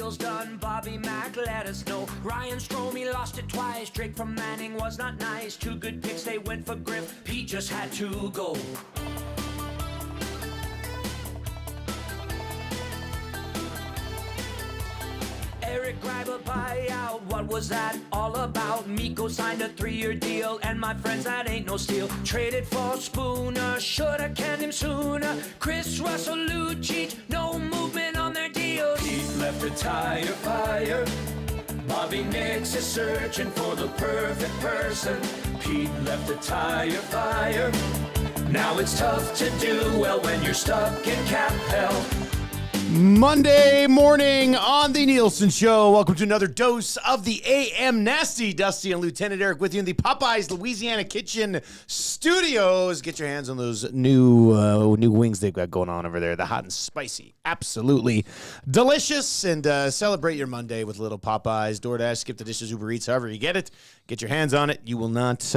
deal's done, Bobby Mack let us know. Ryan Stromey lost it twice, Drake from Manning was not nice. Two good picks, they went for Griff, Pete just had to go. Eric Greiber buyout, what was that all about? Miko signed a 3-year deal, and my friends, that ain't no steal. Traded for Spooner, shoulda canned him sooner. Chris Russell, Lucic, no movement on their deals. Pete left a tire fire. Bobby Nix is searching for the perfect person. Pete left a tire fire. Now it's tough to do well when you're stuck in cap hell. Monday morning on the Nielson Show. Welcome to another dose of the AM Nasty. Dustin and Lt Eric with you in the Popeyes Louisiana Kitchen Studios. Get your hands on those new wings they've got going on over there. The hot and spicy. Absolutely delicious. And celebrate your Monday with a little Popeyes, DoorDash, Skip the Dishes, Uber Eats, however you get it. Get your hands on it. You will not...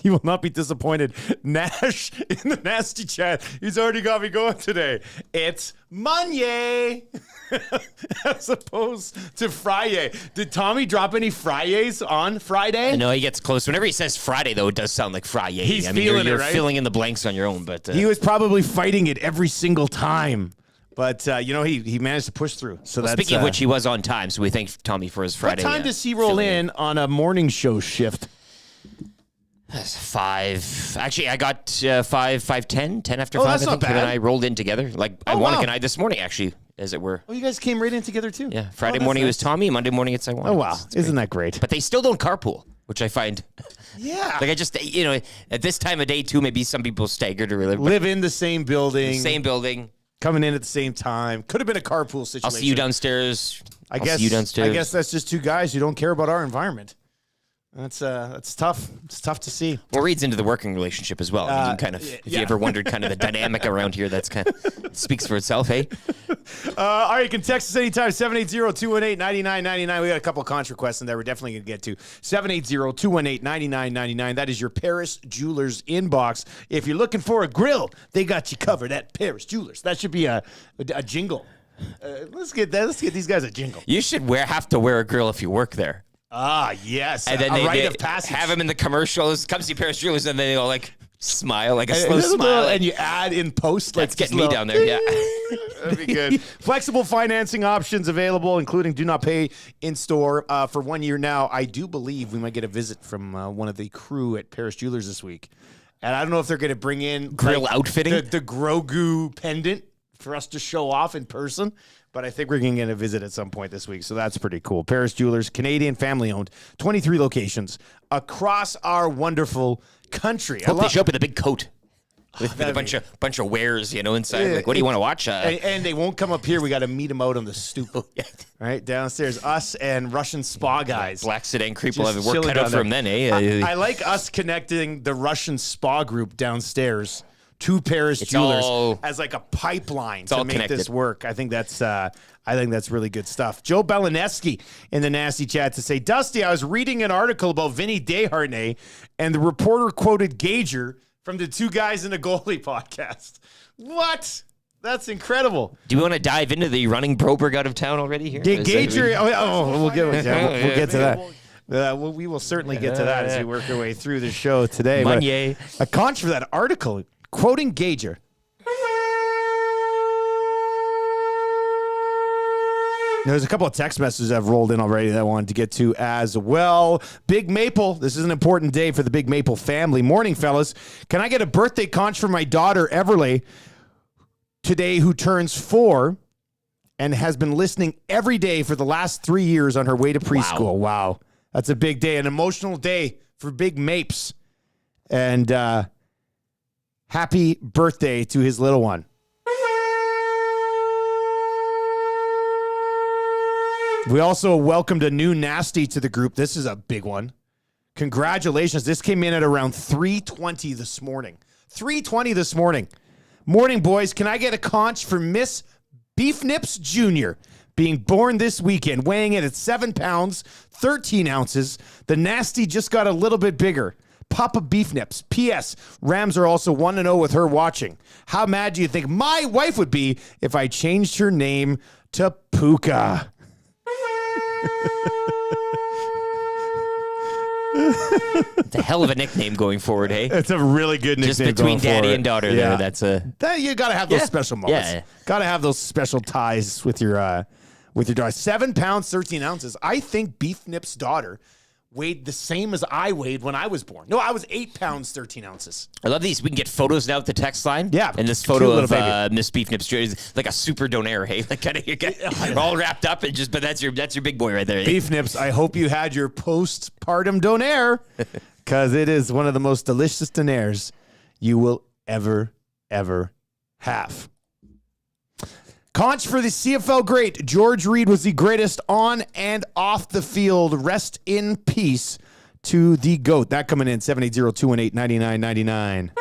You will not be disappointed. Nash in the nasty chat. He's already got me going today. It's Monday as opposed to Friday. Did Tommy drop any Fridays on Friday? No, he gets close. Whenever he says Friday, though, it does sound like Friday. He's feeling you're it, right? filling in the blanks on your own. But he was probably fighting it every single time. But, he managed to push through. So that's, speaking of which, he was on time, so we thank Tommy for his Friday. What time does he roll in on a morning show shift? 5. Actually, I got 5:10, 10 after 5. That's I not think bad. him and I rolled in together. Iwanek wow. and I this morning, actually, as it were. Oh, you guys came right in together, too? Yeah. Friday that's morning it was nice. Tommy. Monday morning it's Iwanek. Oh, wow. It's Isn't great. that great? But they still don't carpool, which I find... Yeah. Like, I just, at this time of day, too, maybe some people staggered or live in the same building. Same building. Coming in at the same time. Could have been a carpool situation. I'll see you downstairs. I guess that's just two guys who don't care about our environment. That's tough. It's tough to see. Well, reads into the working relationship as well. You can if you ever wondered kind of the dynamic around here, that's kind of speaks for itself, hey? All right, you can text us anytime, 780-218-9999. We got a couple of conch requests in there we're definitely going to get to. 780-218-9999. That is your Paris Jewelers inbox. If you're looking for a grill, they got you covered at Paris Jewelers. That should be a jingle. Let's get these guys a jingle. You should have to wear a grill if you work there. Ah, yes. And then a they rite of passage. have them in the commercials. Come see Paris Jewelers, and they all smile, like a slow smile. And you add in post. That's getting me down there, yeah. That'd be good. Flexible financing options available, including do not pay in store for 1 year now. I do believe we might get a visit from one of the crew at Paris Jewelers this week. And I don't know if they're going to bring in grill outfitting, the Grogu pendant for us to show off in person. But I think we're going to get a visit at some point this week, so that's pretty cool. Paris Jewelers, Canadian, family-owned, 23 locations across our wonderful country. Hope they show up with a big coat with a bunch of wares, inside. Yeah, what do you want to watch? And they won't come up here. We got to meet them out on the stoop. Right downstairs, us and Russian spa guys. Black sedan creep will Just have work chilling cut out down for them then, eh? I like us connecting the Russian spa group downstairs to Paris Jewelers as like a pipeline to make this work. I think that's really good stuff. Joe Belineski in the nasty chat to say, Dusty, I was reading an article about Vinny Desharnais, and the reporter quoted Gager from the Two Guys in a Goalie podcast. What? That's incredible. Do we want to dive into the running Broberg out of town already here? Gager, we'll get to that. We will certainly get to that as we work our way through the show today. A conch for that article. Quoting Gager. There's a couple of text messages I've rolled in already that I wanted to get to as well. Big Maple. This is an important day for the Big Maple family. Morning, fellas. Can I get a birthday conch for my daughter, Everly, today, who turns 4 and has been listening every day for the last 3 years on her way to preschool. Wow. That's a big day, an emotional day for Big Mapes. And happy birthday to his little one. We also welcomed a new nasty to the group. This is a big one. Congratulations. This came in at around 3:20 this morning. 3:20 this morning. Morning, boys. Can I get a conch for Miss Beef Nips Jr., being born this weekend, weighing in at 7 pounds, 13 ounces. The nasty just got a little bit bigger. Papa Beef Nips. P.S. Rams are also 1-0 with her watching. How mad do you think my wife would be if I changed her name to Puka? It's a hell of a nickname going forward, hey? It's a really good nickname. Just between going daddy forward. and daughter Yeah. there. That's You got to have those special moments. Yeah. Got to have those special ties with your daughter. 7 pounds, 13 ounces. I think Beef Nip's daughter weighed the same as I weighed when I was born. No, I was 8 pounds, 13 ounces. I love these. We can get photos now at the text line. Yeah. And this Cute photo little of baby. Miss Beef Nips is like a super donaire, hey? Like kind of you're all wrapped up and but that's your big boy right there. Beef Nips, I hope you had your postpartum donaire because it is one of the most delicious donaires you will ever have. Conch for the CFL great. George Reed was the greatest on and off the field. Rest in peace to the GOAT. That coming in 780-218-9999.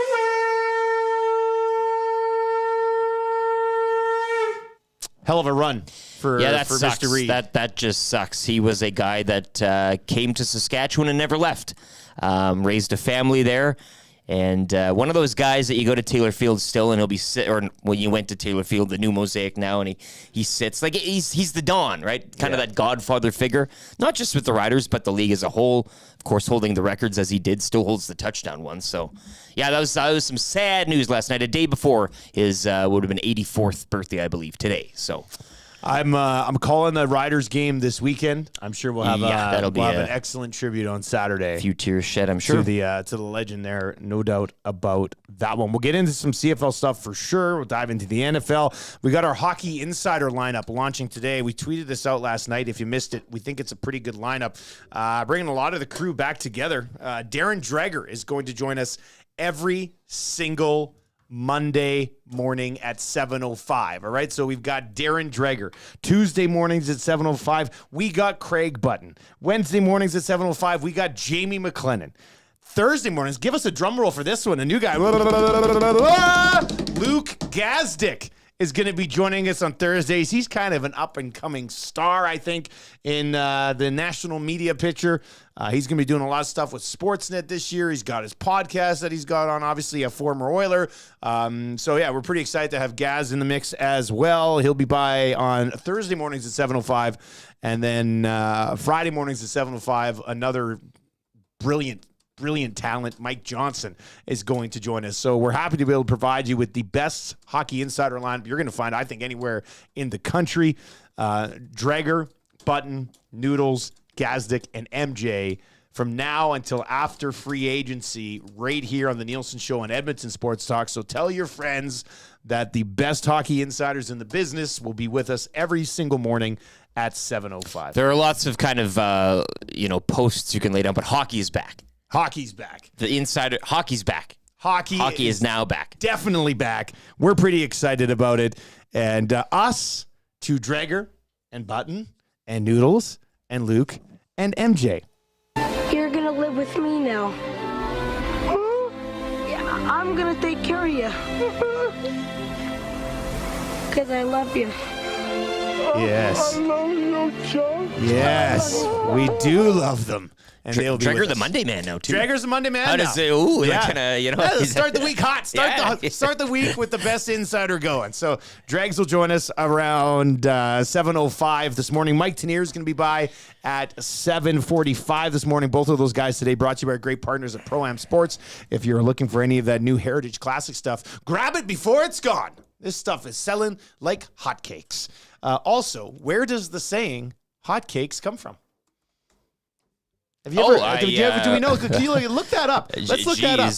Hell of a run for sucks. Mr. Reed. That just sucks. He was a guy that came to Saskatchewan and never left. Raised a family there. And one of those guys that you go to Taylor Field still, and he'll be when you went to Taylor Field, the new Mosaic now, and he sits like he's the Don, right? Kind of that godfather figure, not just with the Riders, but the league as a whole. Of course, holding the records as he did, still holds the touchdown one. So, yeah, that was some sad news last night. A day before his would have been 84th birthday, I believe, today. So. I'm calling the Riders game this weekend. I'm sure we'll have that'll be an excellent tribute on Saturday. A few tears shed, I'm sure. To the legend there, no doubt about that one. We'll get into some CFL stuff for sure. We'll dive into the NFL. We got our Hockey Insider lineup launching today. We tweeted this out last night. If you missed it, we think it's a pretty good lineup. Bringing a lot of the crew back together. Darren Dreger is going to join us every single Monday morning at 7:05. All right, so we've got Darren Dreger. Tuesday mornings at 7:05, we got Craig Button. Wednesday mornings at 7:05, we got Jamie McLennan. Thursday mornings, give us a drum roll for this one. A new guy, Luke Gazdick, is going to be joining us on Thursdays. He's kind of an up-and-coming star, I think, in the national media picture. He's going to be doing a lot of stuff with Sportsnet this year. He's got his podcast that he's got on, obviously a former Oiler. We're pretty excited to have Gaz in the mix as well. He'll be by on Thursday mornings at 7:05, and then Friday mornings at 7:05, another brilliant talent, Mike Johnson, is going to join us. So we're happy to be able to provide you with the best Hockey Insider lineup you're going to find, I think, anywhere in the country. Dreger, Button, Noodles, Gazdick, and MJ from now until after free agency right here on the Nielson Show on Edmonton Sports Talk. So tell your friends that the best hockey insiders in the business will be with us every single morning at 7:05. There are lots of kind of, posts you can lay down, but hockey is back. Hockey's back. The insider, hockey's back. Hockey is now back. Definitely back. We're pretty excited about it. And us to Dreger and Button and Noodles and Luke and MJ. You're gonna live with me now. Yeah, I'm gonna take care of you. Because I love you. Yes. I love you, Chuck. Yes. We do love them. And they'll be Dreger with the us. Monday man now, too. Dreger's the Monday man How now. does it, that kind of, Start the week hot. Start the week with the best insider going. So Dregs will join us around 7:05 this morning. Mike Tanier is going to be by at 7:45 this morning. Both of those guys today brought to you by our great partners at Pro-Am Sports. If you're looking for any of that new Heritage Classic stuff, grab it before it's gone. This stuff is selling like hotcakes. Also, where does the saying hotcakes come from? Have you ever, do we know? Can you look that up? Let's look that up.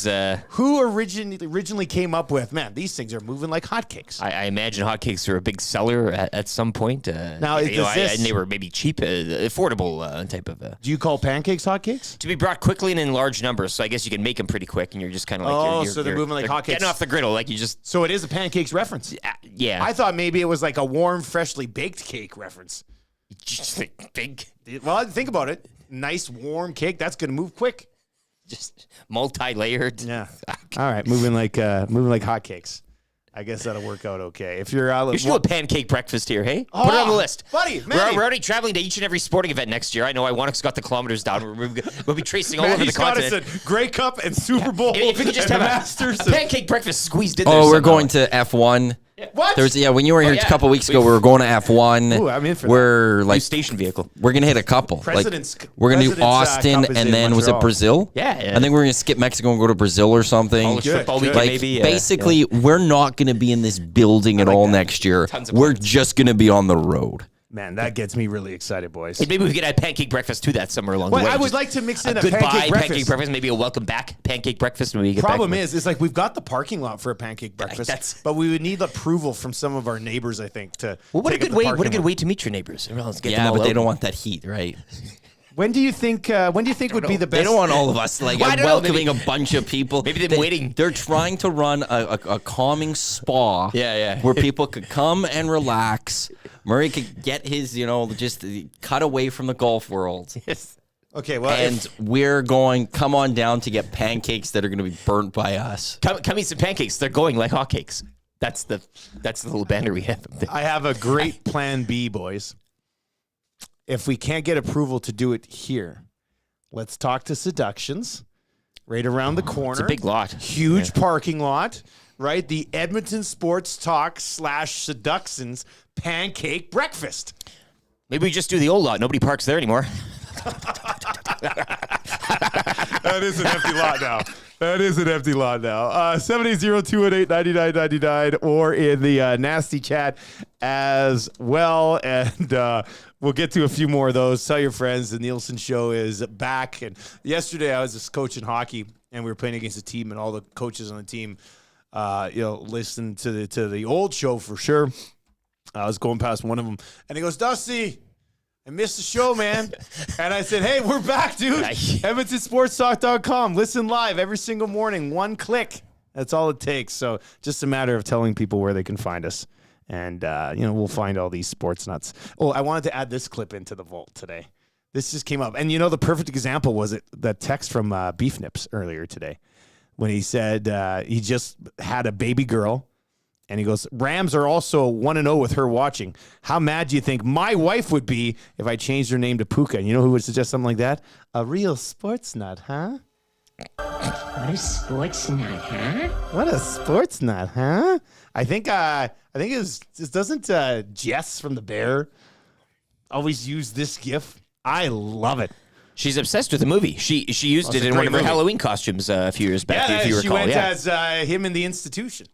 Who originally came up with, man, these things are moving like hotcakes? I imagine hotcakes were a big seller at some point. Now, and they were maybe cheap, affordable type of. Do you call pancakes hotcakes? To be brought quickly and in large numbers, so I guess you can make them pretty quick, and you're just kind of like, so they're moving like hotcakes. Getting off the griddle, like you just. So it is a pancakes reference. Yeah. I thought maybe it was like a warm, freshly baked cake reference. Just like big. Well, think about it. Nice warm cake. That's gonna move quick. Just multi-layered. Yeah. All right, moving like hotcakes. I guess that'll work out okay. If you're You should do a pancake breakfast here, hey? Put it on the list. Buddy, we're already traveling to each and every sporting event next year. I know Iwanuk's got the kilometers down. We'll be tracing all over the continent. Got us a Grey Cup and Super Bowl. If we could just have Masters a pancake breakfast squeezed in there. Oh, we're somehow. going to F1. What? When you were here a couple weeks ago, we were going to F1. Ooh, I'm in for we're New like station vehicle. we're gonna hit a couple. President's- we're gonna do President's, Austin, Cup is and in then was it Montreal. Brazil? Yeah. I think we're gonna skip Mexico and go to Brazil or something. College football weekend, Like maybe. basically, we're not gonna be in this building at all next year. Tons of We're plans. just gonna be on the road. Man, that gets me really excited, boys. Maybe we could add pancake breakfast to that somewhere along Well, the way. I would Just like to mix in a goodbye pancake breakfast. maybe a welcome back pancake breakfast. When we get Problem back. is like we've got the parking lot for a pancake breakfast, but we would need approval from some of our neighbors, I think, to Well, what a take up good the way! parking What a good lot. way to meet your neighbors. Let's get them Yeah, all but they out. don't want that heat, right? When do you think would be the best? They don't want all of us Well, I don't know, welcoming a bunch of people. Maybe they're waiting. They're trying to run a calming spa. Yeah. Where people could come and relax. Murray could get his, just cut away from the golf world. Okay, well, And we're going, come on down to get pancakes that are going to be burnt by us. Come eat some pancakes. They're going like hotcakes. That's the little banner we have. I have a great plan B, boys. If we can't get approval to do it here, let's talk to Seductions right around the corner. It's a big lot. Huge parking lot, right? The Edmonton Sports Talk / Seductions Pancake Breakfast. Maybe we just do the old lot. Nobody parks there anymore. That is an empty lot now. That is an empty lot now. 780-218-9999 or in the nasty chat as well. And we'll get to a few more of those. Tell your friends the Nielson show is back. And yesterday I was just coaching hockey and we were playing against a team and all the coaches on the team, listened to the old show for sure. I was going past one of them and he goes, Dusty, I missed the show, man. And I said, hey, we're back, dude. EdmontonSportsTalk.com. Listen live every single morning. One click. That's all it takes. So just a matter of telling people where they can find us. And, we'll find all these sports nuts. Oh, I wanted to add this clip into the vault today. This just came up. And, the perfect example was that text from Beef Nips earlier today when he said he just had a baby girl. And he goes, Rams are also 1-0 with her watching. How mad do you think my wife would be if I changed her name to Puka? And you know who would suggest something like that? A real sports nut, huh? What a sports nut, huh? What a sports nut, huh? I think it was, doesn't Jess from The Bear always use this gif? I love it. She's obsessed with the movie. She used it in one of her Halloween costumes a few years back, if you recall. She went as him in The Institution.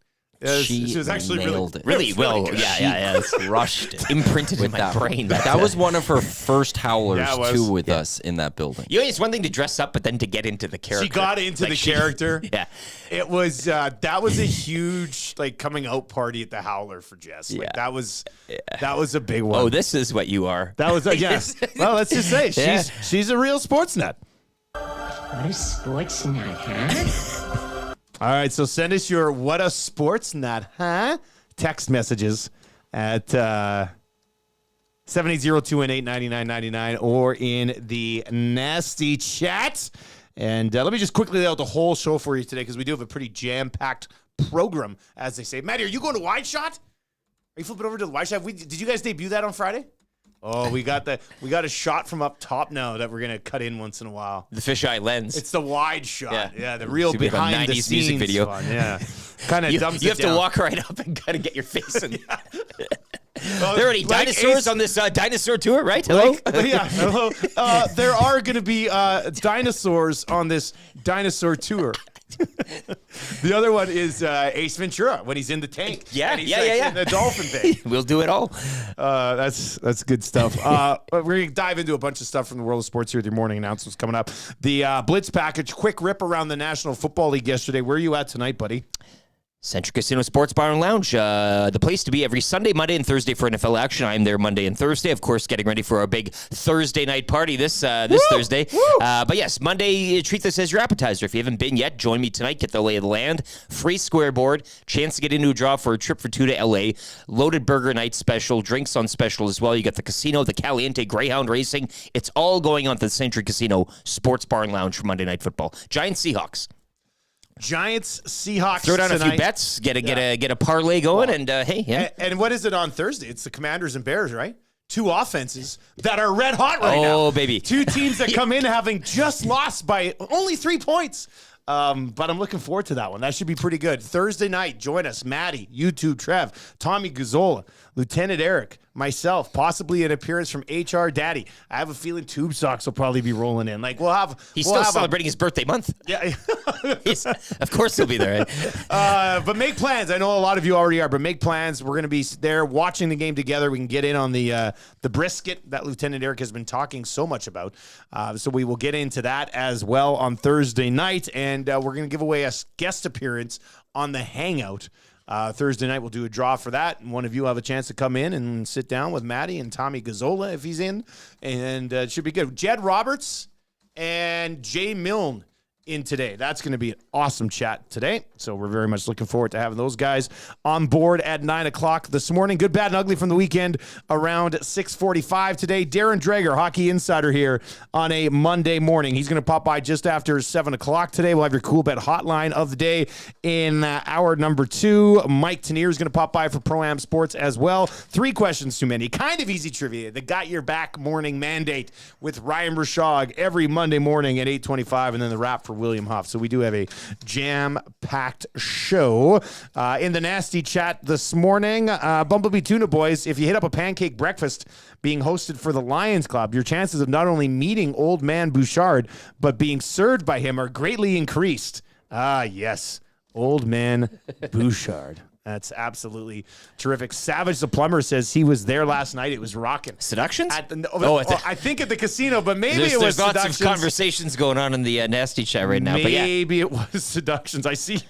She was actually nailed it. Really well. good. Yeah. Crushed it. Imprinted in my that brain. That was one of her first howlers, Yeah, it was. too, with us in that building. It's one thing to dress up, but then to get into the character. She got into the character. Yeah. It was that was a huge coming out party at the Howler for Jess. That was a big one. Oh, this is what you are. That was yes. Well, let's just say Yeah. she's a real sports nut. What a sports nut, huh? All right, so send us your what a sports nut, huh? Text messages at 780-218-9999 or in the nasty chat. And let me just quickly lay out the whole show for you today because we do have a pretty jam-packed program, as they say. Maddie, are you going to Wide Shot? Are you flipping over to the Wide Shot? Did you guys debut that on Friday? Oh, we got a shot from up top now that we're gonna cut in once in a while. The fisheye lens. It's the wide shot. Yeah. Yeah, the real It's a bit of a behind the 90s scenes music video. fun. Yeah, kind of dumps You it have to down. walk right up and kind of get your face in. Well, There are any like dinosaurs Ace- on this dinosaur tour, right? Hello? Yeah, hello. There are going to be dinosaurs on this dinosaur tour. The other one is Ace Ventura when he's in the tank. Yeah, and he's yeah. in the dolphin thing. We'll do it all. That's good stuff. We're going to dive into a bunch of stuff from the world of sports here with your morning announcements coming up. The Blitz package, quick rip around the National Football League yesterday. Where are you at tonight, buddy? Central Casino Sports Bar and Lounge, the place to be every Sunday, Monday, and Thursday for NFL action. I'm there Monday and Thursday, of course, getting ready for our big Thursday night party this Thursday. But yes, Monday, treat this as your appetizer. If you haven't been yet, join me tonight. Get the lay of the land. Free square board. Chance to get into a draw for a trip for 2 to LA. Loaded burger night special. Drinks on special as well. You got the casino, the Caliente Greyhound Racing. It's all going on at the Century Casino Sports Bar and Lounge for Monday Night Football. Giants Seahawks. Giants, Seahawks. Throw down tonight. a few bets, get a parlay going, and hey, yeah. And what is it on Thursday? It's the Commanders and Bears, right? Two offenses that are red hot right now. Oh, baby. Two teams that come in having just lost by only 3 points. But I'm looking forward to that one. That should be pretty good. Thursday night, join us. Maddie, YouTube, Trev, Tommy Gazzola, Lieutenant Eric, myself, possibly an appearance from HR Daddy. I have a feeling Tube Socks will probably be rolling in. Like He's still celebrating his birthday month. Yeah. Of course he'll be there. Right? But make plans. I know a lot of you already are, but make plans. We're going to be there watching the game together. We can get in on the brisket that Lieutenant Eric has been talking so much about. So we will get into that as well on Thursday night. And we're going to give away a guest appearance on the Hangout. Thursday night, we'll do a draw for that. And one of you will have a chance to come in and sit down with Maddie and Tommy Gazzola if he's in. And it should be good. Jed Roberts and Jay Milne in today. That's going to be an awesome chat today. So we're very much looking forward to having those guys on board at 9 o'clock this morning. Good, bad, and ugly from the weekend around 6:45 today. Darren Dreger, Hockey Insider here on a Monday morning. He's going to pop by just after 7 o'clock today. We'll have your Cool Bet hotline of the day in hour number 2. Mike Tanier is going to pop by for Pro-Am Sports as well. 3 questions too many. Kind of easy trivia. The Got Your Back morning mandate with Ryan Rishaug every Monday morning at 8:25, and then the wrap for William Huff. So we do have a jam-packed show. In the nasty chat this morning, Bumblebee Tuna Boys, if you hit up a pancake breakfast being hosted for the Lions Club, your chances of not only meeting old man Bouchard, but being served by him are greatly increased. Ah, yes. Old man Bouchard. That's absolutely terrific. Savage the Plumber says he was there last night. It was rocking. Seductions? I think at the casino, but maybe it was there's lots seductions. of conversations going on in the nasty chat right now. Maybe it was seductions. I see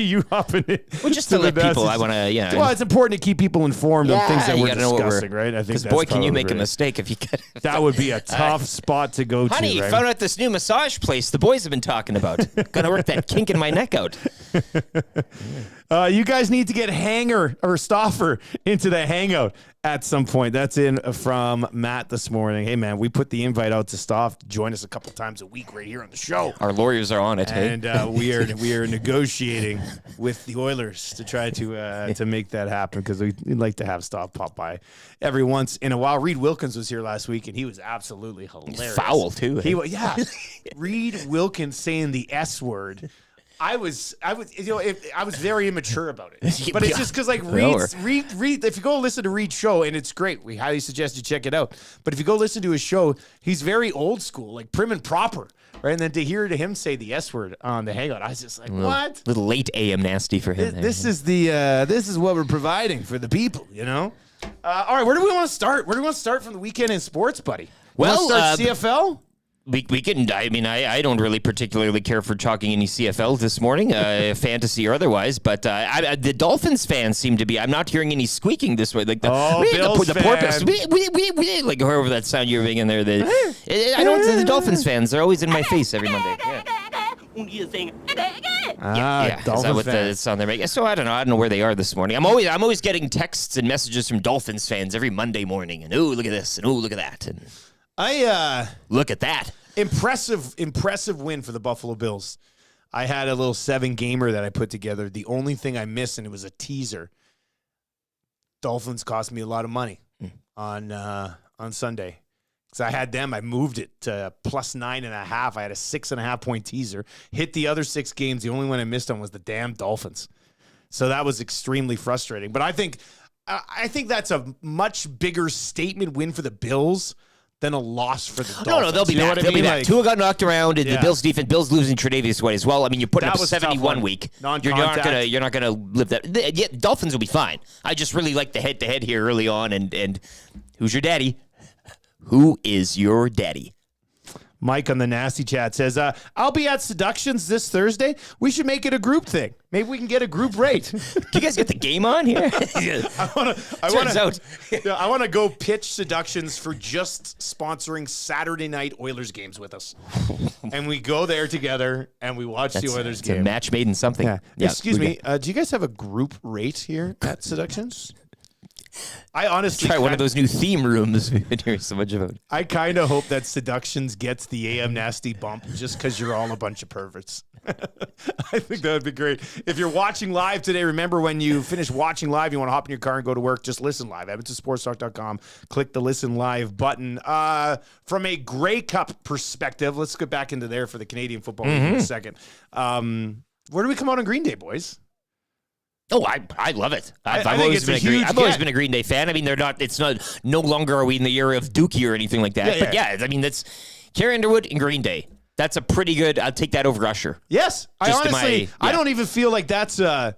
you hopping it. Well, just to let people, I want to, Well, it's important to keep people informed on things that we're discussing, right? I think because boy, can you make a mistake if you get that would be a tough spot to go to. Honey, right? found out this new massage place the boys have been talking about. Gonna work that kink in my neck out. You guys need to get Hanger or Stoffer into the Hangout at some point. That's in from Matt this morning. Hey, man, we put the invite out to Stoff to join us a couple times a week right here on the show. Our lawyers are on it, and we are negotiating with the Oilers to try to make that happen because we'd like to have Stoff pop by every once in a while. Reed Wilkins was here last week, and he was absolutely hilarious. Foul, too. Yeah. Reed Wilkins saying the S word. I was very immature about it, but it's just because like Reed. If you go listen to Reed's show, and it's great, we highly suggest you check it out. But if you go listen to his show, he's very old school, like prim and proper, right? And then to hear him say the S word on the Hangout, I was just like, what? Little late AM nasty for him. This is what we're providing for the people, you know. All right, where do we want to start? Where do we want to start from the weekend in sports, buddy? Well, start CFL. We can. I mean, I don't really particularly care for chalking any CFL this morning, fantasy or otherwise. But the Dolphins fans seem to be. I'm not hearing any squeaking this way. Like Bills the porpoise. Like however that sound you're being in there. I don't. The Dolphins fans. They're always in my face every Monday. Yeah. Is that what the sound they're making? So I don't know. I don't know where they are this morning. I'm always getting texts and messages from Dolphins fans every Monday morning. And look at this. And look at that. And look at that. Impressive win for the Buffalo Bills. I had a little 7-gamer that I put together. The only thing I missed, and it was a teaser. Dolphins cost me a lot of money on Sunday. Because I had them, I moved it to plus 9.5. I had a 6.5 point teaser. Hit the other 6 games. The only one I missed on was the damn Dolphins. So that was extremely frustrating. But I think that's a much bigger statement win for the Bills than a loss for the Dolphins. No, they'll be back. They'll be back. Tua got knocked around, and the Bills defense. Bills losing Tre'Davious White as well. I mean, you're putting up 71 week. You're not gonna live that. Yeah, Dolphins will be fine. I just really like the head-to-head here early on. And who's your daddy? Who is your daddy? Mike on the nasty chat says, I'll be at Seductions this Thursday. We should make it a group thing. Maybe we can get a group rate. Do you guys get the game on here? I want to go pitch Seductions for just sponsoring Saturday night Oilers games with us. And we go there together and we watch the Oilers game. A match made in something. Yeah. Excuse me. Do you guys have a group rate here at Seductions? I honestly Try one of those new theme rooms. We've been hearing so much about it. I kind of hope that Seductions gets the AM Nasty bump just because you're all a bunch of perverts. I think that would be great. If you're watching live today, remember when you finish watching live, you want to hop in your car and go to work, just listen live. EdmontonSportsTalk.com. Click the listen live button. From a Grey Cup perspective, let's get back into there for the Canadian Football League in a second. Where do we come out on Green Day, boys? Oh, I love it. I've think always it's been a a Green. huge I've always get. been a Green Day fan. I mean, they're not. It's not. No longer are we in the era of Dookie or anything like that. Yeah, But yeah. yeah, I mean, that's Carrie Underwood and Green Day. That's a pretty good. I'll take that over Usher. Yes. I Just in honestly, my- I yeah. don't even feel like that's not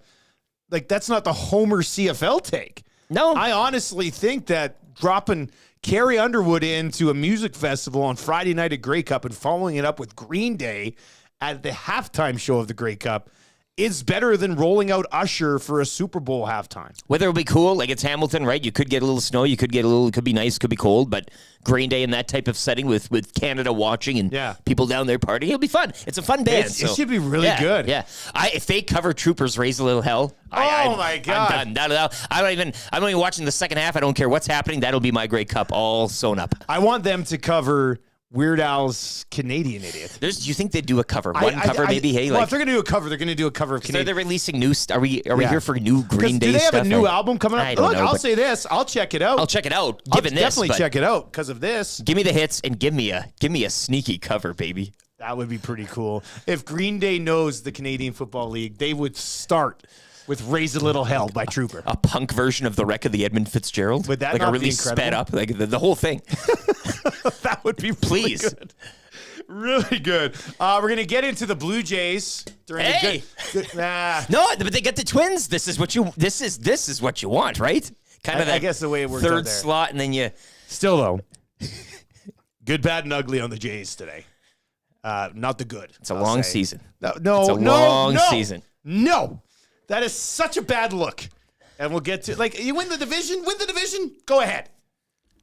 the Homer CFL take. No, I honestly think that dropping Carrie Underwood into a music festival on Friday night at Grey Cup and following it up with Green Day at the halftime show of the Grey Cup is better than rolling out Usher for a Super Bowl halftime. whether it'll be cool, like it's Hamilton, right? You could get a little snow, you could get a little. It could be nice, could be cold, but Green Day in that type of setting with Canada watching and Yeah. people down there partying, it'll be fun. It's a fun band. It so- should be really yeah, good. Yeah, if they cover Troopers, Raise a Little Hell. My God. I'm done. I'm not even watching the second half. I don't care what's happening. That'll be my Grey Cup all sewn up. I want them to cover Weird Al's Canadian Idiot. Do you think they'd do a cover? Maybe. Hey, well, like if they're going to do a cover, they're going to do a cover of so Canadian. they're releasing new. Are we Yeah. here for new Green Day Do they have stuff? a new album coming up? I don't Look, know, I'll but say this. I'll check it out. I'll check it out. I'll Given this, definitely but check it out because of this. Give me the hits and give me a sneaky cover, baby. That would be pretty cool. If Green Day knows the Canadian Football League, they would start with Raise a Little Hell by Trooper. A punk version of the wreck of the Edmund Fitzgerald. Would that like not a be really incredible? sped up, like the whole thing. That would be Please. really good. Really good. We're going to get into the Blue Jays during Hey! the good. No, but they get the Twins. This is what you want, right? Kind of I that guess the way it works out third there. slot, and then you. Still, though, good, bad, and ugly on the Jays today. Not the good. It's a long season. No, It's a long season. No, that is such a bad look. And we'll get to you win the division. Go ahead.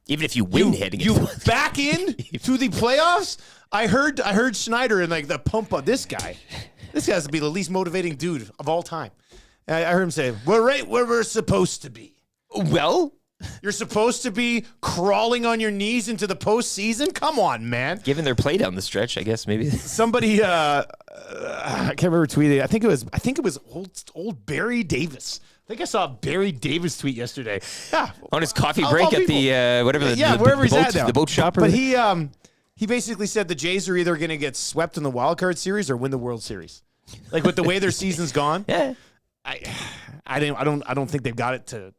Even if you win heading You into it. back in to the playoffs. I heard Schneider and the pump on this guy. This guy has to be the least motivating dude of all time. I heard him say, "We're right where we're supposed to be." Well, You're supposed to be crawling on your knees into the postseason. Come on, man. given their play down the stretch, I guess maybe. Somebody, I can't remember tweeted. I think it was old Barry Davis. I think I saw a Barry Davis tweet yesterday. Yeah, On his coffee Of break all at people. the whatever the, yeah, the, wherever the he's boat, at now. the boat shop. But he basically said the Jays are either going to get swept in the wild card series or win the World Series. Like with the way their season's gone, yeah. I don't think they've got it to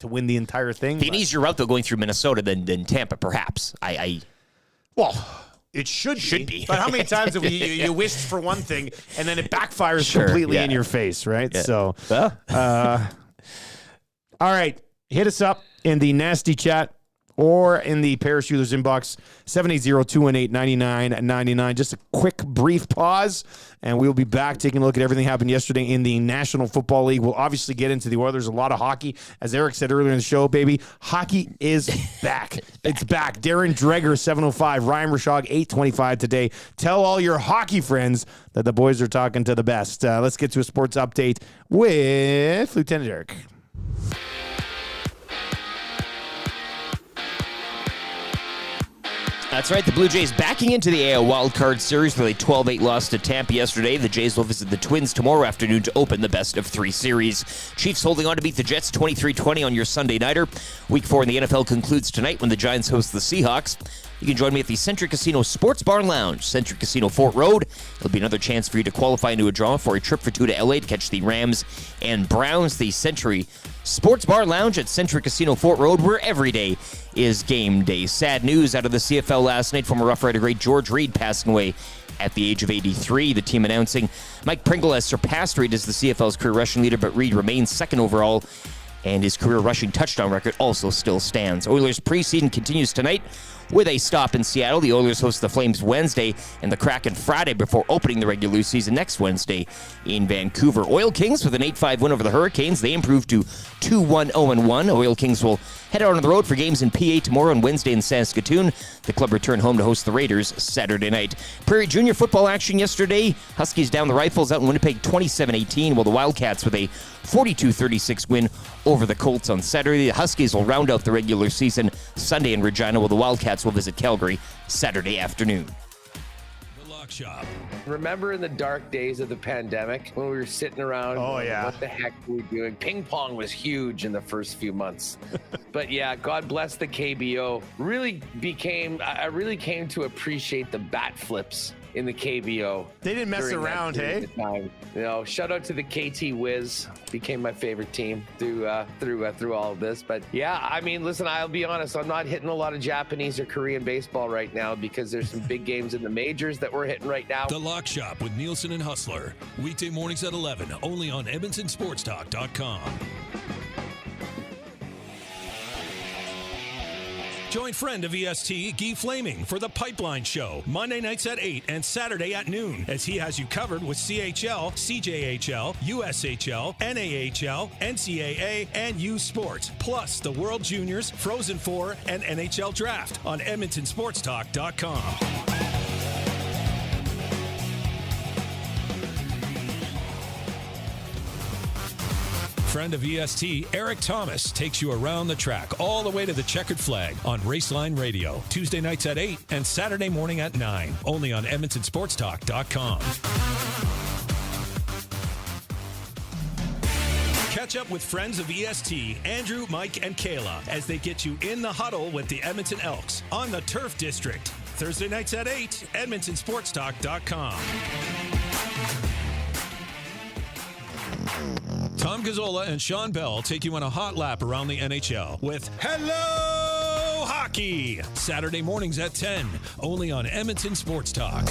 win the entire thing. Be an easier route though going through Minnesota than Tampa, perhaps. Well, it should be. But how many times have you wished for one thing and then it backfires Sure, completely yeah. in your face, right? Yeah. So, Well, all right, hit us up in the nasty chat or in the Parachuters inbox, 780-218-9999. Just a quick, brief pause, and we'll be back taking a look at everything happened yesterday in the National Football League. We'll obviously get into the Oilers, a lot of hockey. As Eric said earlier in the show, baby, hockey is back. It's back. Darren Dreger, 7:05. Ryan Rishaug, 8:25 today. Tell all your hockey friends that the boys are talking to the best. Let's get to a sports update with Lieutenant Eric. that's right. The Blue Jays backing into the AL wildcard series with a 12-8 loss to Tampa yesterday. The Jays will visit the Twins tomorrow afternoon to open the best-of-3 series. Chiefs holding on to beat the Jets 23-20 on your Sunday nighter. Week 4 in the NFL concludes tonight when the Giants host the Seahawks. You can join me at the Century Casino Sports Bar Lounge, Century Casino Fort Road. It'll be another chance for you to qualify into a draw for a trip for two to LA to catch the Rams and Browns. The Century Sports Bar Lounge at Century Casino Fort Road, where every day is game day. Sad news out of the CFL last night. Former Rough Rider great George Reed passing away at the age of 83. The team announcing Mike Pringle has surpassed Reed as the CFL's career rushing leader, but Reed remains second overall, and his career rushing touchdown record also still stands. Oilers preseason continues tonight. With a stop in Seattle, the Oilers host the Flames Wednesday and the Kraken Friday before opening the regular season next Wednesday in Vancouver. Oil Kings with an 8-5 win over the Hurricanes. They improved to 2-1-0-1. Oil Kings will head out on the road for games in PA tomorrow and Wednesday in Saskatoon. The club return home to host the Raiders Saturday night. Prairie Junior football action yesterday. Huskies down the Rifles out in Winnipeg 27-18, while the Wildcats with a 42-36 win over the Colts on Saturday. The Huskies will round out the regular season Sunday in Regina, while the Wildcats will visit Calgary Saturday afternoon. Shop. Remember in the dark days of the pandemic when we were sitting around? Oh, yeah. What the heck were we doing? Ping pong was huge in the first few months. But yeah, God bless the KBO. I really came to appreciate the bat flips in the KBO. They didn't mess during that around, period hey? of time. You know, shout out to the KT Wiz. Became my favorite team through all of this. But yeah, I mean, listen, I'll be honest. I'm not hitting a lot of Japanese or Korean baseball right now because there's some big games in the majors that we're hitting right now. The Lock Shop with Nielson and Hustler. Weekday mornings at 11, only on EdmontonSportsTalk.com. Join friend of EST, Guy Flaming, for the Pipeline Show, Monday nights at 8 and Saturday at noon, as he has you covered with CHL, CJHL, USHL, NAHL, NCAA, and U Sports, plus the World Juniors, Frozen Four, and NHL Draft on EdmontonSportsTalk.com. Friend of EST, Eric Thomas, takes you around the track all the way to the checkered flag on Raceline Radio, Tuesday nights at 8 and Saturday morning at 9, only on EdmontonSportsTalk.com. Catch up with friends of EST, Andrew, Mike, and Kayla, as they get you in the huddle with the Edmonton Elks on the Turf District, Thursday nights at 8, EdmontonSportsTalk.com. Tom Gazzola and Sean Bell take you on a hot lap around the NHL with Hello Hockey, Saturday mornings at 10, only on Edmonton Sports Talk.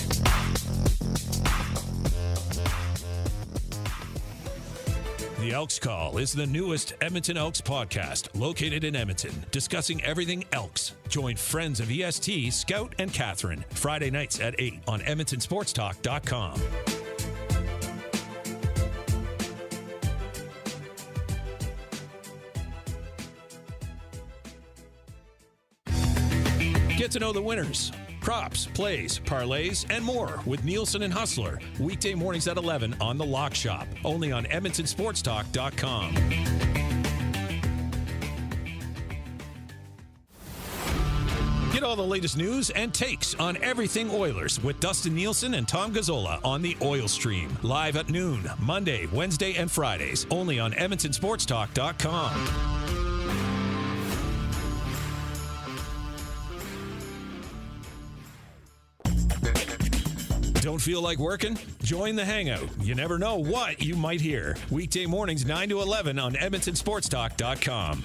The Elks Call is the newest Edmonton Elks podcast located in Edmonton, discussing everything Elks. Join friends of EST, Scout and Catherine, Friday nights at 8 on EdmontonSportsTalk.com. Get to know the winners, props, plays, parlays, and more with Nielson and Hustler. Weekday mornings at 11 on The Lock Shop, only on EdmontonSportsTalk.com. Get all the latest news and takes on everything Oilers with Dustin Nielson and Tom Gazzola on the Oil Stream. Live at noon, Monday, Wednesday, and Fridays, only on EdmontonSportsTalk.com. Don't feel like working? Join the Hangout. You never know what you might hear. Weekday mornings 9 to 11 on EdmontonSportsTalk.com.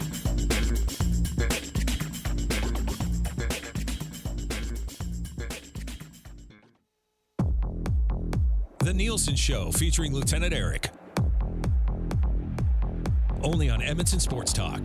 The Nielson Show featuring Lieutenant Eric. Only on Edmonton Sports Talk.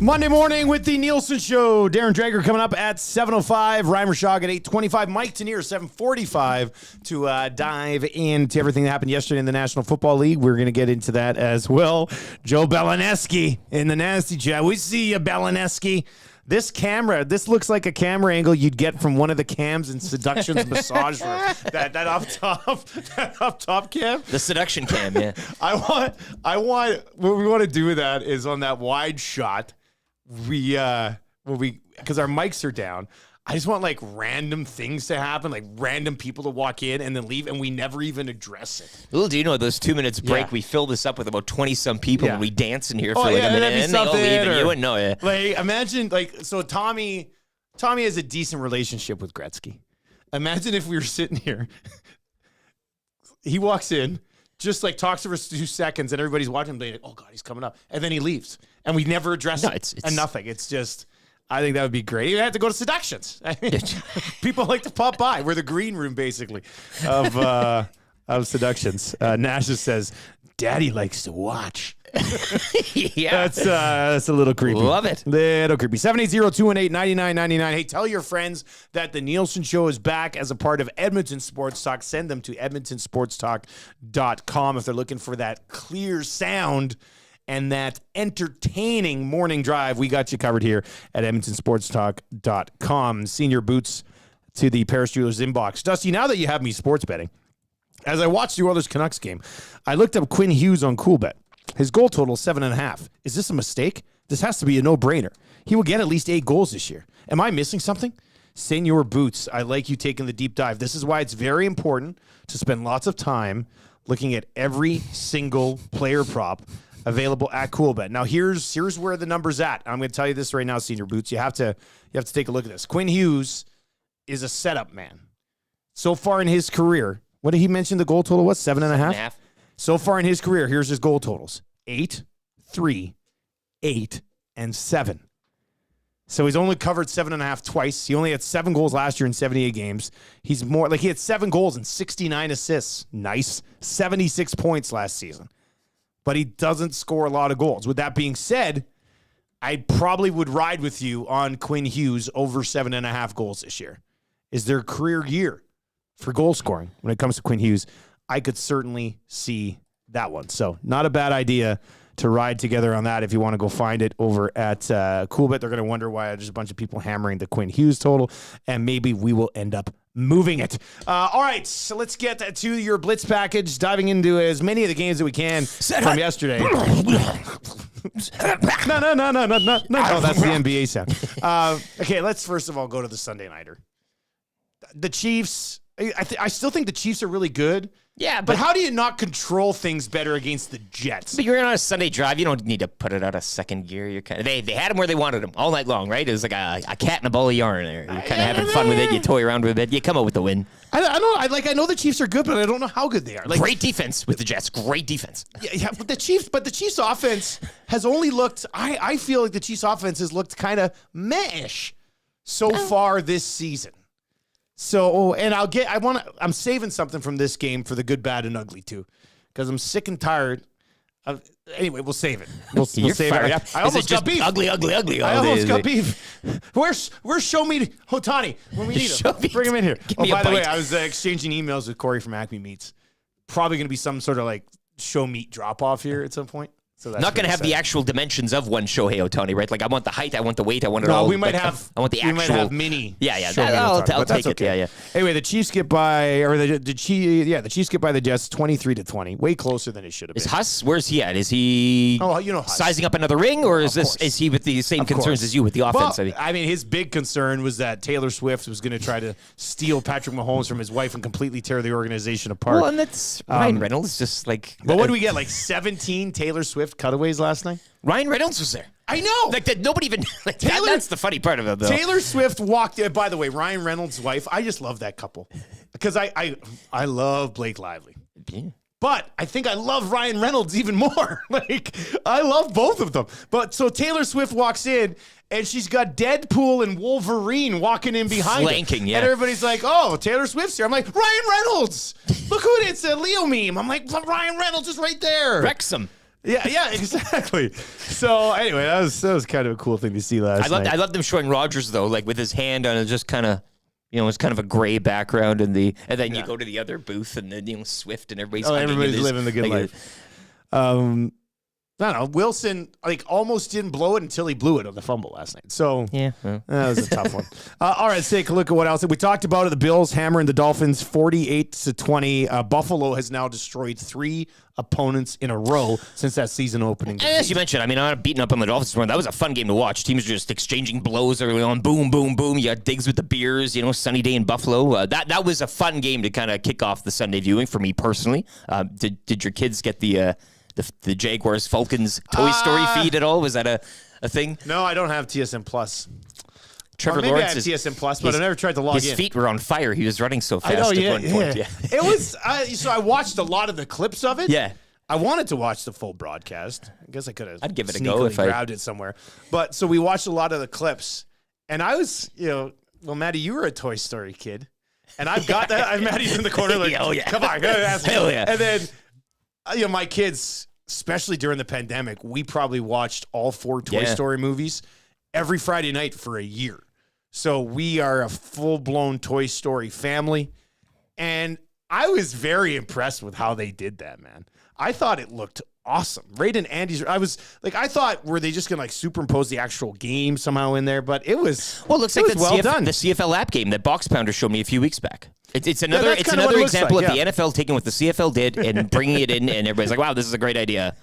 Monday morning with the Nielson Show. Darren Dreger coming up at 7:05. Ryan Rishaug at 8:25. Mike Tanier 7:45 to dive into everything that happened yesterday in the National Football League. We're going to get into that as well. Joe Belineski in the Nasty Chat. We see you, Belineski. This looks like a camera angle you'd get from one of the cams in Seduction's massage room. That up top cam. The seduction cam, yeah. I want what we want to do with that is on that wide shot. Because our mics are down, I just want like random things to happen, like random people to walk in and then leave, and we never even address it. Little do you know, those 2 minutes break, Yeah. we fill this up with about 20-some people, Yeah. and we dance in here Oh, for like yeah, a minute, that'd be and they all something, leave, and or- you wouldn't know it. Like, imagine, so Tommy has a decent relationship with Gretzky. Imagine if we were sitting here he walks in, just like talks for 2 seconds, and everybody's watching him. Like, oh God, he's coming up, and then he leaves, and we never address it. And nothing. It's just. I think that would be great. You have to go to Seductions. I mean, people like to pop by. We're the green room, basically, of Seductions. Nash just says, "Daddy likes to watch." Yeah. That's a little creepy. Love it. Little creepy. 780-218-9999. Hey, tell your friends that the Nielson Show is back as a part of Edmonton Sports Talk. Send them to edmontonsportstalk.com if they're looking for that clear sound and that entertaining morning drive. We got you covered here at edmontonsportstalk.com. Senior boots to the Paris Jewelers inbox. Dusty, now that you have me sports betting, as I watched the Oilers Canucks game, I looked up Quinn Hughes on Coolbet. His goal total is 7.5. Is this a mistake? This has to be a no-brainer. He will get at least 8 goals this year. Am I missing something? Senior boots, I like you taking the deep dive. This is why it's very important to spend lots of time looking at every single player prop available at Coolbet. Now, here's where the number's at. I'm going to tell you this right now, Senior Boots. You have to take a look at this. Quinn Hughes is a setup man. So far in his career, what did he mention the goal total was? 7.5? So far in his career, here's his goal totals. 8, 3, 8, and 7. So he's only covered 7.5 twice. He only had 7 goals last year in 78 games. He's more like he had 7 goals and 69 assists. Nice. 76 points last season. But he doesn't score a lot of goals. With that being said, I probably would ride with you on Quinn Hughes over 7.5 goals this year. Is their career year for goal scoring when it comes to Quinn Hughes? I could certainly see that one. So not a bad idea to ride together on that if you want to go find it over at Coolbet. They're going to wonder why there's a bunch of people hammering the Quinn Hughes total, and maybe we will end up moving it. All right, so let's get to your Blitz package, diving into as many of the games that we can from yesterday. No, that's the NBA sound. Okay, let's first of all go to the Sunday Nighter. The Chiefs, I still think the Chiefs are really good. Yeah, but how do you not control things better against the Jets? But you're on a Sunday drive. You don't need to put it out of second gear. You're kind of they had them where they wanted them all night long, right? It was like a cat and a ball of yarn there. You're kind of having fun with it. You toy around with it. You come out with the win. I know the Chiefs are good, but I don't know how good they are. Like, great defense with the Jets. Great defense. Yeah, but the Chiefs offense has only looked. I feel like the Chiefs offense has looked kind of meh-ish so far this season. So, and I'm saving something from this game for the good, bad, and ugly too, because I'm sick and tired of. Anyway, we'll save it. We'll save it. I almost got beef. Ugly. I almost got beef. Where's Show Me Otani when we need him? Bring him in here. Oh, by the way, I was exchanging emails with Corey from Acme Meats. Probably going to be some sort of like show meat drop off here at some point. So that's not going to have the actual dimensions of one Shohei Ohtani, right? Like I want the height, I want the weight, I want it all. No, we might have. I want the actual. We might have mini. Yeah. I'll take it. Okay. Yeah. Anyway, the Chiefs get by, or the Chiefs get by the Jets 23-20, way closer than it should have been. Is Huss? Where's he at? Is he? Oh, you know, Huss. Sizing up another ring, or is he with the same concerns as you with the offense? Well, I mean, his big concern was that Taylor Swift was going to try to steal Patrick Mahomes from his wife and completely tear the organization apart. Well, and that's Ryan Reynolds, just like. But what did we get? Like 17 Taylor Swift cutaways last night. Ryan Reynolds was there. I know. Like that. Nobody even. Like, that's the funny part of it, though. Taylor Swift walked. By the way, Ryan Reynolds' wife. I just love that couple because I love Blake Lively. Yeah. But I think I love Ryan Reynolds even more. Like, I love both of them. But so Taylor Swift walks in, and she's got Deadpool and Wolverine walking in behind flanking, her. yeah. And everybody's like, oh, Taylor Swift's here. I'm like, Ryan Reynolds. Look who it is. It's a Leo meme. I'm like, Ryan Reynolds is right there. Wrexham. Yeah, exactly. So anyway, that was kind of a cool thing to see last night. I love them showing Rodgers though, like with his hand on it, just kind of, it's kind of a gray background and then you go to the other booth and then Swift and everybody's living the good life. I don't know. Wilson almost didn't blow it until he blew it on the fumble last night. So yeah, that was a tough one. All right, let's take a look at what else we talked about. The Bills hammering the Dolphins 48-20. Buffalo has now destroyed 3 opponents in a row since that season opening. And as you mentioned, I'm beating up on the Dolphins. That was a fun game to watch. Teams are just exchanging blows early on. Boom, boom, boom. You got Diggs with the beers. Sunny day in Buffalo. That was a fun game to kind of kick off the Sunday viewing for me personally. Did your kids get the Jaguars Falcons Toy Story feed at all? Was that a thing? No, I don't have TSN Plus. Trevor maybe Lawrence I have is TSN Plus, but I never tried to log his in. feet were on fire. He was running so fast I know, at one point. Yeah. It was so I watched a lot of the clips of it. Yeah. I wanted to watch the full broadcast. I guess I could have. I'd give it a go if I grabbed it somewhere. But so we watched a lot of the clips, and I was, well, Maddie, you were a Toy Story kid, and I've got that. Maddie's in the corner like, Oh, yeah. come on, Hell yeah. And then, my kids, especially during the pandemic, we probably watched all 4 Toy Story movies every Friday night for a year. So we are a full-blown Toy Story family. And I was very impressed with how they did that, man. I thought it looked awesome. Raid and Andy's, I thought, were they just going to superimpose the actual game somehow in there? But it was, Well, it looks like done. the CFL app game that Box Pounder showed me a few weeks back. It's another that's kinda what it looks example like, of the NFL taking what the CFL did and bringing it in, and everybody's like, wow, this is a great idea.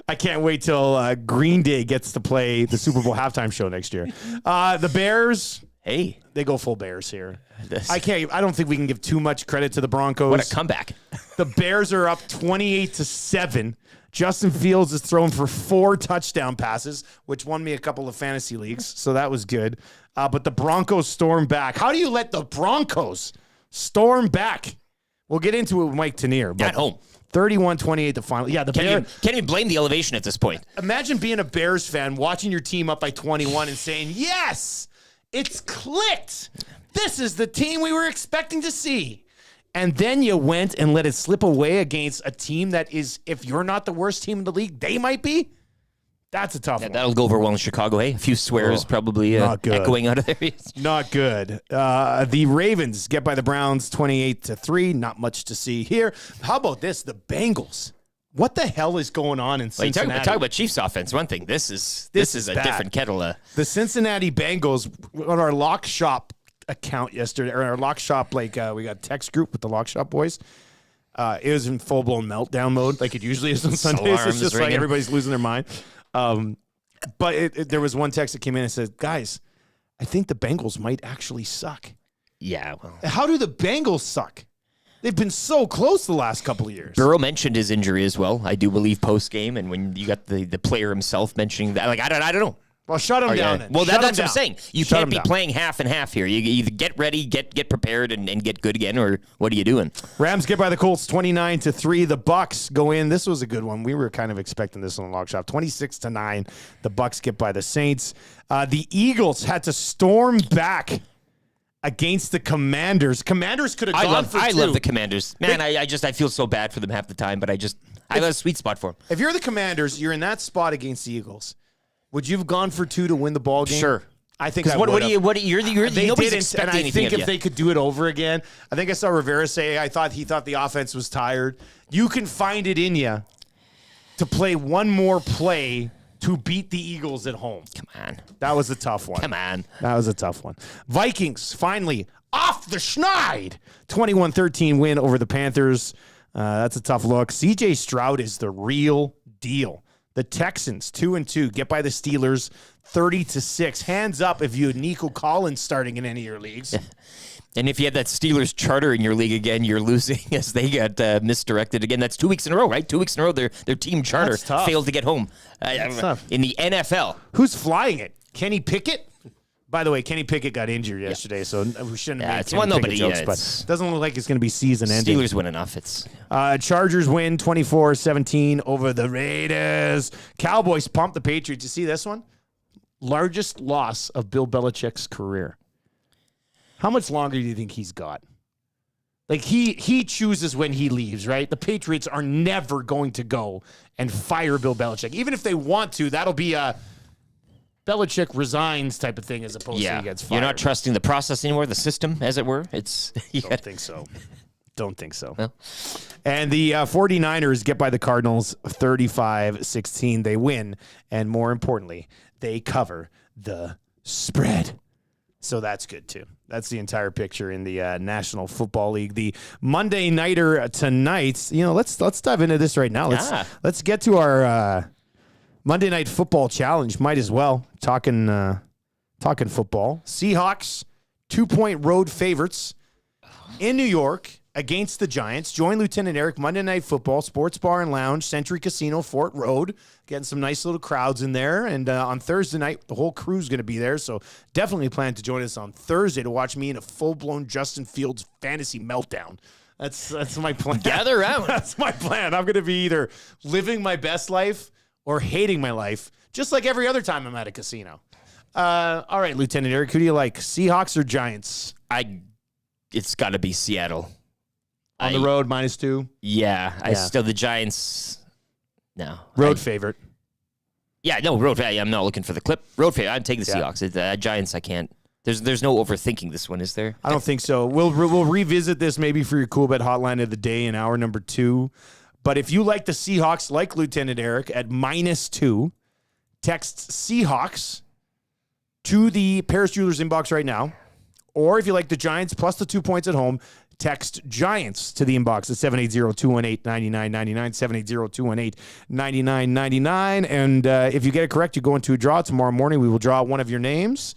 I can't wait till Green Day gets to play the Super Bowl halftime show next year. The Bears, Hey. they go full Bears here. I don't think we can give too much credit to the Broncos. What a comeback. The Bears are up 28-7. Justin Fields is throwing for 4 touchdown passes, which won me a couple of fantasy leagues, so that was good. But the Broncos storm back. How do you let the Broncos storm back? We'll get into it with Mike Tanier. At home. 31-28 the final. Yeah, Can't even blame the elevation at this point. Imagine being a Bears fan, watching your team up by 21 and saying, yes, it's clicked. This is the team we were expecting to see. And then you went and let it slip away against a team that is, if you're not the worst team in the league, they might be. That's a tough one. That'll go over well in Chicago, hey? A few swears probably not good. echoing out of there. Not good. The Ravens get by the Browns 28-3. Not much to see here. How about this? The Bengals. What the hell is going on in Well, Cincinnati? talk about Chiefs offense. One thing, this is a bad. different kettle. The Cincinnati Bengals on our Lock Shop account yesterday, or our Lock Shop, we got a text group with the Lock Shop boys. It was in full-blown meltdown mode like it usually is on Sundays. Alarms It's just ringing. like everybody's losing their mind. But there was one text that came in and said, guys, I think the Bengals might actually suck. Yeah, well. How do the Bengals suck? They've been so close the last couple of years. Burrow mentioned his injury as well, I do believe, post-game. And when you got the player himself mentioning that, I don't know. Well, shut him down then. Well, Shut that's him what I'm down. saying. You Shut can't him be down. playing half and half here. You either get ready, get prepared, and get good again, or what are you doing? Rams get by the Colts 29-3. The Bucks go in. This was a good one. We were kind of expecting this on the Lock Shop. 26-9. The Bucks get by the Saints. The Eagles had to storm back against the Commanders. Commanders could have gone for 2. I love the Commanders. Man, I feel so bad for them half the time, but I have a sweet spot for them. If you're the Commanders, you're in that spot against the Eagles. Would you have gone for 2 to win the ball game? Sure. I think I What would do have. you're They nobody's didn't, expecting and I anything think of if you. they could do it over again, I think I saw Rivera say he thought the offense was tired. You can find it in you to play one more play to beat the Eagles at home. Come on. That was a tough one. Come on. That was a tough one. Vikings finally off the schneid. 21-13 win over the Panthers. That's a tough look. CJ Stroud is the real deal. The Texans 2-2 get by the Steelers 30-6. Hands up if you had Nico Collins starting in any of your leagues. And if you have that Steelers charter in your league again, you're losing as they got misdirected again. That's 2 weeks in a row, right? 2 weeks in a row, their team charter That's tough. failed to get home. tough. In the NFL. Who's flying it? Kenny Pickett? By the way, Kenny Pickett got injured yesterday, so we shouldn't Yeah, make it's Kenny one Pickett nobody. jokes, Yeah, but it's- it doesn't look like it's going to be season-ending. Steelers win enough. It's Chargers win 24-17 over the Raiders. Cowboys pump the Patriots. You see this one? Largest loss of Bill Belichick's career. How much longer do you think he's got? Like he chooses when he leaves, right? The Patriots are never going to go and fire Bill Belichick. Even if they want to, that'll be a Belichick resigns type of thing as opposed to he gets fired. You're not trusting the process anymore, the system, as it were. Don't think so. Don't think so. Well. And the 49ers get by the Cardinals 35-16. They win. And more importantly, they cover the spread. So that's good, too. That's the entire picture in the National Football League. The Monday Nighter tonight, let's dive into this right now. Let's get to our Monday Night Football Challenge. Might as well. Talking football. Seahawks, 2-point road favorites in New York against the Giants. Join Lieutenant Eric Monday Night Football, Sports Bar and Lounge, Century Casino, Fort Road. Getting some nice little crowds in there. And on Thursday night, the whole crew's going to be there. So definitely plan to join us on Thursday to watch me in a full-blown Justin Fields fantasy meltdown. That's my plan. Gather around. That's my plan. I'm going to be either living my best life or hating my life, just like every other time I'm at a casino. All right, Lieutenant Eric, who do you like, Seahawks or Giants? It's got to be Seattle. On the road, -2? Yeah, I still, the Giants, no. Road favorite. Yeah, no, road favorite. I'm not looking for the clip. Road favorite. I'm taking the Seahawks. Giants, I can't. There's no overthinking this one, is there? I don't think so. We'll revisit this maybe for your Cool Bet Hotline of the Day in hour number 2. But if you like the Seahawks, like Lieutenant Eric, at -2, text Seahawks to the Paris Jewelers inbox right now. Or if you like the Giants plus the 2 points at home, text Giants to the inbox at 780-218-9999, 780-218-9999. And if you get it correct, you go into a draw. Tomorrow morning, we will draw one of your names,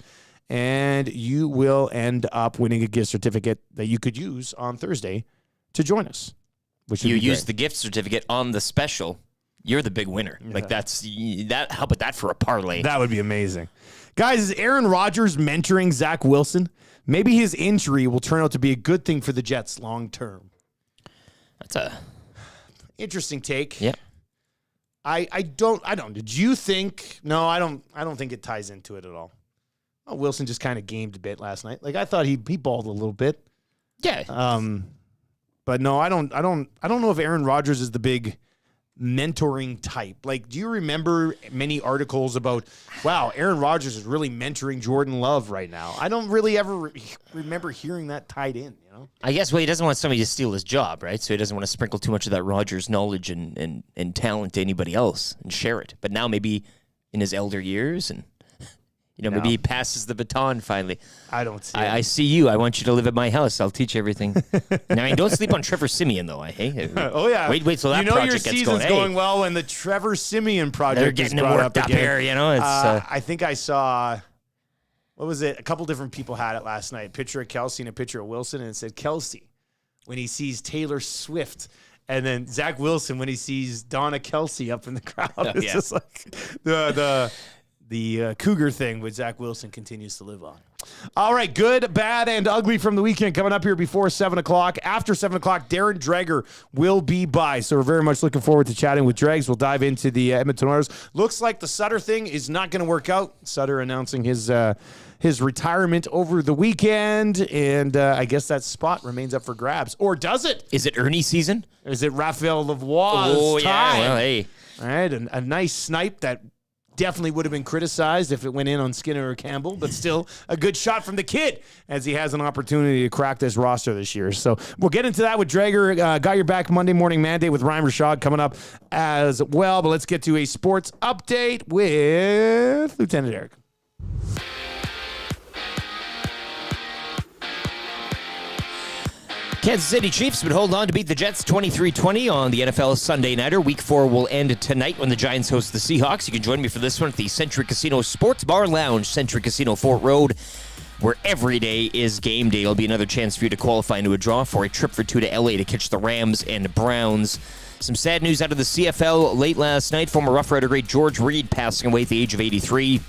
and you will end up winning a gift certificate that you could use on Thursday to join us. Which you use the gift certificate on the special. You're the big winner. Yeah. Like that. How about that for a parlay? That would be amazing. Guys, is Aaron Rodgers mentoring Zach Wilson? Maybe his injury will turn out to be a good thing for the Jets long term. That's a interesting take. Yeah. I don't. Did you think? No, I don't think it ties into it at all. Oh, Wilson just kind of gamed a bit last night. Like I thought he balled a little bit. Yeah. But no, I don't know if Aaron Rodgers is the big mentoring type. Like, do you remember many articles about, wow, Aaron Rodgers is really mentoring Jordan Love right now? I don't really ever remember hearing that tied in, you know? I guess, well, he doesn't want somebody to steal his job, right? So he doesn't want to sprinkle too much of that Rodgers knowledge and talent to anybody else and share it. But now maybe in his elder years and, maybe he passes the baton finally. I don't see I see you. I want you to live at my house. I'll teach you everything. Now, don't sleep on Trevor Siemian, though. Oh, yeah. Wait till that project gets going. Your season's going well when the Trevor Siemian project they're getting is brought worked up again. here, It's, I think I saw, what was it? A couple different people had it last night. A picture of Kelsey and a picture of Wilson, and it said Kelsey when he sees Taylor Swift. And then Zach Wilson when he sees Donna Kelsey up in the crowd. It's just like the Cougar thing with Zach Wilson continues to live on. All right, good, bad, and ugly from the weekend coming up here before 7 o'clock. After 7 o'clock, Darren Dreger will be by. So we're very much looking forward to chatting with Dregs. We'll dive into the Edmonton Oilers. Looks like the Sutter thing is not going to work out. Sutter announcing his retirement over the weekend, and I guess that spot remains up for grabs. Or does it? Is it Ernie season? Is it Raphael Lavoie's time? Well, hey. All right, a nice snipe that definitely would have been criticized if it went in on Skinner or Campbell, but still a good shot from the kid as he has an opportunity to crack this roster this year. So we'll get into that with Dreger. Got your back Monday morning Manddate with Ryan Rishaug coming up as well. But let's get to a sports update with Lieutenant Eric. Kansas City Chiefs would hold on to beat the Jets 23-20 on the NFL Sunday Nighter. Week 4 will end tonight when the Giants host the Seahawks. You can join me for this one at the Century Casino Sports Bar Lounge, Century Casino, Fort Road, where every day is game day. It'll be another chance for you to qualify into a draw for a trip for 2 to LA to catch the Rams and Browns. Some sad news out of the CFL late last night. Former Rough Rider great George Reed passing away at the age of 83.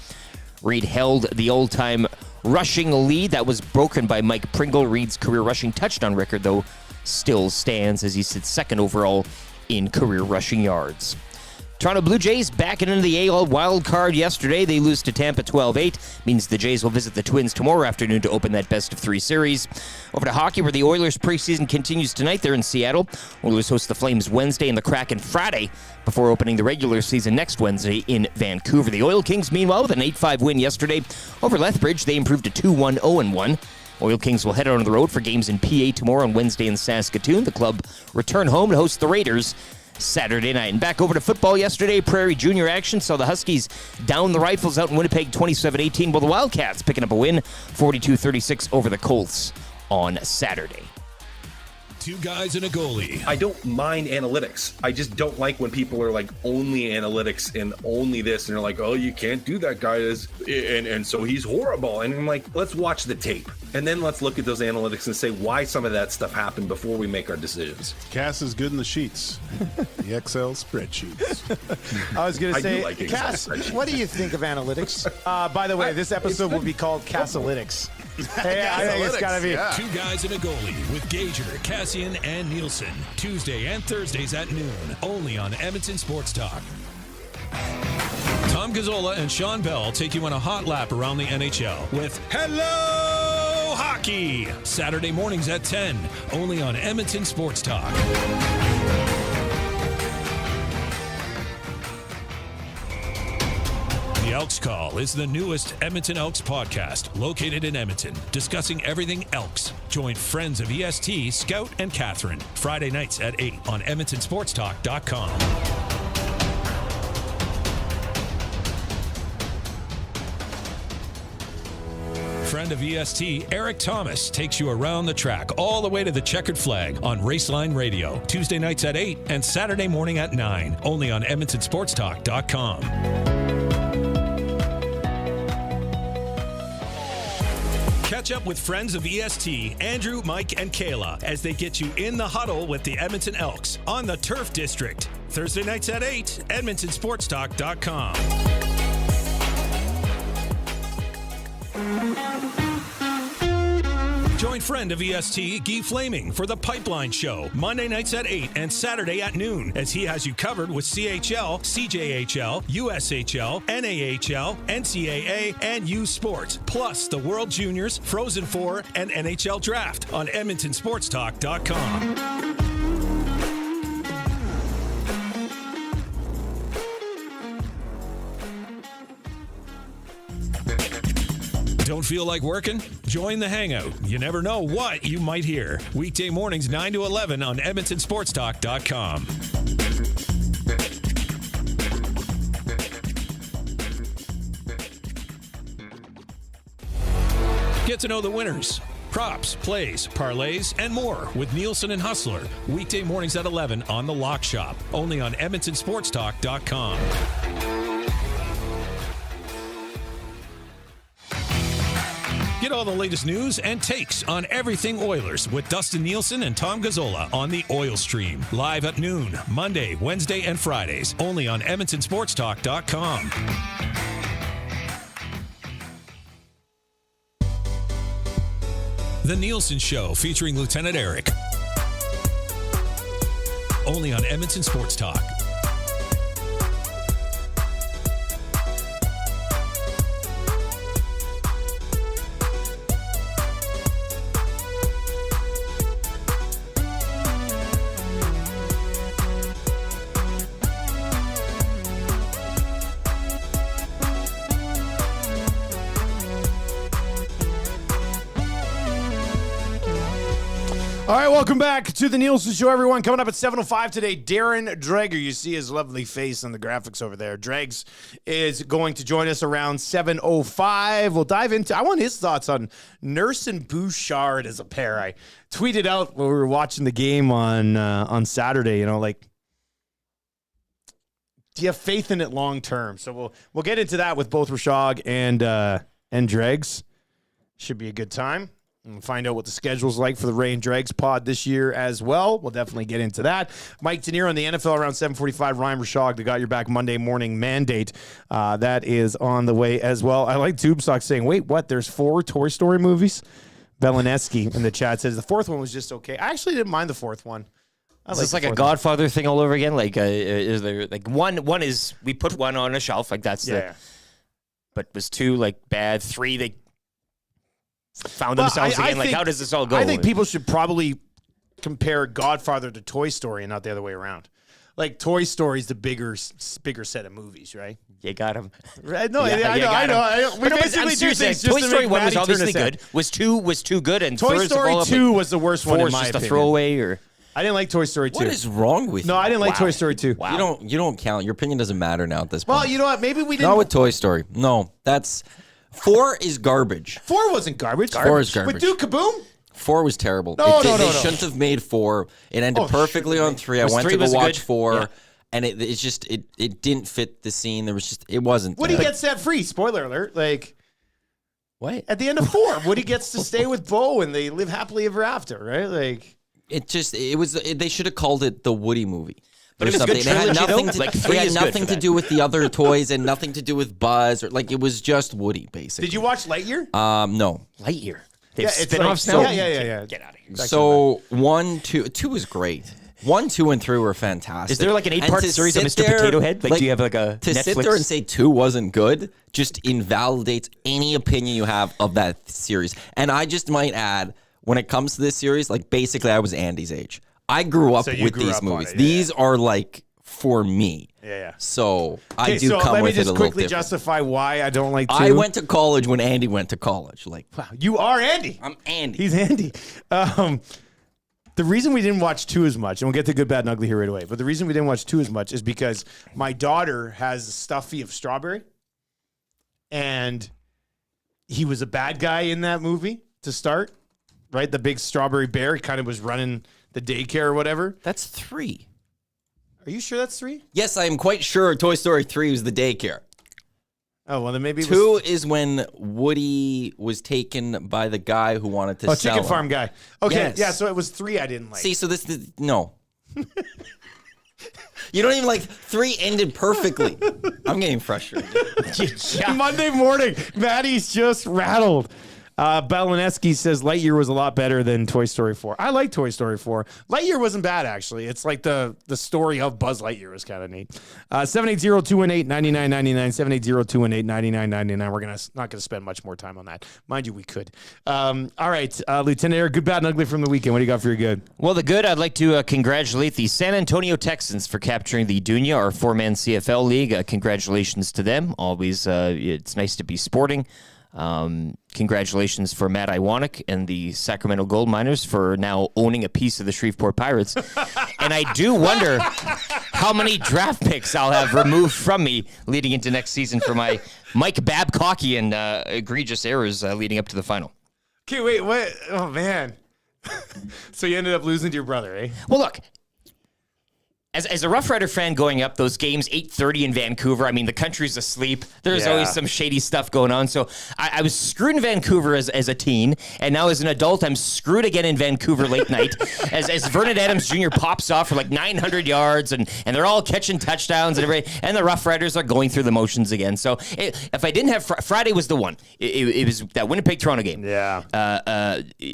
Reed held the all-time rushing lead that was broken by Mike Pringle. Reed's career rushing touchdown record, though, still stands as he sits second overall in career rushing yards. Toronto Blue Jays back into the AL wild card yesterday. They lose to Tampa 12-8. Means the Jays will visit the Twins tomorrow afternoon to open that best-of-3 series. Over to hockey, where the Oilers preseason continues tonight. They're in Seattle. Oilers host the Flames Wednesday and the Kraken Friday before opening the regular season next Wednesday in Vancouver. The Oil Kings, meanwhile, with an 8-5 win yesterday over Lethbridge. They improved to 2-1, 0-1. Oil Kings will head out on the road for games in PA tomorrow and Wednesday in Saskatoon. The club return home to host the Raiders Saturday night. And back over to football yesterday, Prairie Junior action saw the Huskies down the Rifles out in Winnipeg 27-18, while the Wildcats picking up a win 42-36 over the Colts on Saturday. Two guys and a goalie. I don't mind analytics. I just don't like when people are like only analytics and only this, and they're like, oh, you can't do that, guy, and so he's horrible. And I'm like, let's watch the tape. And then let's look at those analytics and say why some of that stuff happened before we make our decisions. Cass is good in the sheets. The Excel spreadsheets. I was going to say, like Cass, what do you think of analytics? By the way, this episode will be called Cassalytics. Hey, I think it's got to be. Yeah. Two guys and a goalie with Gager, Cassian, and Nielsen. Tuesday and Thursdays at noon. Only on Edmonton Sports Talk. Tom Gazzola and Sean Bell take you on a hot lap around the NHL with Hello Hockey. Saturday mornings at 10. Only on Edmonton Sports Talk. The Elks Call is the newest Edmonton Elks podcast located in Edmonton, discussing everything Elks. Join friends of EST, Scout and Catherine, Friday nights at 8 on EdmontonSportsTalk.com. Friend of EST, Eric Thomas, takes you around the track all the way to the checkered flag on Raceline Radio, Tuesday nights at 8 and Saturday morning at 9, only on EdmontonSportsTalk.com. Catch up with friends of EST, Andrew, Mike, and Kayla, as they get you in the huddle with the Edmonton Elks on the Turf District. Thursday nights at 8, EdmontonSportsTalk.com. Join friend of EST, Guy Flaming, for The Pipeline Show, Monday nights at 8 and Saturday at noon, as he has you covered with CHL, CJHL, USHL, NAHL, NCAA, and U Sports, plus the World Juniors, Frozen Four, and NHL Draft on EdmontonSportsTalk.com. Don't feel like working? Join the Hangout. You never know what you might hear. Weekday mornings 9 to 11 on EdmontonSportsTalk.com. Get to know the winners, props, plays, parlays, and more with Nielson and Hustler. Weekday mornings at 11 on The Lock Shop. Only on EdmontonSportsTalk.com. Get all the latest news and takes on everything Oilers with Dustin Nielson and Tom Gazzola on the Oil Stream. Live at noon, Monday, Wednesday, and Fridays. Only on EdmontonSportsTalk.com. The Nielson Show featuring Lieutenant Eric. Only on Edmonton Sports Talk. All right, welcome back to the Nielsen Show, everyone. Coming up at 7:05 today, Darren Dreger. You see his lovely face on the graphics over there. Dregs is going to join us around 7:05. We'll dive into, I want his thoughts on Nurse and Bouchard as a pair. I tweeted out when we were watching the game on Saturday, like, do you have faith in it long term? So we'll get into that with both Rishaug and Dregs. Should be a good time. We'll find out what the schedule's like for the Ray and Dregs pod this year as well. We'll definitely get into that. Mike Tanier on the NFL around 7:45. Ryan Rishaug, the Got Your Back Monday morning Manddate. That is on the way as well. I like Tubesock saying, wait, what? There's 4 Toy Story movies? Beleneski in the chat says the fourth one was just okay. I actually didn't mind the fourth one. Is this like a Godfather thing all over again? Like, is there like one is we put one on a shelf, like that's but was 2 like bad, 3 they found themselves again. Like, how does this all go? I think people should probably compare Godfather to Toy Story and not the other way around. Like, Toy Story's the bigger set of movies, right? You got him. Right? No, I know. We basically do things. Toy Story 1 was obviously good. Was 2 good, and Toy Story 2 was the worst one in my opinion. Just a throwaway, or I didn't like Toy Story 2. What is wrong with you? No, I didn't like Toy Story 2. Wow. You don't count. Your opinion doesn't matter now at this point. Well, you know what? Maybe we didn't. Not with Toy Story. No, that's 4 is garbage. 4 wasn't garbage. 4 is garbage. With Duke Kaboom? 4 was terrible. No, They shouldn't have made 4. It ended perfectly on 3. I went to go watch 4, and it's just it didn't fit the scene. There was just it wasn't. Woody gets set free. Spoiler alert. Like what? At the end of 4, Woody gets to stay with Bo, and they live happily ever after. Right? Like they should have called it the Woody movie. But it was a good trilogy, It had nothing, though. to, Like, it 3 had is good nothing for to that. do with the other toys and nothing to do with Buzz. Or like it was just Woody, basically. Did you watch Lightyear? No. Lightyear. They have Yeah, it's spin-offs like- now? yeah. Get out of here. So 1, 2 was great. 1, 2, and 3 were fantastic. Is there like an 8-part And to series of sit Mr. there, Potato Head? Like, do you have like a to Netflix? sit there and say 2 wasn't good? Just invalidates any opinion you have of that series. And I just might add, when it comes to this series, like basically I was Andy's age. I grew up So you with grew these up on movies. it, yeah, These are like for me. Yeah. So I Okay, do so come let me with it a just little quickly different. justify why I don't like 2. I went to college when Andy went to college. Like, Wow, you are Andy. I'm Andy. He's Andy. The reason we didn't watch 2 as much, and we'll get to Good, Bad, and Ugly here right away, but the reason we didn't watch 2 as much is because my daughter has a stuffy of Strawberry, and he was a bad guy in that movie to start, right? The big strawberry bear. He kind of was running the daycare or whatever. That's 3. Are you sure that's 3? Yes, I am quite sure Toy Story 3 was the daycare. Oh, well, then maybe it 2 was... is when Woody was taken by the guy who wanted to Oh, sell Chicken him. Farm guy. Okay, Yes. yeah, so it was 3 I didn't like. See, so this is no. You don't even like 3 ended perfectly. I'm getting frustrated. Monday morning, Maddie's just rattled. Belineski says Lightyear was a lot better than Toy Story 4. I like Toy Story 4. Lightyear wasn't bad, actually. It's like the story of Buzz Lightyear was kind of neat. 780-218-9999, 780-218-9999. We're not going to spend much more time on that. Mind you, we could. All right, Lieutenant Air, Good, Bad, and Ugly from the weekend. What do you got for your good? Well, the good, I'd like to congratulate the San Antonio Texans for capturing the Dunya, our 4-man CFL league. Congratulations to them. Always, it's nice to be sporting. Congratulations for Matt Iwanek and the Sacramento Gold Miners for now owning a piece of the Shreveport Pirates. And I do wonder how many draft picks I'll have removed from me leading into next season for my Mike Babcockian egregious errors leading up to the final. Okay, wait, what? Oh, man. So you ended up losing to your brother, eh? Well, look. As a Rough Rider fan going up, those games, 8:30 in Vancouver, I mean, the country's asleep. There's always some shady stuff going on. So I was screwed in Vancouver as a teen, and now as an adult, I'm screwed again in Vancouver late night. As Vernon Adams Jr. pops off for like 900 yards, and they're all catching touchdowns, and everything, and the Rough Riders are going through the motions again. So if I didn't have Friday was the one. It was that Winnipeg-Toronto game. Yeah.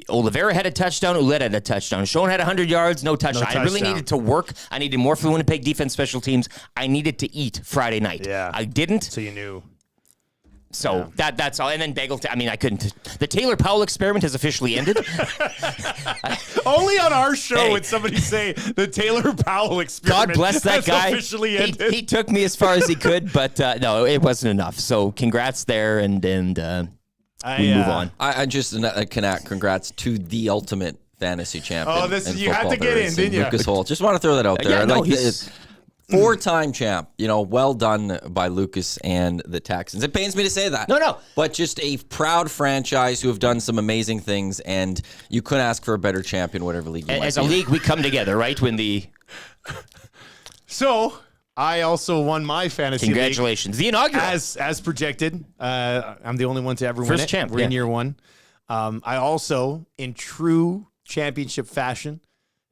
Oliveira had a touchdown. Ouellette had a touchdown. Schoen had 100 yards, no touchdown. I really needed to work. I needed more for the Winnipeg defense special teams. I needed to eat Friday night. Yeah. I didn't. So you knew. So that's all. And then Bagel, I mean, I couldn't. The Taylor Powell experiment has officially ended. Only on our show would somebody say the Taylor Powell experiment. God bless that has guy. Officially ended. He took me as far as he could, but no, it wasn't enough. So congrats there, and we move on. I just congrats to the ultimate fantasy champion. Oh, this in you had to football. get There in, is didn't you? Lucas Holt. Just want to throw that out there. Yeah, no, like he's 4-time champ. You know, well done by Lucas and the Texans. It pains me to say that. No. But just a proud franchise who have done some amazing things, and you couldn't ask for a better champion, whatever league you As might a be in. league, we come together, right? When the So I also won my fantasy congratulations, the inaugural. as projected. I'm the only one to ever win First it. champ, We're in yeah. year 1. I also, in true championship fashion,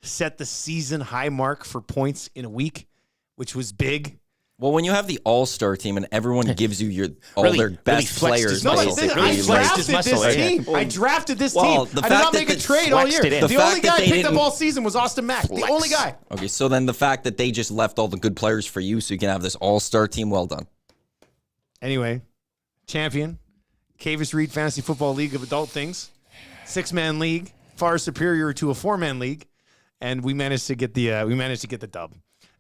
set the season high mark for points in a week, which was big. Well, when you have the all-star team and everyone gives you all Really- their really best flexed his players, muscle. basically, I Really flexed his drafted muscle, this yeah. team. I drafted this Well, team. the I did fact not that make a they trade all flexed year. it in. The The only fact guy that I they picked up didn't- all season was Austin Mack. The only guy. Okay, so then the fact that they just left all the good players for you so you can have this all-star team, well done. Anyway, champion, Cavis Reed Fantasy Football League of Adult Things, 6-man league, far superior to a 4-man league, and we managed to get the dub.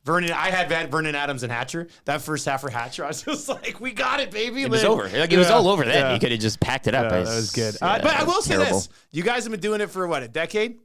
I had Vernon Adams and Hatcher. That first half for Hatcher, I was just like, we got it, baby. It was over. Like, it was all over then. You could have just packed it up. Yeah, that was good. But I will say terrible. this. You guys have been doing it for, what, a decade?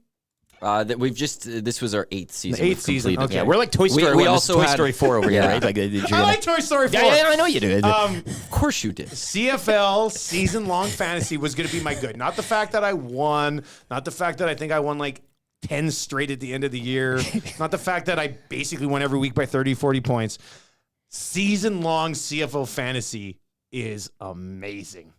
That we've just this was our 8th season. The 8th season. completed. Okay. Yeah, we're like Toy Story. we also Toy had- Story 4 over here, Yeah. right? Like, I like Toy Story 4. Yeah, I know you do. Of course you did. CFL season-long fantasy was going to be my good. Not the fact that I won. Not the fact that I think I won like 10 straight at the end of the year. Not the fact that I basically won every week by 30, 40 points. Season-long CFL fantasy is amazing.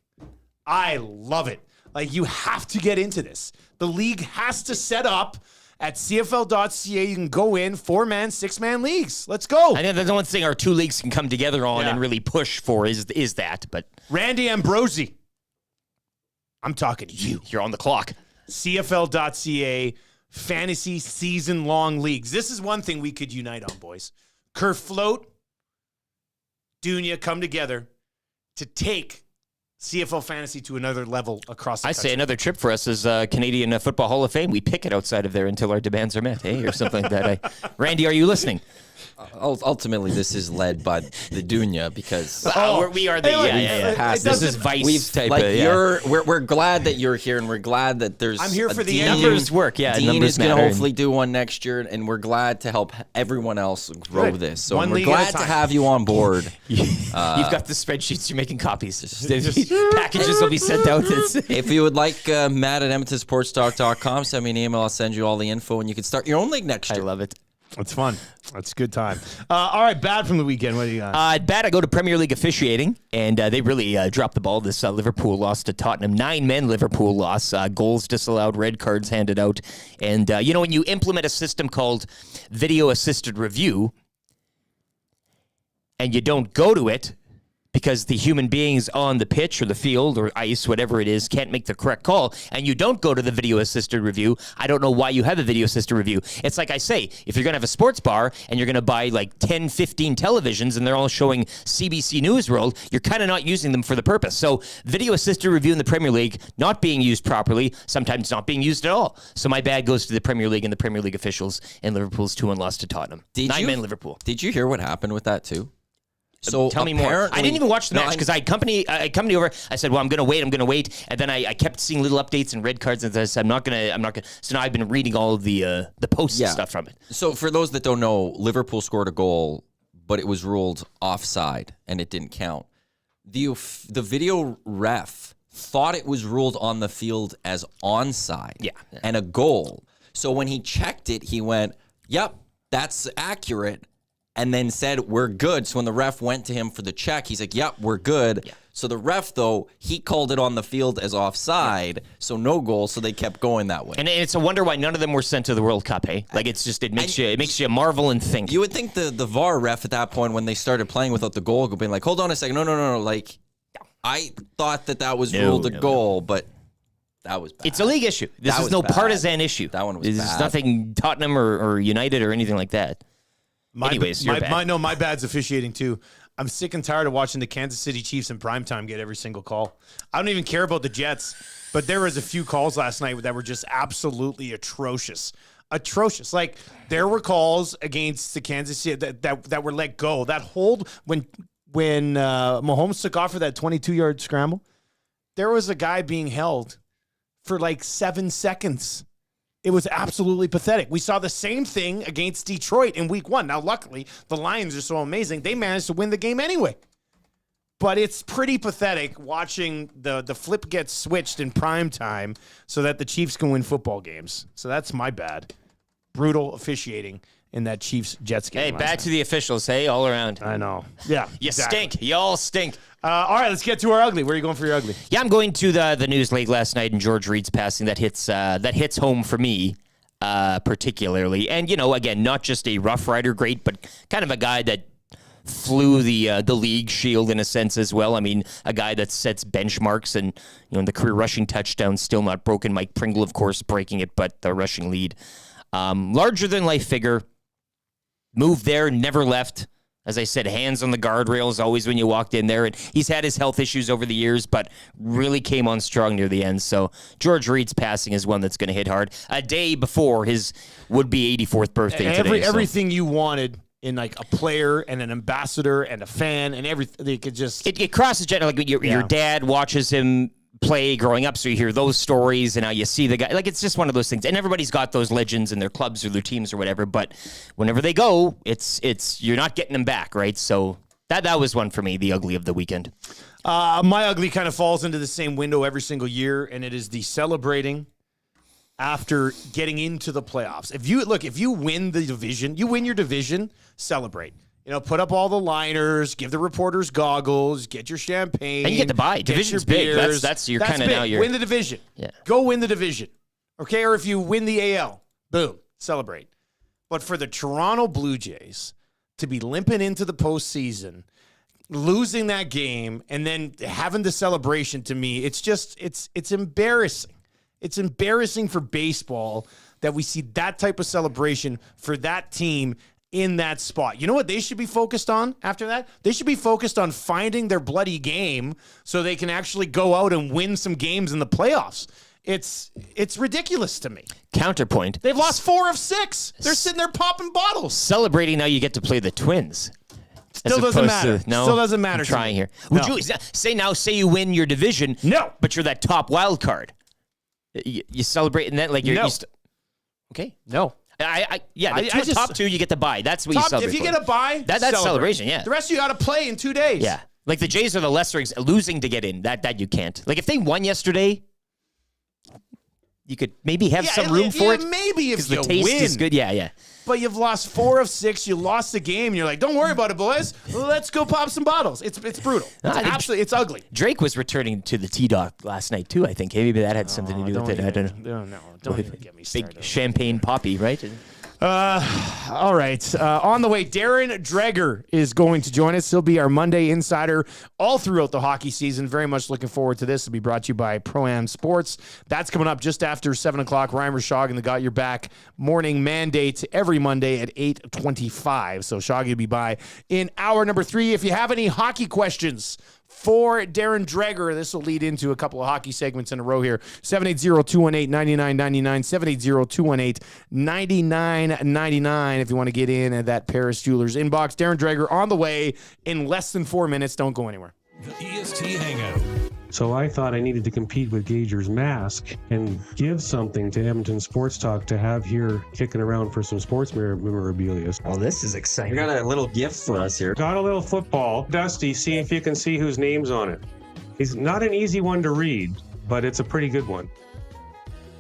I love it. Like, you have to get into this. The league has to set up at CFL.ca. You can go in 4-man, 6-man leagues. Let's go. I know that's the one thing our two leagues can come together on Yeah. and really push for is that. But Randy Ambrosi. I'm talking to you. you're on the clock. CFL.ca fantasy season-long leagues. This is one thing we could unite on, boys. Kerfloat, Dunya come together to take CFL fantasy to another level across the I country. say another trip for us is Canadian Football Hall of Fame. We pick it outside of there until our demands are met, or something like that. Randy, are you listening? Ultimately, this is led by the Dunya because We are the This is Vice type like of. Yeah. we're glad that you're here, and we're glad that there's. I'm here for the Dean. numbers work. Yeah, Dean numbers is going to matter. hopefully do one next year, and we're glad to help everyone else grow Good. this. So One we're league at a glad to time. have you on board. You've got the spreadsheets. You're making copies. Packages will be sent out. If you would like Matt at EdmontonSportsTalk.com, send me an email. I'll send you all the info, and you can start your own league next I year. love it. It's fun. It's a good time. All right, bad from the weekend. What do you got? Bad, I go to Premier League officiating, and they really dropped the ball. This Liverpool loss to Tottenham. 9-men Liverpool loss. Goals disallowed, red cards handed out. And, when you implement a system called video-assisted review, and you don't go to it because the human beings on the pitch or the field or ice, whatever it is, can't make the correct call, and you don't go to the video-assisted review, I don't know why you have a video-assisted review. It's like I say, if you're going to have a sports bar and you're going to buy like 10, 15 televisions and they're all showing CBC News World, you're kind of not using them for the purpose. So video-assisted review in the Premier League not being used properly, sometimes not being used at all. So my bad goes to the Premier League and the Premier League officials and Liverpool's 2-1 loss to Tottenham. 9-men Liverpool. Did you hear what happened with that too? So tell me more. I didn't even watch the match because I company over. I said, well, I'm going to wait. And then I kept seeing little updates and red cards, and I said, I'm not going to. So now I've been reading all of the posts and stuff from it. So for those that don't know, Liverpool scored a goal, but it was ruled offside and it didn't count. The video ref thought it was ruled on the field as onside and a goal. So when he checked it, he went, yep, that's accurate. And then said, we're good. So when the ref went to him for the check, he's like, yep, we're good. Yeah. So the ref, though, he called it on the field as offside, so no goal, so they kept going that way. And it's a wonder why none of them were sent to the World Cup, eh? Like, it makes you marvel and think. You would think the VAR ref at that point, when they started playing without the goal, would be like, hold on a second, no. Like, I thought that was ruled a goal, but that was bad. It's a league issue. This is no partisan issue. That one was This bad. is nothing Tottenham or United or anything like that. Anyways, your bad. My bad's officiating too. I'm sick and tired of watching the Kansas City Chiefs in primetime get every single call. I don't even care about the Jets, but there was a few calls last night that were just absolutely atrocious. Atrocious. Like, there were calls against the Kansas City that were let go. That hold when Mahomes took off for that 22-yard scramble, there was a guy being held for like 7 seconds. It was absolutely pathetic. We saw the same thing against Detroit in week 1. Now, luckily, the Lions are so amazing. They managed to win the game anyway. But it's pretty pathetic watching the flip get switched in prime time so that the Chiefs can win football games. So that's my bad. Brutal officiating in that Chiefs-Jets game. Hey, last bad night. to the officials, hey, all around. I know. Yeah. You exactly. stink. You all stink. All right, let's get to our ugly. Where are you going for your ugly? Yeah, I'm going to the news late last night and George Reed's passing. That hits home for me particularly. And, again, not just a Rough Rider great, but kind of a guy that flew the league shield in a sense as well. I mean, a guy that sets benchmarks and, the career rushing touchdown still not broken. Mike Pringle, of course, breaking it, but the rushing lead. Larger than life figure. Moved there, never left. As I said, hands on the guardrails always when you walked in there. And he's had his health issues over the years, but really came on strong near the end. So George Reed's passing is one that's going to hit hard. A day before his would-be 84th birthday today. Everything you wanted in like a player and an ambassador and a fan and everything. They could just... It crosses gender. Like your dad watches him play growing up, so you hear those stories, and now you see the guy. Like, it's just one of those things. And everybody's got those legends in their clubs or their teams or whatever, but whenever they go, it's you're not getting them back, right? So that was one for me, the ugly of the weekend. My ugly kind of falls into the same window every single year, and it is the celebrating after getting into the playoffs. If you win the division, you win your division, celebrate. Put up all the liners, give the reporters goggles, get your champagne. And you get to buy. Division's big. That's your kind of now your... Win the division. Yeah. Go win the division. Okay? Or if you win the AL, boom, celebrate. But for the Toronto Blue Jays to be limping into the postseason, losing that game, and then having the celebration, to me, it's embarrassing. It's embarrassing for baseball that we see that type of celebration for that team in that spot. You know what they should be focused on after that? They should be focused on finding their bloody game so they can actually go out and win some games in the playoffs. It's ridiculous to me. Counterpoint. They've lost 4 of 6. They're sitting there popping bottles. Celebrating now you get to play the Twins. Still doesn't matter. Still doesn't matter. I'm trying here. No. Would you say you win your division? No. But you're that top wild card. You celebrate and then like you're no. Okay. No. The top 2 you get to buy. That's what you celebrate. If you get a buy, that's celebration. Yeah. The rest of you got to play in 2 days. Yeah. Like the Jays are the lesser losing to get in. That you can't. Like if they won yesterday, you could maybe have some room for it. Maybe if the you taste win. is good. Yeah. But you've lost 4 of 6. You lost the game. You're like, don't worry about it, boys. Let's go pop some bottles. It's brutal. It's ugly. Drake was returning to the T-Dock last night too. I think maybe that had something to do with it. I don't know. No, don't even get me started. Big champagne poppy, right? All right. On the way, Darren Dreger is going to join us. He'll be our Monday insider all throughout the hockey season. Very much looking forward to this. It'll be brought to you by Pro-Am Sports. That's coming up just after 7 o'clock. Ryan Rishaug and the Got Your Back morning mandate every Monday at 8:25. So Shoggy will be by in hour number 3. If you have any hockey questions for Darren Dreger, this will lead into a couple of hockey segments in a row here. 780-218-9999, 780-218-9999 if you want to get in at that Paris Jewelers inbox. Darren Dreger on the way in less than 4 minutes. Don't go anywhere. The EST Hangout. So I thought I needed to compete with Gager's mask and give something to Edmonton Sports Talk to have here kicking around for some sports memorabilia. Oh, this is exciting. We got a little gift for us here. Got a little football. Dusty, see if you can see whose name's on it. He's not an easy one to read, but it's a pretty good one.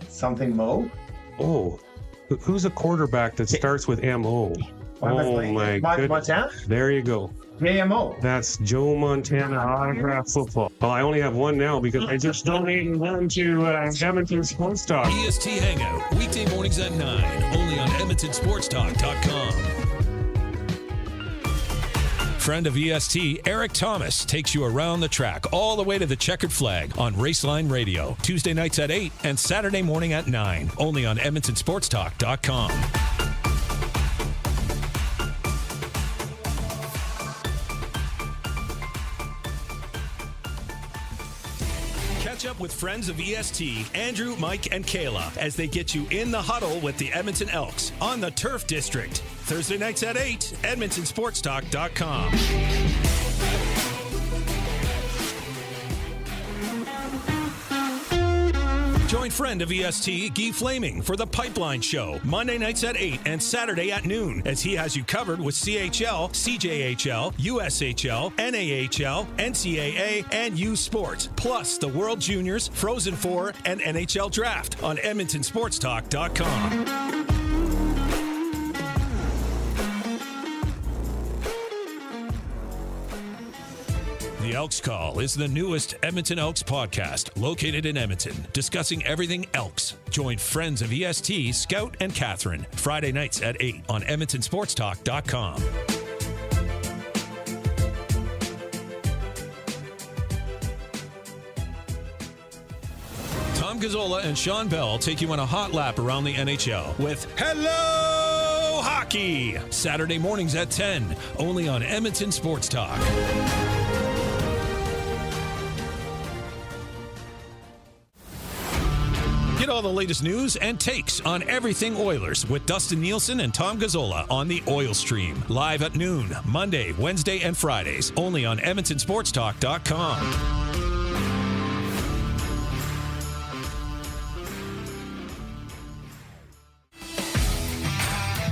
Something Mo? Oh, who's a quarterback that starts with M-O? Oh, my goodness. Montana? There you go. JMO. That's Joe Montana autograph football. Well, I only have one now because I just donated one to Edmonton Sports Talk. EST Hangout, weekday mornings at 9, only on EdmontonSportsTalk.com. Friend of EST, Eric Thomas, takes you around the track all the way to the checkered flag on Raceline Radio. Tuesday nights at 8 and Saturday morning at 9, only on EdmontonSportsTalk.com. Catch up with friends of EST, Andrew, Mike, and Kayla as they get you in the huddle with the Edmonton Elks on the Turf District. Thursday nights at 8, EdmontonSportsTalk.com. Join friend of EST, Guy Flaming, for the Pipeline Show, Monday nights at 8 and Saturday at noon, as he has you covered with CHL, CJHL, USHL, NAHL, NCAA, and U Sports, plus the World Juniors, Frozen Four, and NHL Draft on EdmontonSportsTalk.com. The Elks Call is the newest Edmonton Elks podcast located in Edmonton, discussing everything Elks. Join friends of EST, Scout and Catherine, Friday nights at 8 on EdmontonSportsTalk.com. Tom Gazzola and Sean Bell take you on a hot lap around the NHL with Hello Hockey, Saturday mornings at 10, only on Edmonton Sports Talk. Get all the latest news and takes on everything Oilers with Dustin Nielson and Tom Gazzola on the Oil Stream. Live at noon, Monday, Wednesday, and Fridays. Only on EdmontonSportsTalk.com.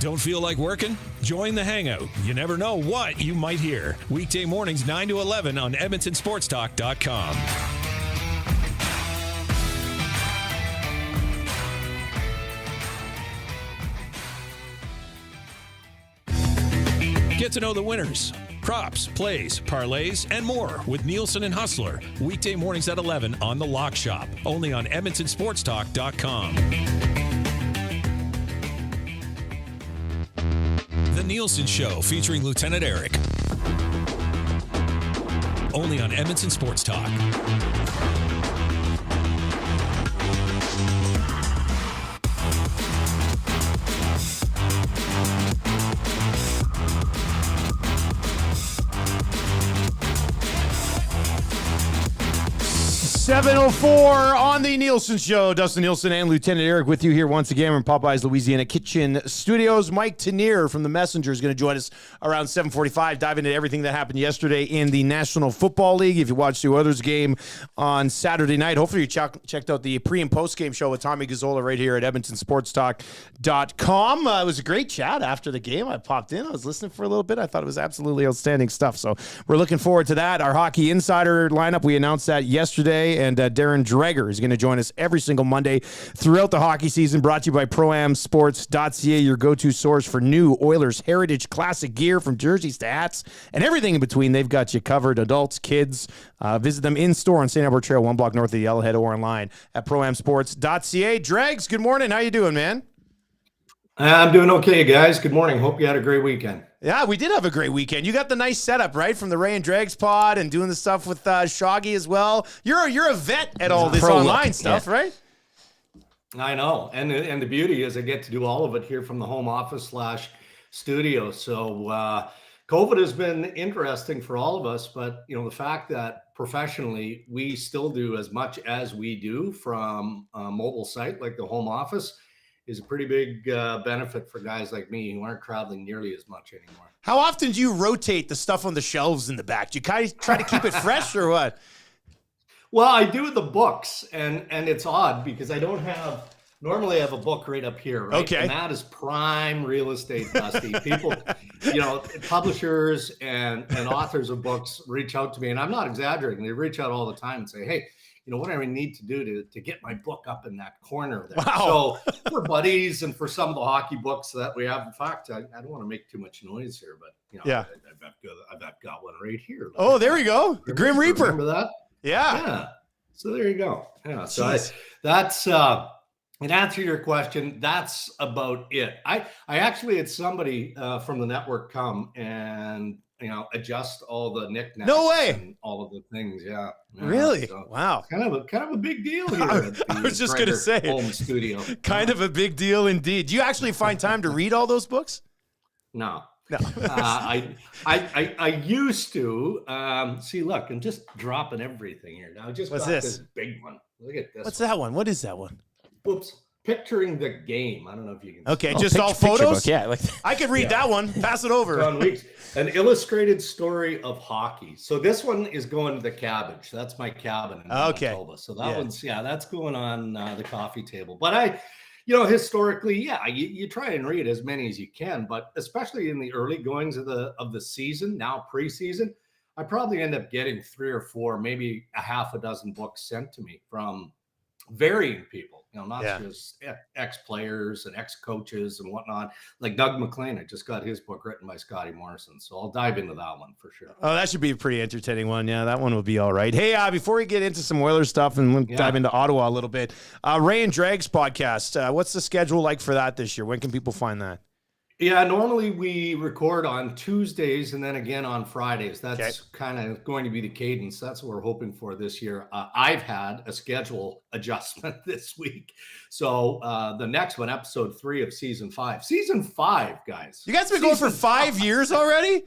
Don't feel like working? Join the Hangout. You never know what you might hear. Weekday mornings 9 to 11 on EdmontonSportsTalk.com. Get to know the winners, props, plays, parlays, and more with Nielson and Hustler. Weekday mornings at 11 on The Lock Shop. Only on EdmontonSportsTalk.com. The Nielson Show featuring Lieutenant Eric. Only on Edmonton Sports Talk. 7:04 on the Nielson Show. Dustin Nielson and Lieutenant Eric with you here once again from Popeye's Louisiana Kitchen Studios. Mike Tanier from The Messenger is going to join us around 7:45, dive into everything that happened yesterday in the National Football League. If you watched the Oilers game on Saturday night, hopefully you checked out the pre- and post-game show with Tommy Gazzola right here at EdmontonSportsTalk.com. It was a great chat after the game. I popped in. I was listening for a little bit. I thought it was absolutely outstanding stuff. So we're looking forward to that. Our Hockey Insider lineup, we announced that yesterday. And Darren Dreger is going to join us every single Monday throughout the hockey season, brought to you by ProAmSports.ca, your go-to source for new Oilers Heritage Classic gear, from jerseys to hats and everything in between. They've got you covered. Adults, kids, visit them in-store on St. Albert Trail, 1 block north of the Yellowhead, or online at ProAmSports.ca. Dregs, good morning. How you doing, man? I'm doing okay, guys. Good morning. Hope you had a great weekend. Yeah, we did have a great weekend. You got the nice setup, right, from the Ray and Dregs pod and doing the stuff with Shoggy as well. You're a vet at all this online stuff, right? I know, and the beauty is I get to do all of it here from the home office / studio. So COVID has been interesting for all of us, but the fact that professionally we still do as much as we do from a mobile site like the home office is a pretty big benefit for guys like me who aren't traveling nearly as much anymore. How often do you rotate the stuff on the shelves in the back? Do you kind of try to keep it fresh or what? Well, I do the books, and it's odd because I don't have. Normally, I have a book right up here, right? Okay. And that is prime real estate, Dusty. People, publishers and authors of books reach out to me, and I'm not exaggerating. They reach out all the time and say, "Hey, what do I need to do to get my book up in that corner there?" Wow. So for buddies and for some of the hockey books that we have, in fact, I don't want to make too much noise here, but yeah, I've got one right here. Oh, there we go. The Grim Reaper. Remember that? Yeah. So there you go. Yeah. So that's in answer to your question, that's about it. I actually had somebody from the network come and adjust all the knickknacks. No way. And all of the things. Yeah. Really? So wow. Kind of a big deal here. I was just going to say, home studio. Kind of a big deal indeed. Do you actually find time to read all those books? No. I used to. See, look, I'm just dropping everything here now. Just what's got this big one. Look at this. What's that one? What is that one? Whoops. Picturing the Game. I don't know if you can. Okay, just all photos. Book, yeah, I could read that one. Pass it over. John Weeks, an illustrated story of hockey. So this one is going to the cabbage. That's my cabin in Manitoba. So that one's that's going on the coffee table. But I, historically, you try and read as many as you can. But especially in the early goings of the season, now preseason, I probably end up getting 3 or 4, maybe a half a dozen books sent to me from varying people, not just ex-players and ex-coaches and whatnot. Like Doug McLean, I just got his book written by Scotty Morrison, so I'll dive into that one for sure. Oh, that should be a pretty entertaining one. Yeah, that one will be all right. Hey, before we get into some Oilers stuff and we'll dive into Ottawa a little bit, Ray and Dregs podcast, what's the schedule like for that this year? When can people find that? Yeah, normally we record on Tuesdays and then again on Fridays. That's kind of going to be the cadence. That's what we're hoping for this year. I've had a schedule adjustment this week. So the next one, episode 3 of season 5. Season 5, guys. You guys have been going for 5 years already?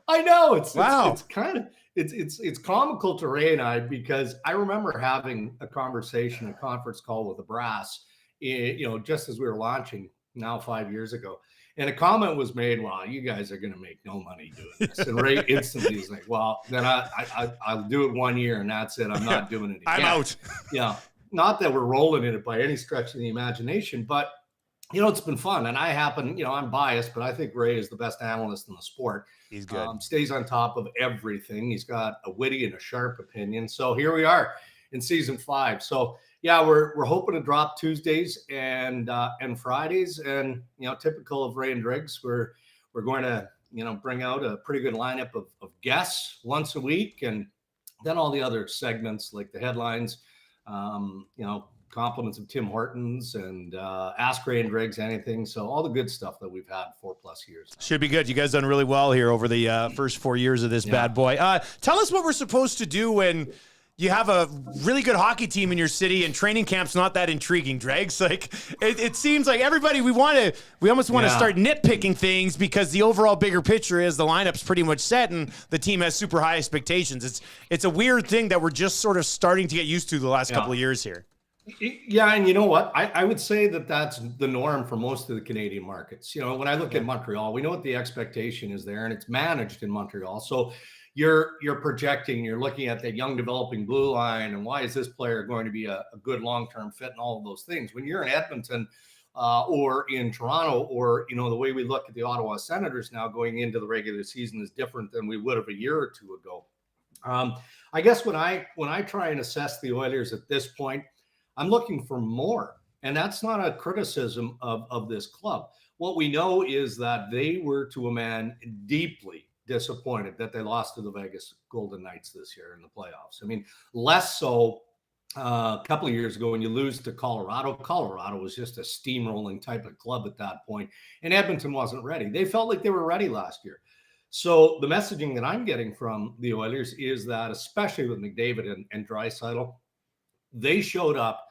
I know. It's kind of it's comical to Ray and I, because I remember having a conference call with the brass, just as we were launching now 5 years ago. And a comment was made, "Well, you guys are going to make no money doing this." And Ray instantly is like, "Well, then I'll do it 1 year and that's it. I'm not doing it again." I'm out. Not that we're rolling in it by any stretch of the imagination, but it's been fun. And I'm biased, but I think Ray is the best analyst in the sport. He's good. Stays on top of everything. He's got a witty and a sharp opinion. So here we are in season 5. So yeah, we're hoping to drop Tuesdays and Fridays, and typical of Ray and Driggs, we're going to bring out a pretty good lineup of guests once a week, and then all the other segments like the headlines, compliments of Tim Hortons, and Ask Ray and Driggs anything. So all the good stuff that we've had 4+ years. Should be good. You guys done really well here over the first 4 years of this bad boy. Tell us what we're supposed to do when you have a really good hockey team in your city and training camp's not that intriguing, Dregs. Like it seems like everybody, we almost want to start nitpicking things because the overall bigger picture is the lineup's pretty much set and the team has super high expectations. It's a weird thing that we're just sort of starting to get used to the last couple of years here. Yeah, and you know what? I would say that that's the norm for most of the Canadian markets. When I look at Montreal, we know what the expectation is there, and it's managed in Montreal. So you're projecting, you're looking at that young developing blue line, and why is this player going to be a good long-term fit and all of those things. When you're in Edmonton or in Toronto, or the way we look at the Ottawa Senators now going into the regular season is different than we would have a year or two ago. I guess when I try and assess the Oilers at this point, I'm looking for more, and that's not a criticism of this club. What we know is that they were, to a man, deeply disappointed that they lost to the Vegas Golden Knights this year in the playoffs. I mean, less so a couple of years ago when you lose to Colorado. Colorado was just a steamrolling type of club at that point, and Edmonton wasn't ready. They felt like they were ready last year. So the messaging that I'm getting from the Oilers is that, especially with McDavid and Draisaitl, they showed up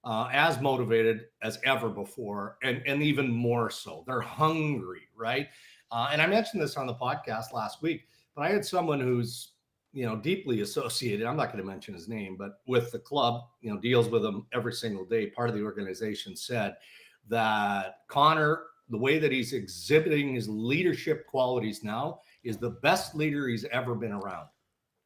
as motivated as ever before, and even more so. They're hungry, right? And I mentioned this on the podcast last week, but I had someone who's, deeply associated, I'm not going to mention his name, but with the club, deals with them every single day, part of the organization, said that Connor, the way that he's exhibiting his leadership qualities now, is the best leader he's ever been around.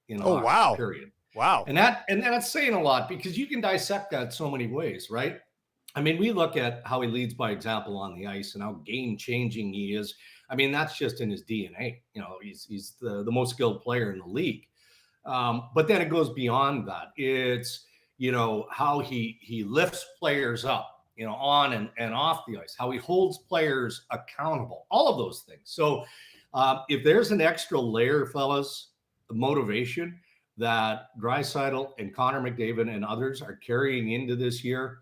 Wow. Period. Wow. And that's saying a lot, because you can dissect that so many ways, right? I mean, we look at how he leads by example on the ice and how game-changing he is. I mean, that's just in his DNA. He's the most skilled player in the league. But then it goes beyond that. It's, how he lifts players up, on and off the ice, how he holds players accountable, all of those things. So if there's an extra layer, fellas, of motivation that Draisaitl and Connor McDavid and others are carrying into this year,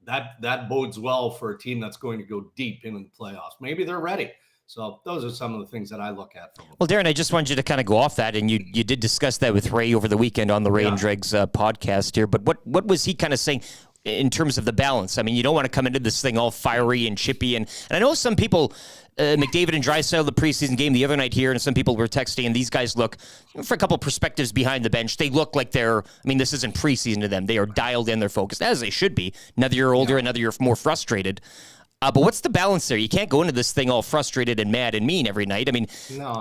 that bodes well for a team that's going to go deep into the playoffs. Maybe they're ready. So those are some of the things that I look at. Well, Darren, I just wanted you to kind of go off that, and you did discuss that with Ray over the weekend on the Ray and Dregs podcast here. But what was he kind of saying in terms of the balance? I mean, you don't want to come into this thing all fiery and chippy. And I know some people, McDavid and Draisaitl, the preseason game the other night here, and some people were texting, and these guys look, for a couple perspectives behind the bench, they look like this isn't preseason to them. They are dialed in, they're focused, as they should be. Another year older, another year more frustrated. But what's the balance there? You can't go into this thing all frustrated and mad and mean every night. I mean,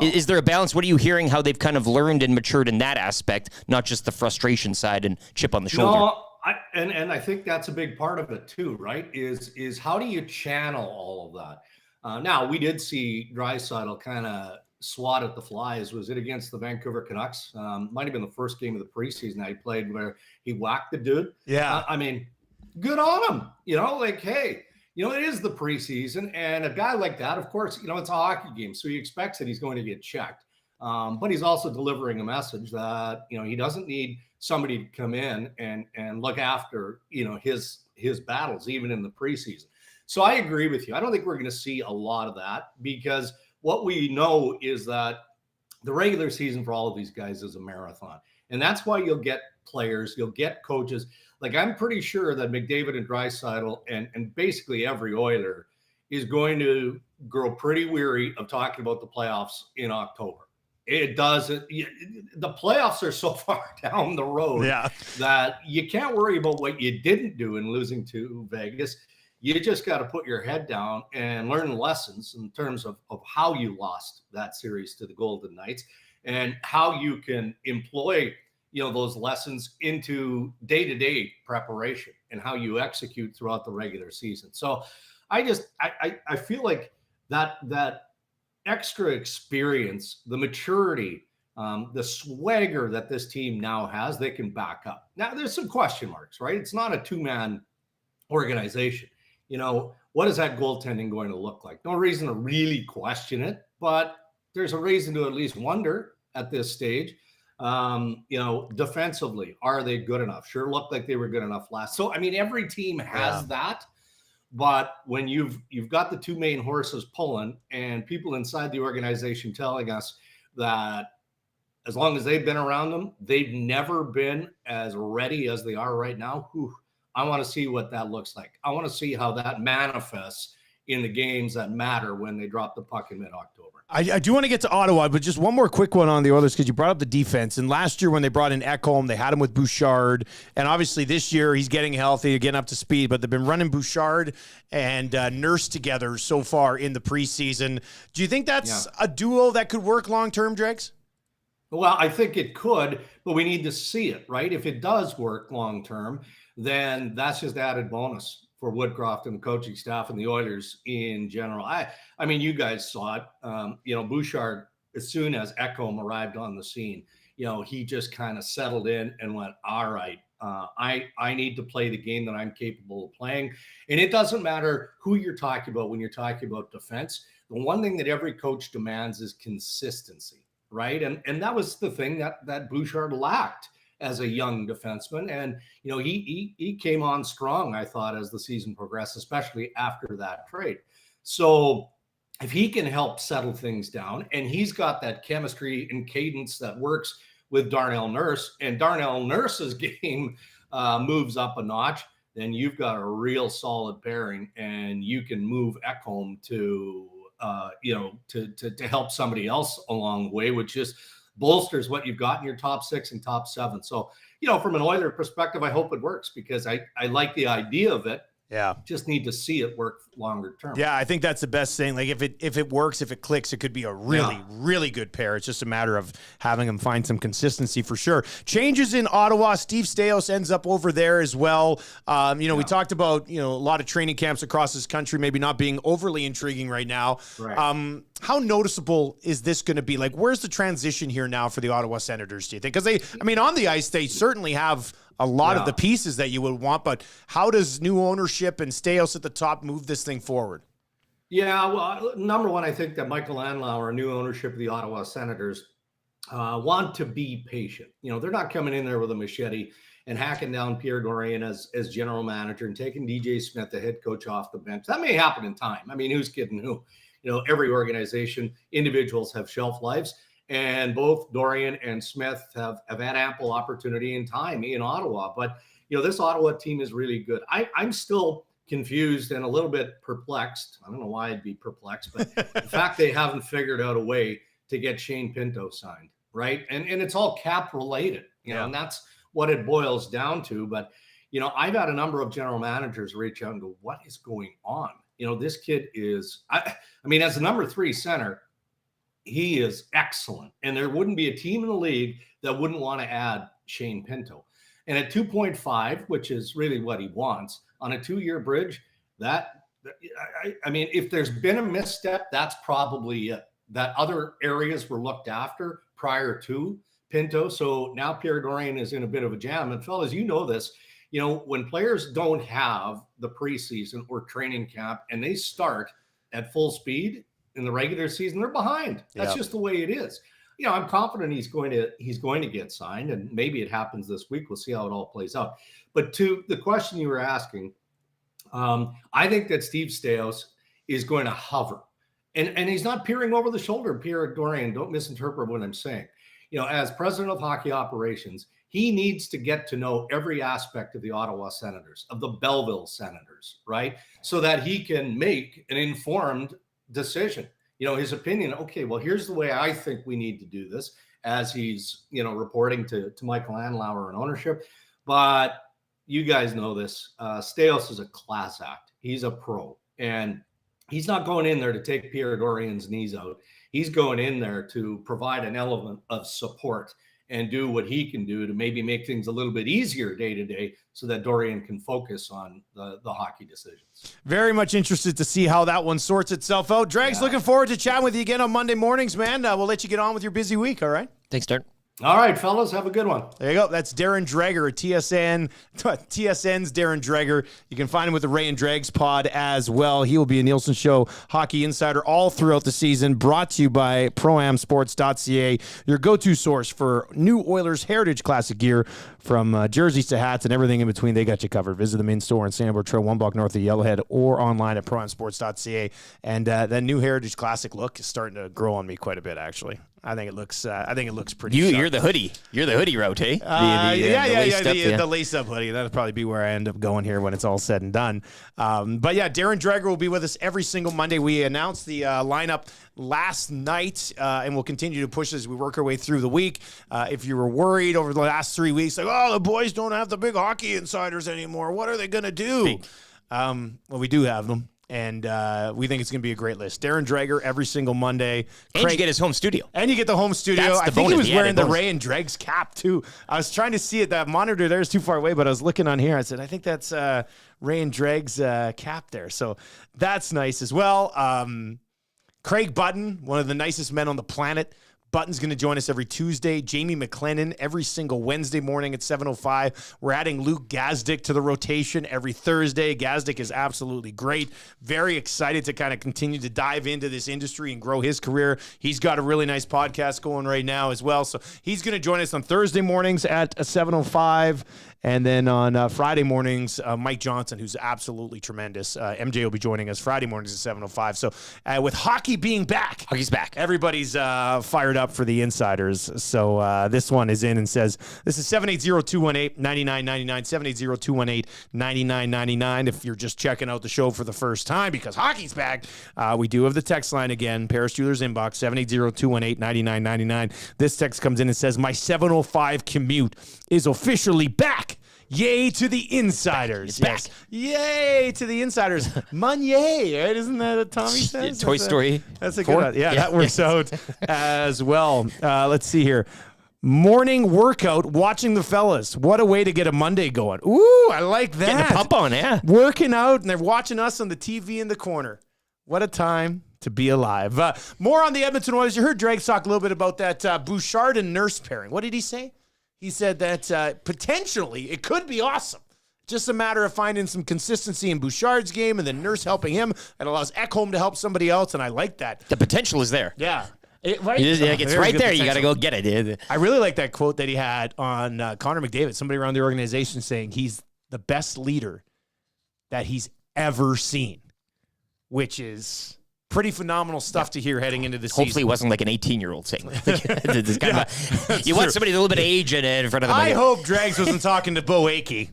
is there a balance? What are you hearing, how they've kind of learned and matured in that aspect, not just the frustration side and chip on the shoulder? No, and I think that's a big part of it too, right? Is how do you channel all of that? Now, we did see Draisaitl kind of swat at the flies. Was it against the Vancouver Canucks? Might have been the first game of the preseason I played where he whacked the dude. Yeah. I mean, good on him. Hey, it is the preseason, and a guy like that, of course, it's a hockey game, so he expects that he's going to get checked. But he's also delivering a message that, he doesn't need somebody to come in and look after, his battles, even in the preseason. So I agree with you. I don't think we're going to see a lot of that, because what we know is that the regular season for all of these guys is a marathon. And that's why you'll get players, you'll get coaches. Like, I'm pretty sure that McDavid and Draisaitl and basically every Oiler is going to grow pretty weary of talking about the playoffs in October. It doesn't. The playoffs are so far down the road that you can't worry about what you didn't do in losing to Vegas. You just got to put your head down and learn lessons in terms of how you lost that series to the Golden Knights and how you can employ those lessons into day-to-day preparation and how you execute throughout the regular season. So I feel like that extra experience, the maturity, the swagger that this team now has, they can back up. Now, there's some question marks, right? It's not a two-man organization. What is that goaltending going to look like? No reason to really question it, but there's a reason to at least wonder at this stage. Defensively, are they good enough? Sure looked like they were good enough last. So, I mean, every team has that. But when you've got the two main horses pulling and people inside the organization telling us that as long as they've been around them, they've never been as ready as they are right now. I want to see what that looks like. I want to see how that manifests in the games that matter when they drop the puck in mid-October. I do want to get to Ottawa, but just one more quick one on the Oilers because you brought up the defense. And last year when they brought in Ekholm, they had him with Bouchard. And obviously this year he's getting healthy, getting up to speed. But they've been running Bouchard and Nurse together so far in the preseason. Do you think that's a duo that could work long-term, Dregs? Well, I think it could, but we need to see it, right? If it does work long-term, then that's just added bonus for Woodcroft and the coaching staff and the Oilers in general. I mean, you guys saw it. Bouchard, as soon as Ekholm arrived on the scene, he just kind of settled in and went, all right, I need to play the game that I'm capable of playing. And it doesn't matter who you're talking about when you're talking about defense. The one thing that every coach demands is consistency, right? And that was the thing that Bouchard lacked as a young defenseman. And, he came on strong, I thought, as the season progressed, especially after that trade. So if he can help settle things down, and he's got that chemistry and cadence that works with Darnell Nurse, and Darnell Nurse's game moves up a notch, then you've got a real solid pairing, and you can move Ekholm to help somebody else along the way, which just bolsters what you've got in your top 6 and top 7. So, from an Oiler perspective, I hope it works because I like the idea of it. Yeah. Just need to see it work longer term. Yeah, I think that's the best thing. Like if it works, if it clicks, it could be a really good pair. It's just a matter of having them find some consistency for sure. Changes in Ottawa. Steve Staios ends up over there as well. We talked about, a lot of training camps across this country maybe not being overly intriguing right now. Right. How noticeable is this going to be? Like, where's the transition here now for the Ottawa Senators, do you think? Because on the ice, they certainly have a lot of the pieces that you would want, but how does new ownership and Staios at the top move this thing forward? Yeah, well, number one, I think that Michael Andlauer, new ownership of the Ottawa Senators, want to be patient. They're not coming in there with a machete and hacking down Pierre Dorion as general manager and taking DJ Smith, the head coach, off the bench. That may happen in time. Who's kidding who? Every organization, individuals have shelf lives. And both Dorion and Smith have had ample opportunity and time in Ottawa. But, this Ottawa team is really good. I'm still confused and a little bit perplexed. I don't know why I'd be perplexed, but the fact they haven't figured out a way to get Shane Pinto signed, right? And it's all cap related, and that's what it boils down to. But, I've had a number of general managers reach out and go, what is going on? This kid is, as a number 3 center, he is excellent. And there wouldn't be a team in the league that wouldn't want to add Shane Pinto. And at 2.5, which is really what he wants, on a 2-year bridge, if there's been a misstep, that's probably it. That other areas were looked after prior to Pinto. So now Pierre Dorion is in a bit of a jam. And fellas, this, when players don't have the preseason or training camp and they start at full speed in the regular season, they're behind. That's just the way it is. I'm confident he's going to get signed, and maybe it happens this week. We'll see how it all plays out. But to the question you were asking, I think that Steve Staios is going to hover, and he's not peering over the shoulder of Pierre Dorion. Don't misinterpret what I'm saying. As president of hockey operations, he needs to get to know every aspect of the Ottawa Senators, of the Belleville Senators, right? So that he can make an informed decision, his opinion. Okay, well, here's the way I think we need to do this, as he's, reporting to Michael Andlauer and ownership. But you guys know this. Staios is a class act. He's a pro, and he's not going in there to take Pierre Dorion's knees out. He's going in there to provide an element of support and do what he can do to maybe make things a little bit easier day to day so that Dorian can focus on the hockey decisions. Very much interested to see how that one sorts itself out. Dregs, looking forward to chatting with you again on Monday mornings, man. We'll let you get on with your busy week, all right? Thanks, Darren. All right, fellas, have a good one. There you go. That's Darren Dreger at TSN's Darren Dreger. You can find him with the Ray and Dregs pod as well. He will be a Nielsen Show Hockey Insider all throughout the season, brought to you by ProAmSports.ca, your go-to source for new Oilers Heritage Classic gear, from jerseys to hats and everything in between. They got you covered. Visit them in store in Sandbrook Trail, 1 block north of Yellowhead, or online at ProAmSports.ca. And that new Heritage Classic look is starting to grow on me quite a bit, actually. I think it looks pretty. You're the hoodie. You're the hoodie route, hey? The lace-up hoodie. That'll probably be where I end up going here when it's all said and done. But yeah, Darren Dreger will be with us every single Monday. We announced the lineup last night, and we'll continue to push as we work our way through the week. If you were worried over the last 3 weeks, like, oh, the boys don't have the big hockey insiders anymore, what are they going to do? Well, we do have them. And we think it's going to be a great list. Darren Dreger every single Monday. And you get his home studio. And you get the home studio. I think he was wearing the Ray and Dregs cap, too. I was trying to see it. That monitor there is too far away, but I was looking on here. I said, I think that's Ray and Dregs cap there. So that's nice as well. Craig Button, one of the nicest men on the planet. Button's going to join us every Tuesday. Jamie McLennan every single Wednesday morning at 7:05. We're adding Luke Gazdick to the rotation every Thursday. Gazdick is absolutely great. Very excited to kind of continue to dive into this industry and grow his career. He's got a really nice podcast going right now as well. So he's going to join us on Thursday mornings at 7:05. And then on Friday mornings, Mike Johnson, who's absolutely tremendous. MJ will be joining us Friday mornings at 7:05. So with hockey being back. Hockey's back. Everybody's fired up for the insiders. So this one is in and says, this is 780-218-9999, 780-218-9999. If you're just checking out the show for the first time because hockey's back, we do have the text line again, Paris Jewelers inbox, 780-218-9999. This text comes in and says, my 7:05 commute is officially back. Yay to the insiders. It's back. Yay to the insiders. Money, right? Isn't that what Tommy says? Toy Story. That's a good one. Yeah, that works out as well. Let's see here. Morning workout, watching the fellas. What a way to get a Monday going. Ooh, I like that. Getting a pump on, yeah. Working out, and they're watching us on the TV in the corner. What a time to be alive. More on the Edmonton Oilers. You heard Drake talk a little bit about that Bouchard and Nurse pairing. What did he say? He said that potentially it could be awesome. Just a matter of finding some consistency in Bouchard's game and then Nurse helping him. It allows Ekholm to help somebody else, and I like that. The potential is there. Yeah. It's right there. You got to go get it. I really like that quote that he had on Connor McDavid, somebody around the organization saying he's the best leader that he's ever seen, which is pretty phenomenal stuff to hear heading into the season. Hopefully it wasn't like an 18-year-old saying that. You want somebody with a little bit of age in front of them. I hope Drags wasn't talking to Bo Akey.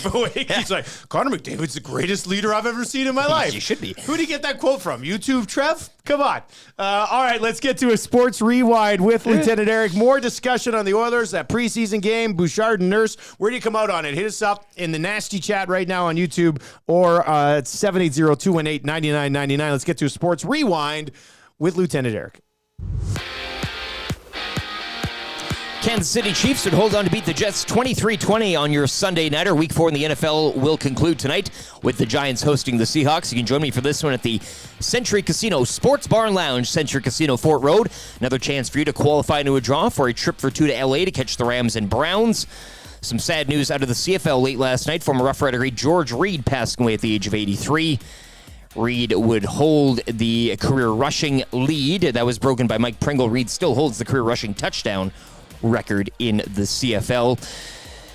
Bo Akey's like, Connor McDavid's the greatest leader I've ever seen in my life. You should be. Who did he get that quote from? YouTube, Trev? Come on. All right, let's get to a sports rewind with Lieutenant Eric. More discussion on the Oilers, that preseason game, Bouchard and Nurse. Where do you come out on it? Hit us up in the nasty chat right now on YouTube or at 780-218-9999. Let's get to a sports rewind with Lieutenant Eric. Kansas City Chiefs would hold on to beat the Jets 23-20 on your Sunday nighter. Week 4 in the NFL will conclude tonight with the Giants hosting the Seahawks. You can join me for this one at the Century Casino Sports Bar and Lounge, Century Casino, Fort Road. Another chance for you to qualify into a draw for a trip for two to LA to catch the Rams and Browns. Some sad news out of the CFL late last night. Former Rough Rider great George Reed passing away at the age of 83. Reed would hold the career rushing lead. That was broken by Mike Pringle. Reed still holds the career rushing touchdown record in the CFL.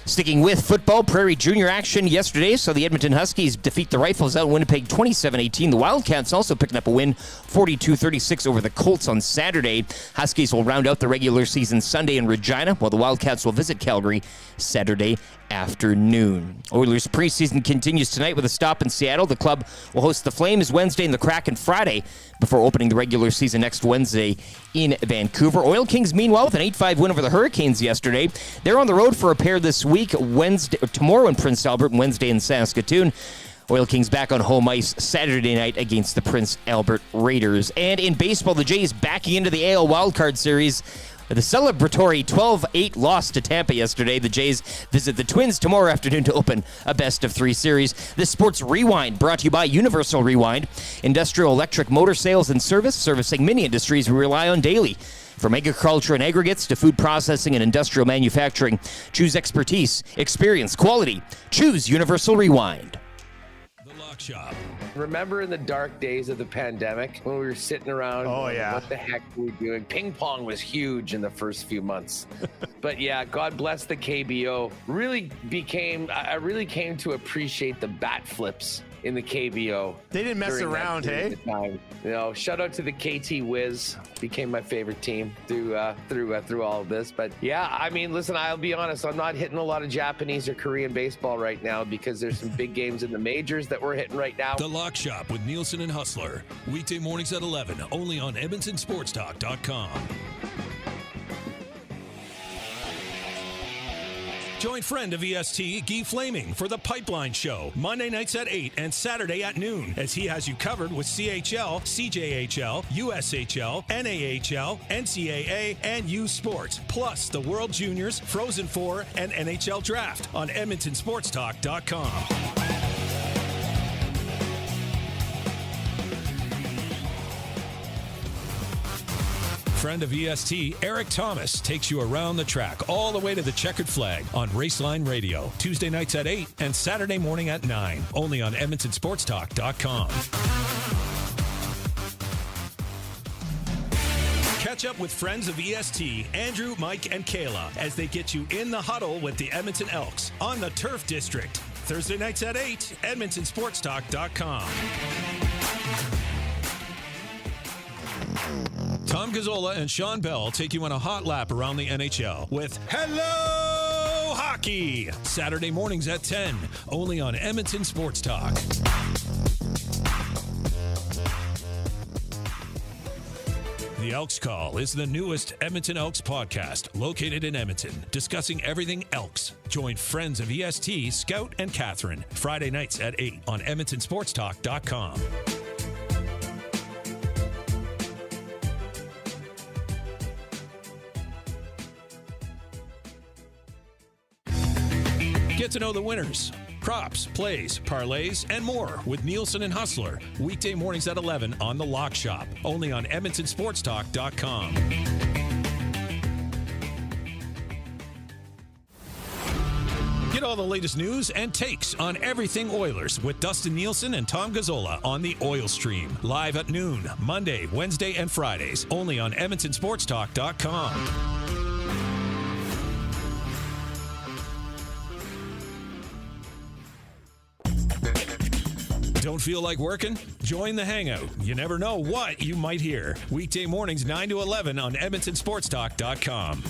Sticking with football, Prairie Junior action yesterday, so the Edmonton Huskies defeat the Rifles out in Winnipeg 27-18. The Wildcats also picking up a win 42-36 over the Colts on Saturday. Huskies will round out the regular season Sunday in Regina, while the Wildcats will visit Calgary Saturday afternoon. Oilers preseason continues tonight with a stop in Seattle. The club will host the Flames Wednesday and the Kraken Friday before opening the regular season next Wednesday in Vancouver. Oil Kings, meanwhile, with an 8-5 win over the Hurricanes yesterday. They're on the road for a pair this week, tomorrow in Prince Albert and Wednesday in Saskatoon. Oil Kings back on home ice Saturday night against the Prince Albert Raiders. And in baseball, the Jays backing into the AL wildcard series The celebratory 12-8 loss to Tampa yesterday. The Jays visit the Twins tomorrow afternoon to open a best-of-3 series. This Sports Rewind brought to you by Universal Rewind, industrial electric motor sales and service, servicing many industries we rely on daily. From agriculture and aggregates to food processing and industrial manufacturing, choose expertise, experience, quality. Choose Universal Rewind. The Lock Shop. Remember in the dark days of the pandemic when we were sitting around? Oh, yeah. What the heck were we doing? Ping pong was huge in the first few months. But yeah, God bless the KBO. I really came to appreciate the bat flips in the KBO. They didn't mess during that around, period hey? of time. You know, shout out to the KT Wiz. Became my favorite team through all of this. But yeah, I mean, listen, I'll be honest. I'm not hitting a lot of Japanese or Korean baseball right now because there's some big games in the majors that we're hitting right now. The Lock Shop with Nielson and Hustler. Weekday mornings at 11, only on EdmontonSportsTalk.com. Join friend of EST, Guy Flaming, for The Pipeline Show, Monday nights at 8 and Saturday at noon, as he has you covered with CHL, CJHL, USHL, NAHL, NCAA, and U Sports, plus the World Juniors, Frozen Four, and NHL Draft on EdmontonSportsTalk.com. Friend of EST, Eric Thomas, takes you around the track all the way to the checkered flag on Raceline Radio, Tuesday nights at 8 and Saturday morning at 9, only on EdmontonSportsTalk.com. Catch up with friends of EST, Andrew, Mike, and Kayla, as they get you in the huddle with the Edmonton Elks on the Turf District, Thursday nights at 8, EdmontonSportsTalk.com. Tom Gazzola and Sean Bell take you on a hot lap around the NHL with Hello Hockey, Saturday mornings at 10, only on Edmonton Sports Talk. The Elks Call is the newest Edmonton Elks podcast located in Edmonton, discussing everything Elks. Join friends of EST, Scout and Catherine, Friday nights at 8 on EdmontonSportsTalk.com. Get to know the winners, props, plays, parlays, and more with Nielson and Hustler. Weekday mornings at 11 on The Lock Shop, only on EdmontonSportsTalk.com. Get all the latest news and takes on everything Oilers with Dustin Nielson and Tom Gazzola on the Oil Stream. Live at noon, Monday, Wednesday, and Fridays, only on EdmontonSportsTalk.com. Don't feel like working? Join the Hangout. You never know what you might hear. Weekday mornings 9 to 11 on EdmontonSportsTalk.com.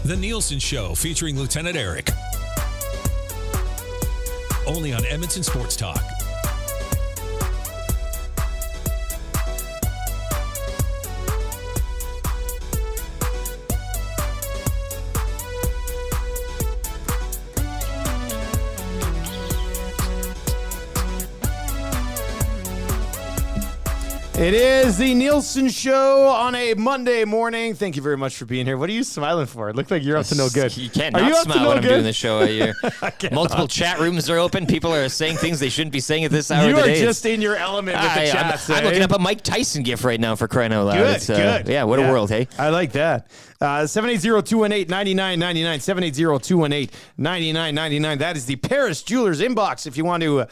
The Nielson Show featuring Lieutenant Eric. Only on Edmonton Sports Talk. It is the Nielson Show on a Monday morning. Thank you very much for being here. What are you smiling for? It looked like you're up to no good. You can't are not you up smile to no when I'm good? doing the show. Multiple chat rooms are open. People are saying things they shouldn't be saying at this hour of the day. You are just in your element with the chat. I'm looking up a Mike Tyson gif right now for crying out loud. Good. Yeah, what a world, hey? I like that. 780-218-9999. 780-218-9999. That is the Paris Jewelers inbox if you want to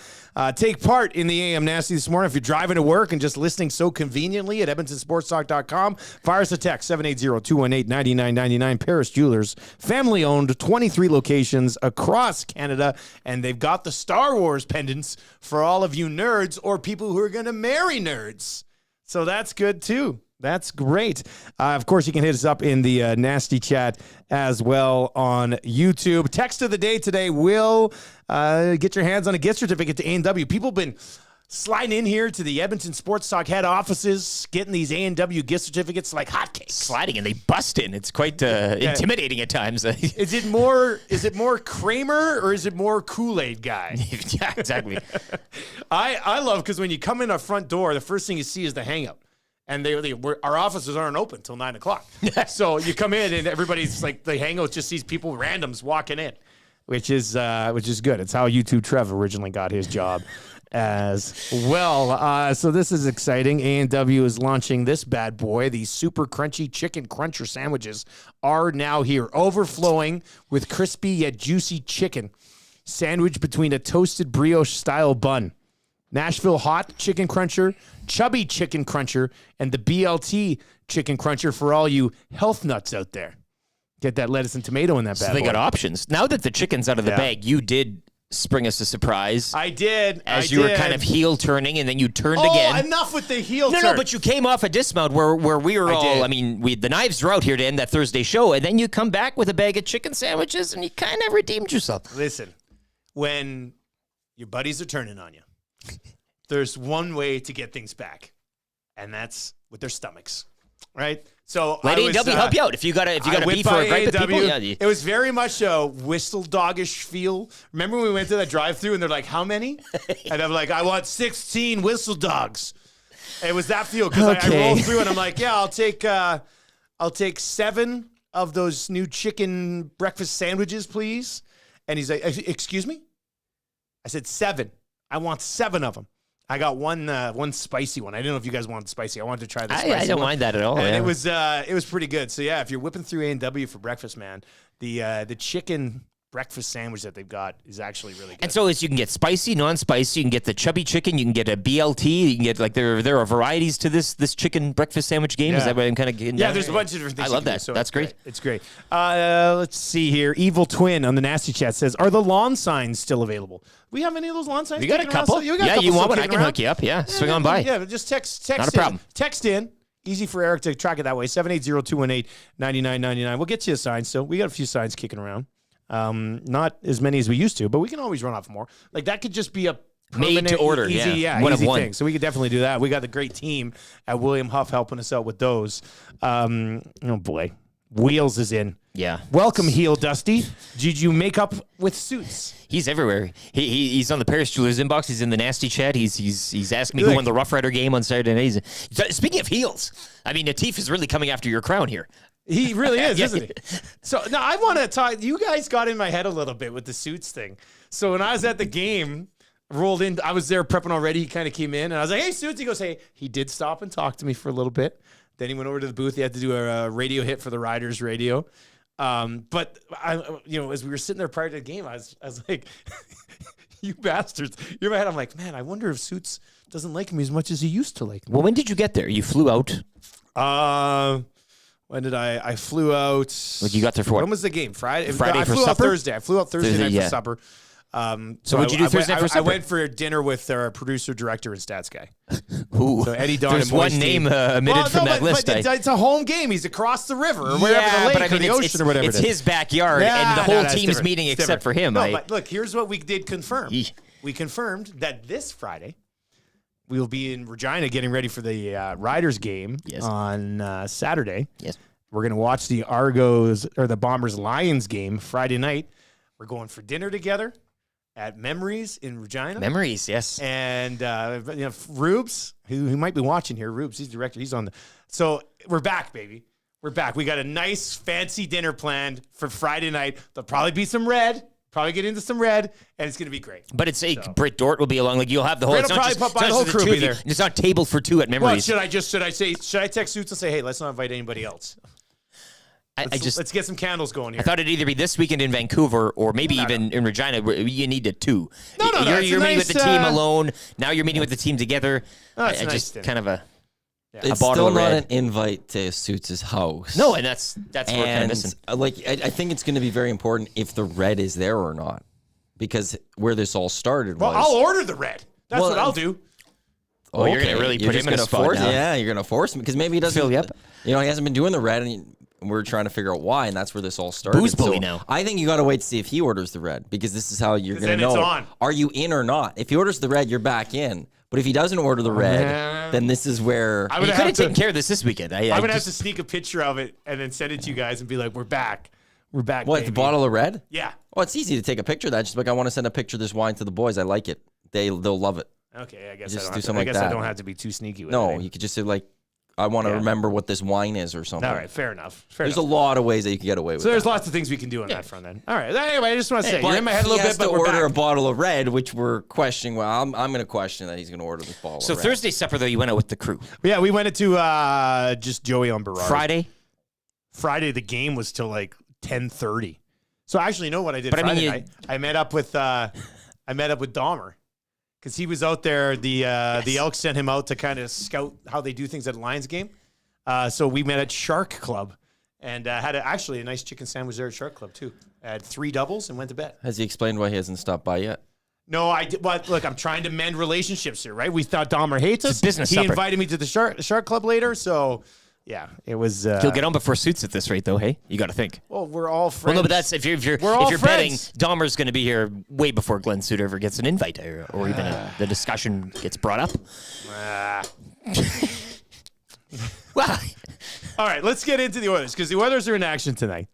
take part in the AM Nasty this morning. If you're driving to work and just listening so conveniently at EdmontonSportsTalk.com, fire us a text, 780-218-9999. Paris Jewelers, family-owned, 23 locations across Canada, and they've got the Star Wars pendants for all of you nerds or people who are going to marry nerds. So that's good, too. That's great. Of course, you can hit us up in the nasty chat as well on YouTube. Text of the day today will get your hands on a gift certificate to A&W. People have been sliding in here to the Edmonton Sports Talk head offices, getting these A&W gift certificates like hotcakes. Sliding and they bust in. It's quite intimidating at times. Is it more Kramer or is it more Kool-Aid guy? Yeah, exactly. I love because when you come in our front door, the first thing you see is the hangout. And our offices aren't open till 9 o'clock. So you come in and everybody's like, the hangout just sees people randoms walking in, which is good. It's how YouTube Trev originally got his job as well. So this is exciting. A&W is launching this bad boy. These super crunchy chicken cruncher sandwiches are now here, overflowing with crispy yet juicy chicken sandwiched between a toasted brioche style bun. Nashville Hot Chicken Cruncher, Chubby Chicken Cruncher, and the BLT Chicken Cruncher for all you health nuts out there. Get that lettuce and tomato in that bad boy. So they got options. Now that the chicken's out of the bag, you did spring us a surprise. I did. As you were kind of heel turning, and then you turned again. Oh, enough with the heel turn. No, but you came off a dismount where we were the knives were out here to end that Thursday show, and then you come back with a bag of chicken sandwiches, and you kind of redeemed yourself. Listen, when your buddies are turning on you, there's one way to get things back, and that's with their stomachs, right? So let A&W help you out if you got a beef or a gripe with people. Yeah. It was very much a whistle doggish feel. Remember when we went to that drive-through and they're like, "How many?" And I'm like, "I want 16 whistle dogs." It was that feel because I rolled through and I'm like, "Yeah, I'll take 7 of those new chicken breakfast sandwiches, please." And he's like, "Excuse me?" I said 7. I want 7 of them. I got one spicy one. I didn't know if you guys wanted spicy. I wanted to try the spicy one. I don't mind that at all. And it was pretty good. So yeah, if you're whipping through A&W for breakfast, man, the chicken breakfast sandwich that they've got is actually really good. And so you can get spicy, non-spicy. You can get the chubby chicken. You can get a BLT. You can get there are varieties to this chicken breakfast sandwich game. Yeah. Is that what I'm kind of getting? Yeah, there's a bunch of different things. I love that. So that's great. It's great. Let's see here. Evil Twin on the Nasty Chat says, "Are the lawn signs still available? We have any of those lawn signs? We got a couple. You want one? I can hook you up. Yeah, swing on by. Yeah, just text. Not a problem. Text in. Easy for Eric to track it that way. 780-218-9999. We'll get you a sign still. We got a few signs kicking around. Not as many as we used to, but we can always run off more. Like that could just be a made to order, easy of one thing. So we could definitely do that. We got the great team at William Huff helping us out with those. Oh boy, Wheels is in. Yeah, welcome, Heel Dusty. Did you make up with Suits? He's everywhere. He's on the Paris Jewelers inbox. He's in the Nasty Chat. He's asking me who won the Rough Rider game on Saturday night. Speaking of heels, I mean, Natif is really coming after your crown here. He really is, isn't he? So now I want to talk. You guys got in my head a little bit with the Suits thing. So when I was at the game, rolled in, I was there prepping already. He kind of came in, and I was like, "Hey, Suits." He goes, "Hey." He did stop and talk to me for a little bit. Then he went over to the booth. He had to do a radio hit for the Riders radio. But as we were sitting there prior to the game, I was like, "You bastards!" You're in my head. I'm like, "Man, I wonder if Suits doesn't like me as much as he used to like me." Well, when did you get there? You flew out. When did I flew out? What you got there for? When was the game? Friday. Friday I for flew supper. Out Thursday. I flew out Thursday night for supper. So what'd you do Thursday for supper? I went for dinner with our producer, director, and stats guy. Ooh. So Eddie Don There's and one name omitted from that list. But it's a home game. He's across the river or wherever the lake or the ocean or whatever. It's his backyard, and the whole team's meeting except for him. No, but look, here's what we did confirm. We confirmed that this Friday we'll be in Regina getting ready for the Riders game on Saturday. Yes. We're going to watch the Bombers Lions game Friday night. We're going for dinner together at Memories in Regina. Memories, yes. And Rubes, who might be watching here. Rubes, he's the director. He's on the. So we're back, baby. We're back. We got a nice fancy dinner planned for Friday night. There'll probably be some red. Probably get into some red, and it's going to be great. But it's Britt Dort will be along. Like you'll have the whole. Britt will probably pop by the whole crew be there. It's not table for 2 at Memories. Well, should I text Suits and say, hey, let's not invite anybody else? Let's get some candles going here. I thought it'd either be this weekend in Vancouver or maybe even in Regina. You need a 2. No. You're meeting with the team alone. Now you're meeting with the team together. Just kind of a. Yeah. It's still not an invite to Suits' house. No, and that's what we're kind of missing. I think it's going to be very important if the red is there or not, because where this all started was. Well, I'll order the red. That's what I'll do. Oh, you're going to really put him in a spot now. Yeah, you're going to force him because maybe he doesn't. Fill you up. He hasn't been doing the red, and we're trying to figure out why, and that's where this all started. Booze bully now. I think you got to wait to see if he orders the red, because this is how you're going to know. It's on. Are you in or not? If he orders the red, you're back in. But if he doesn't order the red, then this is where I'm You gonna could have have to. taken care of this weekend. I'm gonna have to sneak a picture of it and then send it to you guys and be like, "We're back. We're back." What, baby. the bottle of red? Yeah. Well, it's easy to take a picture of that. Just like, I want to send a picture of this wine to the boys. I like it. They'll love it. Okay, I guess Just I don't do have to, something I guess like I that. don't have to be too sneaky with it. No, eh? you could just say, like, I want to remember what this wine is or something. All right, fair enough. There's a lot of ways that you can get away with So there's that. lots of things we can do on that front then. All right. Anyway, I just want to say, But you're in my head a little he has bit, but to we're order back. a bottle of red, which we're questioning. Well, I'm going to question that he's going to order this bottle So of red. Thursday supper, though, you went out with the crew. Yeah, we went into just Joey on Berard. Friday, the game was till like 10:30. So actually, you know what I did But I mean, Friday you- night? I met up with Dahmer because he was out there. The Elks sent him out to kind of scout how they do things at a Lions game. So we met at Shark Club and had actually a nice chicken sandwich there at Shark Club too. I had 3 doubles and went to bed. Has he explained why he hasn't stopped by yet? No, I did. But look, I'm trying to mend relationships here, right? We thought Dahmer hates us. It's a business He supper. invited me to the Shark Club later, so yeah, it was. He'll get on before Suits at this rate, though. Hey, you got to think. Well, we're all friends. Well, no, but that's if you're We're all betting, friends. Dahmer's going to be here way before Glenn Suit ever gets an invite or even the discussion gets brought up. Well, all right, let's get into the Oilers because the Oilers are in action tonight.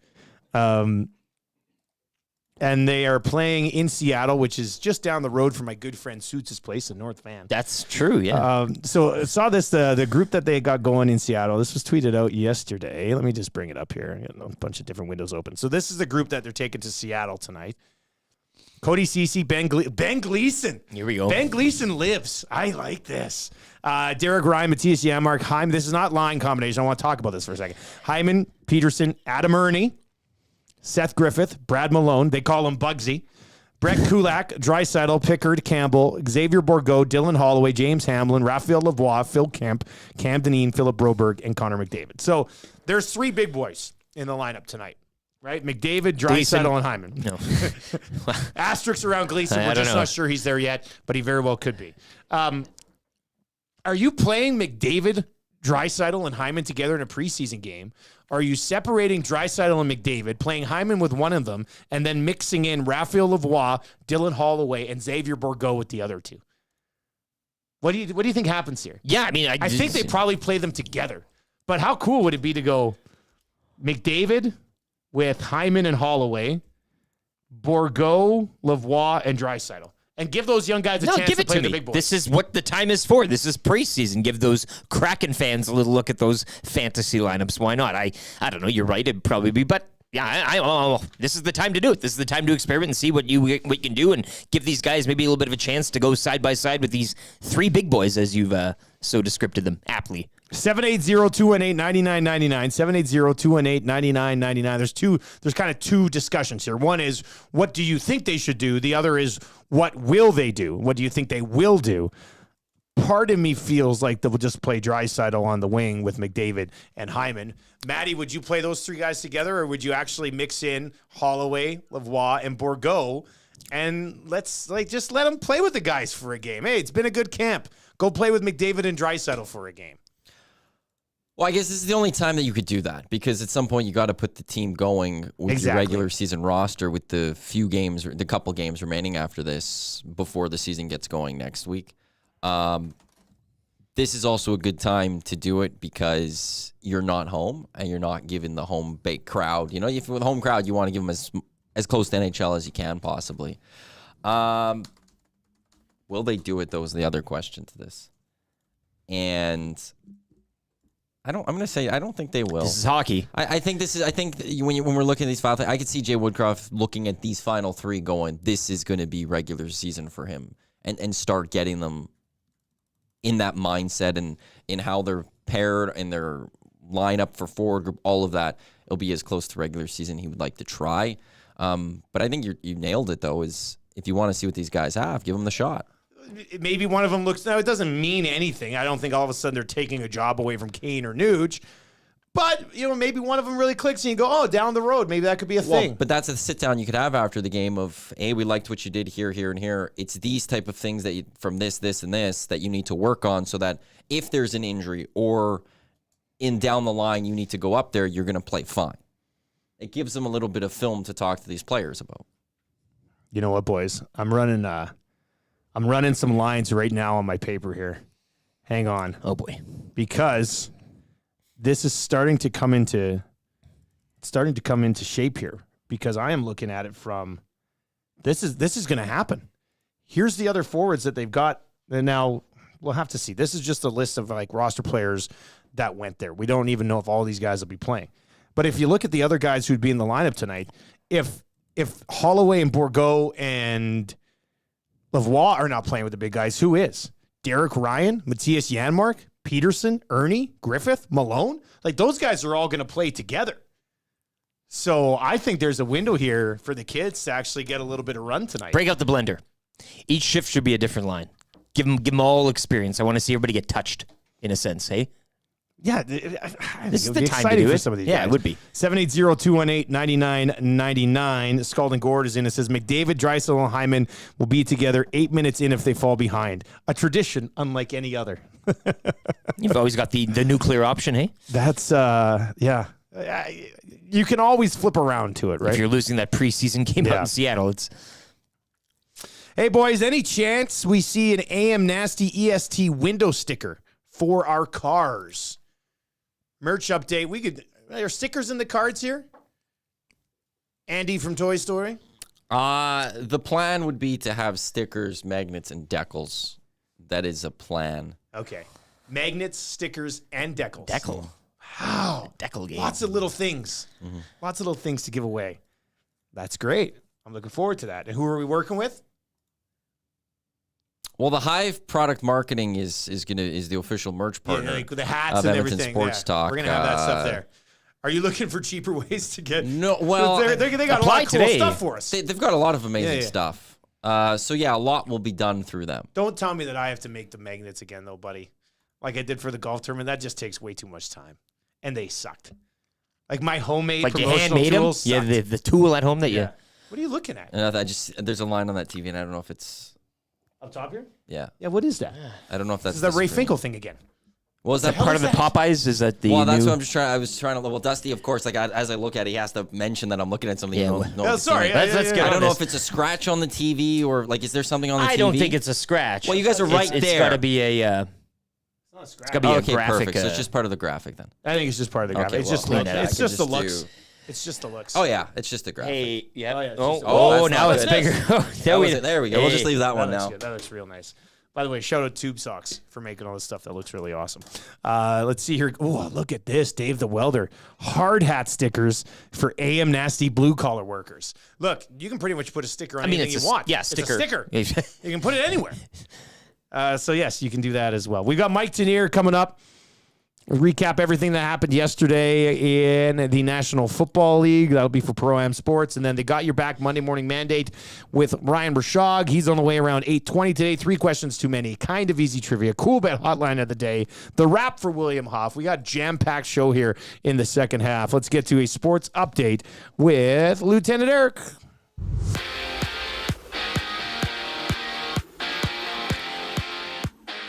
And they are playing in Seattle, which is just down the road from my good friend Suits' place in North Van. That's true, yeah. So I saw this, the group that they got going in Seattle. This was tweeted out yesterday. Let me just bring it up here. I got a bunch of different windows open. So this is the group that they're taking to Seattle tonight. Cody Ceci, Ben Gleason. Here we go. Ben Gleason lives. I like this. Derek Ryan, Matthias Janmark, Hyman. This is not line combination. I want to talk about this for a second. Hyman, Peterson, Adam Ernie, Seth Griffith, Brad Malone. They call him Bugsy. Brett Kulak, Draisaitl, Pickard, Campbell, Xavier Bourgault, Dylan Holloway, James Hamlin, Raphael Lavoie, Phil Kemp, Cam Dineen, Philip Broberg, and Connor McDavid. So there's 3 big boys in the lineup tonight, right? McDavid, Draisaitl, and Hyman. No. Asterisks around Gleason. I We're don't just know. not sure he's there yet, but he very well could be. Are you playing McDavid, Draisaitl, and Hyman together in a preseason game? Are you separating Draisaitl and McDavid, playing Hyman with one of them, and then mixing in Raphael Lavoie, Dylan Holloway, and Xavier Bourgault with the other 2? What do you think happens here? Yeah, I mean, I think they probably play them together. But how cool would it be to go McDavid with Hyman and Holloway, Bourgault, Lavoie, and Draisaitl, and give those young guys a chance give to it play to the me. big boys? This is what the time is for. This is preseason. Give those Kraken fans a little look at those fantasy lineups. Why not? I don't know. You're right. It'd probably be, but yeah, this is the time to do it. This is the time to experiment and see what you can do, and give these guys maybe a little bit of a chance to go side by side with these 3 big boys, as you've so described them aptly. 780-218-9999. 780-218-9999. There's kind of 2 discussions here. One is, what do you think they should do? The other is, what will they do? What do you think they will do? Part of me feels like they'll just play Draisaitl on the wing with McDavid and Hyman. Maddie, would you play those 3 guys together, or would you actually mix in Holloway, Lavoie, and Bourgault, and let's just let them play with the guys for a game? Hey, it's been a good camp. Go play with McDavid and Draisaitl for a game. Well, I guess this is the only time that you could do that, because at some point you got to put the team going with your regular season roster with the couple games remaining after this before the season gets going next week. This is also a good time to do it because you're not home and you're not giving the home bake crowd. You know, if you're with a home crowd, you want to give them as close to NHL as you can possibly. Will they do it, though, is the other question to this. And I'm going to say I don't think they will. This is hockey. I think when we're looking at these final things, I could see Jay Woodcroft looking at these final 3 going, this is going to be regular season for him, and start getting them in that mindset and in how they're paired and their lineup for forward group, all of that. It'll be as close to regular season he would like to try. But I think you nailed it, though, is if you want to see what these guys have, give them the shot. Maybe one of them looks. Now, it doesn't mean anything. I don't think all of a sudden they're taking a job away from Kane or Nuge. But, maybe one of them really clicks and you go, oh, down the road, maybe that could be a thing. But that's a sit-down you could have after the game of, hey, we liked what you did here, here, and here. It's these type of things that from this, and this that you need to work on so that if there's an injury or in down the line you need to go up there, you're going to play fine. It gives them a little bit of film to talk to these players about. You know what, boys? I'm running I'm running some lines right now on my paper here. Hang on. Oh, boy. Because this is starting to come into shape here, because I am looking at it from this is going to happen. Here's the other forwards that they've got. And now we'll have to see. This is just a list of like roster players that went there. We don't even know if all these guys will be playing. But if you look at the other guys who'd be in the lineup tonight, if Holloway and Bourgault and Lavoie are not playing with the big guys, who is? Derek Ryan, Matthias Janmark, Peterson, Ernie, Griffith, Malone? Like, those guys are all going to play together. So I think there's a window here for the kids to actually get a little bit of run tonight. Break out the blender. Each shift should be a different line. Give them all experience. I want to see everybody get touched, in a sense, hey? Yeah, this is the time to do it. Some of these yeah, guys. it would be. 780-218-9999. Scalding Gord is in. It says McDavid, Draisaitl, and Hyman will be together 8 minutes in if they fall behind. A tradition unlike any other. You've always got the nuclear option, hey? That's, yeah. You can always flip around to it, right? If you're losing that preseason game out in Seattle, it's... Hey, boys, any chance we see an AM Nasty EST window sticker for our cars? Merch update. Are there stickers in the cards here? Andy from Toy Story? The plan would be to have stickers, magnets, and decals. That is a plan. Okay. Magnets, stickers, and decals. Decal. Wow. Decal game. Lots of little things. Mm-hmm. Lots of little things to give away. That's great. I'm looking forward to that. And who are we working with? Well, the Hive product marketing is the official merch partner. Yeah, like the hats of and Edmonton everything. Sports Talk. We're gonna have that stuff there. Are you looking for cheaper ways to get? No, well, they got a lot of cool stuff for us. They've got a lot of amazing stuff. So yeah, a lot will be done through them. Don't tell me that I have to make the magnets again, though, buddy. Like I did for the golf tournament. That just takes way too much time, and they sucked. Like my homemade, like you promotional handmade them. tools Yeah, sucked. the tool at home that you. What are you looking at? And there's a line on that TV, and I don't know if it's up top here. Yeah. Yeah. What is that? I don't know if that's this is that Ray Finkel thing again. Was that part of the Popeyes? Is that the? Well, that's new... what I'm just trying. I was trying to. Well, Dusty, of course, like as I look at it, he has to mention that I'm looking at something. Yeah. Sorry. Let's get I don't on know this. if it's a scratch on the TV or like, is there something on the TV? I don't think it's a scratch. Well, you guys are right there. It's got to be a. It's got to be a graphic. Perfect. So it's just part of the graphic then. I think it's just part of the graphic. Okay, It's just the looks. It's just the looks. Oh yeah, it's just the graphic. Hey, yeah. Now it's bigger. There we go. We'll just leave that one now. That looks real nice. By the way, shout out Tube Socks for making all this stuff. That looks really awesome. Let's see here. Oh, look at this. Dave the Welder. Hard hat stickers for AM Nasty blue collar workers. Look, you can pretty much put a sticker on anything you want. Yeah, sticker. It's a sticker. You can put it anywhere. So, yes, you can do that as well. We've got Mike Tanier coming up. Recap everything that happened yesterday in the National Football League. That'll be for Pro Am Sports. And then they got your back Monday morning mandate with Ryan Rishaug. He's on the way around 8:20 today. 3 questions too many. Kind of easy trivia. Cool bet hotline of the day. The wrap for William Hoff. We got jam-packed show here in the second half. Let's get to a sports update with Lieutenant Eric.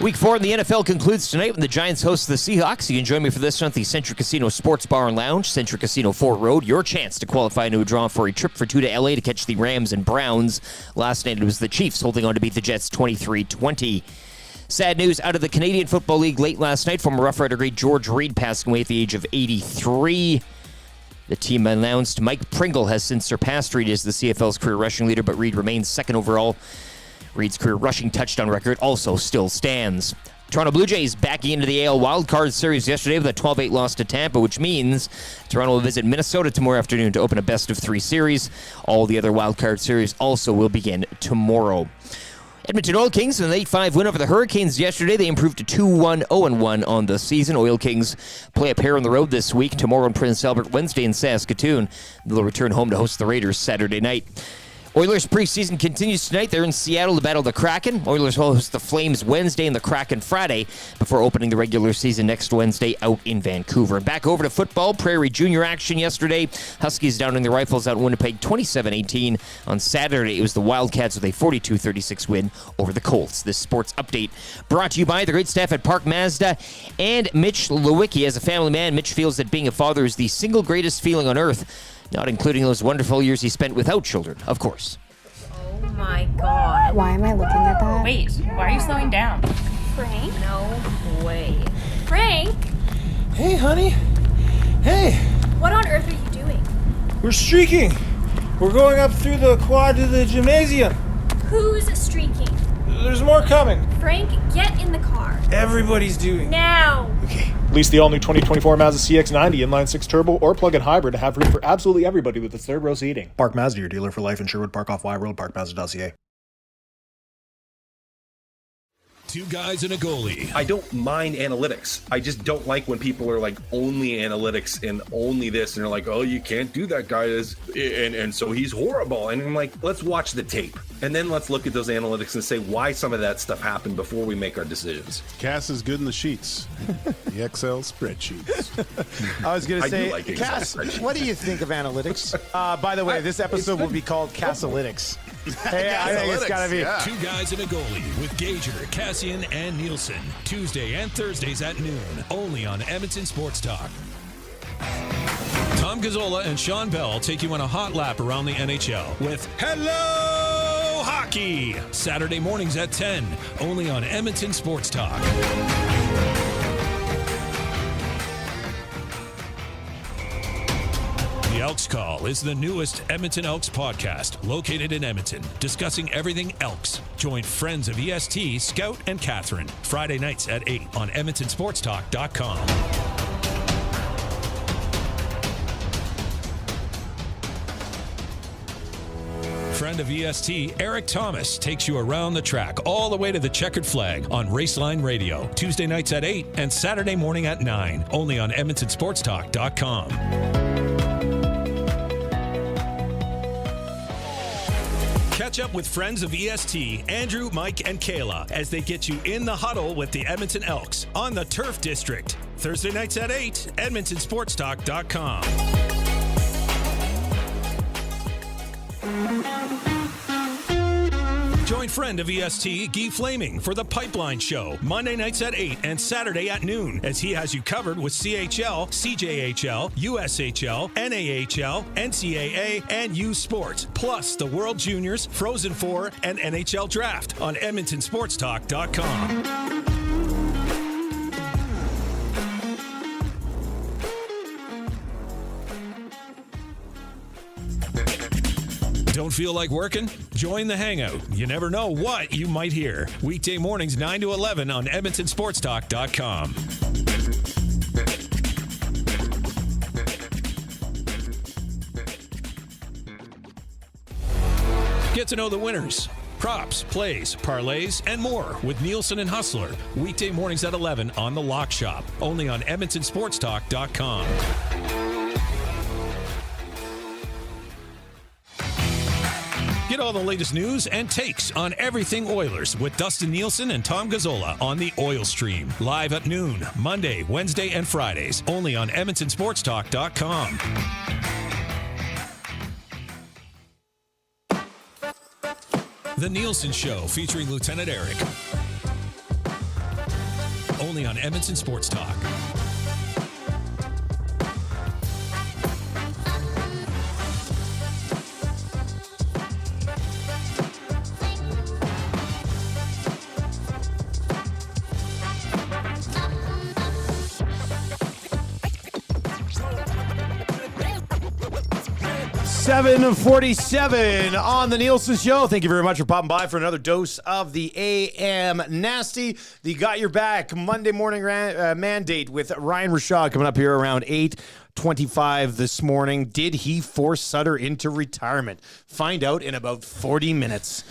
Week 4 in the NFL concludes tonight when the Giants host the Seahawks. You can join me for this one at the Century Casino Sports Bar and Lounge, Century Casino Fort Road. Your chance to qualify into a draw for a trip for 2 to LA to catch the Rams and Browns. Last night it was the Chiefs holding on to beat the Jets 23-20. Sad news out of the Canadian Football League late last night. Former Rough Rider great George Reed passing away at the age of 83. The team announced Mike Pringle has since surpassed Reed as the CFL's career rushing leader, but Reed remains second overall. Reed's career rushing touchdown record also still stands. Toronto Blue Jays backing into the AL Wildcard Series yesterday with a 12-8 loss to Tampa, which means Toronto will visit Minnesota tomorrow afternoon to open a best-of-3 series. All the other Wildcard Series also will begin tomorrow. Edmonton Oil Kings with an 8-5 win over the Hurricanes yesterday. They improved to 2-1, 0-1 on the season. Oil Kings play a pair on the road this week, tomorrow in Prince Albert, Wednesday in Saskatoon. They'll return home to host the Raiders Saturday night. Oilers preseason continues tonight. They're in Seattle to battle the Kraken. Oilers will host the Flames Wednesday and the Kraken Friday before opening the regular season next Wednesday out in Vancouver. Back over to football. Prairie Junior action yesterday. Huskies downing the Rifles out in Winnipeg 27-18. On Saturday, it was the Wildcats with a 42-36 win over the Colts. This sports update brought to you by the great staff at Park Mazda and Mitch Lewicki. As a family man, Mitch feels that being a father is the single greatest feeling on earth, not including those wonderful years he spent without children, of course. Oh my my god. Why am I looking at that? Wait, why are you slowing down? Frank? No way. Frank? Hey, honey. Hey. What on earth are you doing? We're streaking. We're going up through the quad to the gymnasium. Who's streaking? There's more coming. Frank, get in the car. Everybody's doing. Now. Okay. Lease the all-new 2024 Mazda CX-90 inline-6 turbo or plug-in hybrid to have room for absolutely everybody with its third-row seating. Park Mazda, your dealer for life in Sherwood Park off Y Road, parkmazda.ca. Two guys and a goalie. I don't mind analytics. I just don't like when people are like only analytics and only this, and they're like, oh, you can't do that, guy is, and so he's horrible. And I'm like, let's watch the tape. And then let's look at those analytics and say why some of that stuff happened before we make our decisions. Cass is good in the sheets. The Excel spreadsheets. I was going to say, like Cass, what do you think of analytics? By the way, this episode will be called Cassalytics. Hey, I think it's got to be. Yeah. Two guys and a goalie with Gager, Cassian, and Nielson. Tuesday and Thursdays at noon. Only on Edmonton Sports Talk. Tom Gazzola and Sean Bell take you on a hot lap around the NHL with Hello Hockey. Saturday mornings at 10. Only on Edmonton Sports Talk. The Elks Call is the newest Edmonton Elks podcast located in Edmonton, discussing everything Elks. Join friends of EST, Scout and Catherine, Friday nights at 8 on EdmontonSportsTalk.com. Friend of EST, Eric Thomas, takes you around the track all the way to the checkered flag on Raceline Radio, Tuesday nights at 8 and Saturday morning at 9, only on EdmontonSportsTalk.com. Catch up with friends of EST, Andrew, Mike, and Kayla as they get you in the huddle with the Edmonton Elks on the Turf District. Thursday nights at 8, EdmontonSportsTalk.com. Join friend of EST, Guy Flaming, for The Pipeline Show, Monday nights at 8 and Saturday at noon, as he has you covered with CHL, CJHL, USHL, NAHL, NCAA, and U Sports, plus the World Juniors, Frozen Four, and NHL Draft on EdmontonSportsTalk.com. Don't feel like working? Join the Hangout. You never know what you might hear. Weekday mornings 9 to 11 on EdmontonSportsTalk.com. Get to know the winners, props, plays, parlays, and more with Nielson and Hustler. Weekday mornings at 11 on The Lock Shop. Only on EdmontonSportsTalk.com. Get all the latest news and takes on everything Oilers with Dustin Nielson and Tom Gazzola on the Oil Stream. Live at noon, Monday, Wednesday, and Fridays. Only on EdmontonSportsTalk.com. The Nielson Show featuring Lieutenant Eric. Only on Edmonton Sports Talk. $7:47 on the Nielson Show. Thank you very much for popping by for another dose of the AM Nasty. The Got Your Back Monday morning Manddate with Ryan Rishaug coming up here around 8:25 this morning. Did he force Sutter into retirement? Find out in about 40 minutes.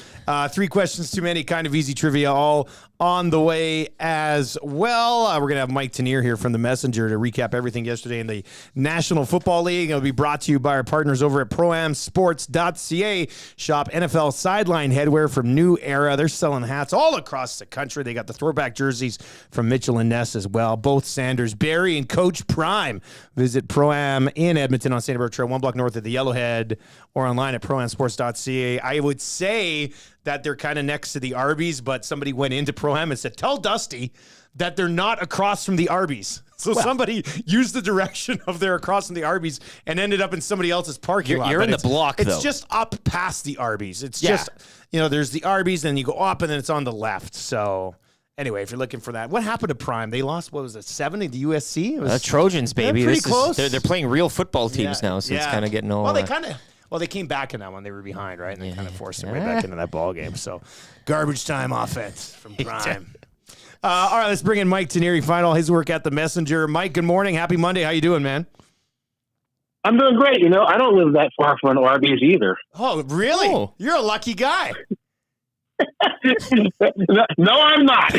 3 questions too many, kind of easy trivia, all on the way as well. We're going to have Mike Tanier here from The Messenger to recap everything yesterday in the National Football League. It'll be brought to you by our partners over at ProAmSports.ca. Shop NFL sideline headwear from New Era. They're selling hats all across the country. They got the throwback jerseys from Mitchell and Ness as well. Both Sanders, Barry, and Coach Prime. Visit Pro-Am in Edmonton on St. Bernard Trail, 1 block north of the Yellowhead, or online at ProAmSports.ca. I would say that they're kind of next to the Arby's, but somebody went into Pro-Am and said, tell Dusty that they're not across from the Arby's. So somebody used the direction of their crossing the Arby's and ended up in somebody else's parking lot. You're in the block, It's though. just up past the Arby's. It's just, there's the Arby's, and you go up, and then it's on the left. So anyway, if you're looking for that, what happened to Prime? They lost, 70 to USC? It was, Trojans, baby. Pretty close. They're playing real football teams now, so it's kind of getting all... Well, they came back in that one. They were behind, right? And they kind of forced their way back into that ball game. So garbage time offense from Prime. All right, let's bring in Mike Tanier. Find all his work at the Messenger. Mike, good morning. Happy Monday. How you doing, man? I'm doing great. I don't live that far from an Arby's either. Oh, really? Oh. You're a lucky guy. No, I'm not.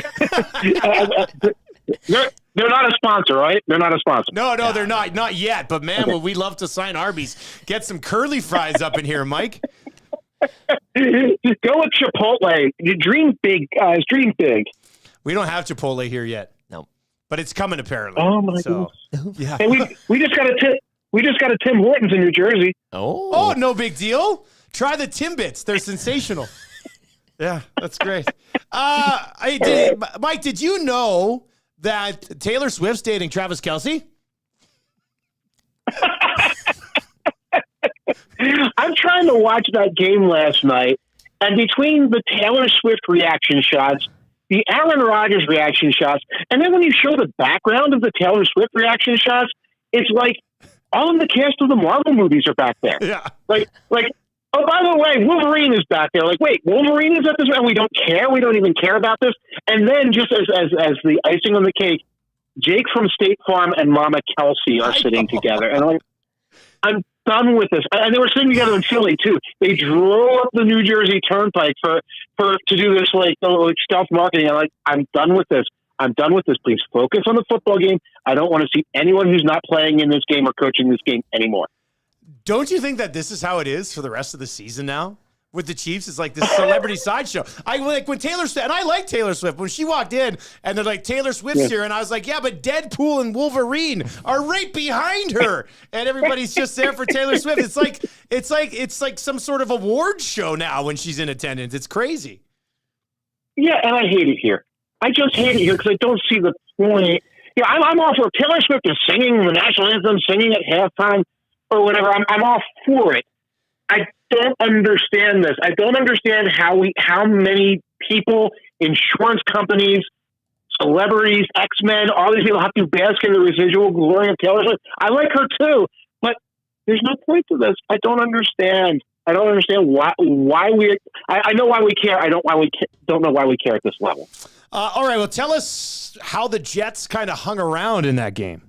They're not a sponsor, right? They're not a sponsor. No, they're not. Not yet. But, man, would we love to sign Arby's. Get some curly fries up in here, Mike. Just go with Chipotle. You dream big, guys. Dream big. We don't have Chipotle here yet. No. But it's coming, apparently. Oh, my goodness. Yeah. And we just got a Tim Hortons in New Jersey. Oh, no big deal. Try the Timbits. They're sensational. Yeah, that's great. Mike, did you know that Taylor Swift's dating Travis Kelce? I'm trying to watch that game last night, and between the Taylor Swift reaction shots, the Aaron Rodgers reaction shots, and then when you show the background of the Taylor Swift reaction shots, it's like all of the cast of the Marvel movies are back there. Yeah. Like, oh, by the way, Wolverine is back there. Like, wait, Wolverine is at this, and we don't care. We don't even care about this. And then just as the icing on the cake, Jake from State Farm and Mama Kelsey are sitting together, and I'm done with this. And they were sitting together in Philly too. They drove up the New Jersey Turnpike to do this like stealth marketing. I'm done with this. I'm done with this. Please focus on the football game. I don't want to see anyone who's not playing in this game or coaching this game anymore. Don't you think that this is how it is for the rest of the season now? With the Chiefs, it's like this celebrity sideshow. I like when Taylor Swift, and I like Taylor Swift, when she walked in and they're like, Taylor Swift's here, and I was like, yeah, but Deadpool and Wolverine are right behind her, and everybody's just there for Taylor Swift. It's like some sort of award show now when she's in attendance. It's crazy. Yeah, and I hate it here. I just hate it here because I don't see the point. Yeah, I'm all for Taylor Swift is singing the national anthem, singing at halftime or whatever. I'm all for it. I don't understand this. I don't understand how many people, insurance companies, celebrities, X-Men, all these people have to bask in the residual glory of Taylor Swift. I like her too, but there's no point to this. I don't understand. I don't understand why we. I know why we care. I don't know why we care at this level. All right. Well, tell us how the Jets kind of hung around in that game.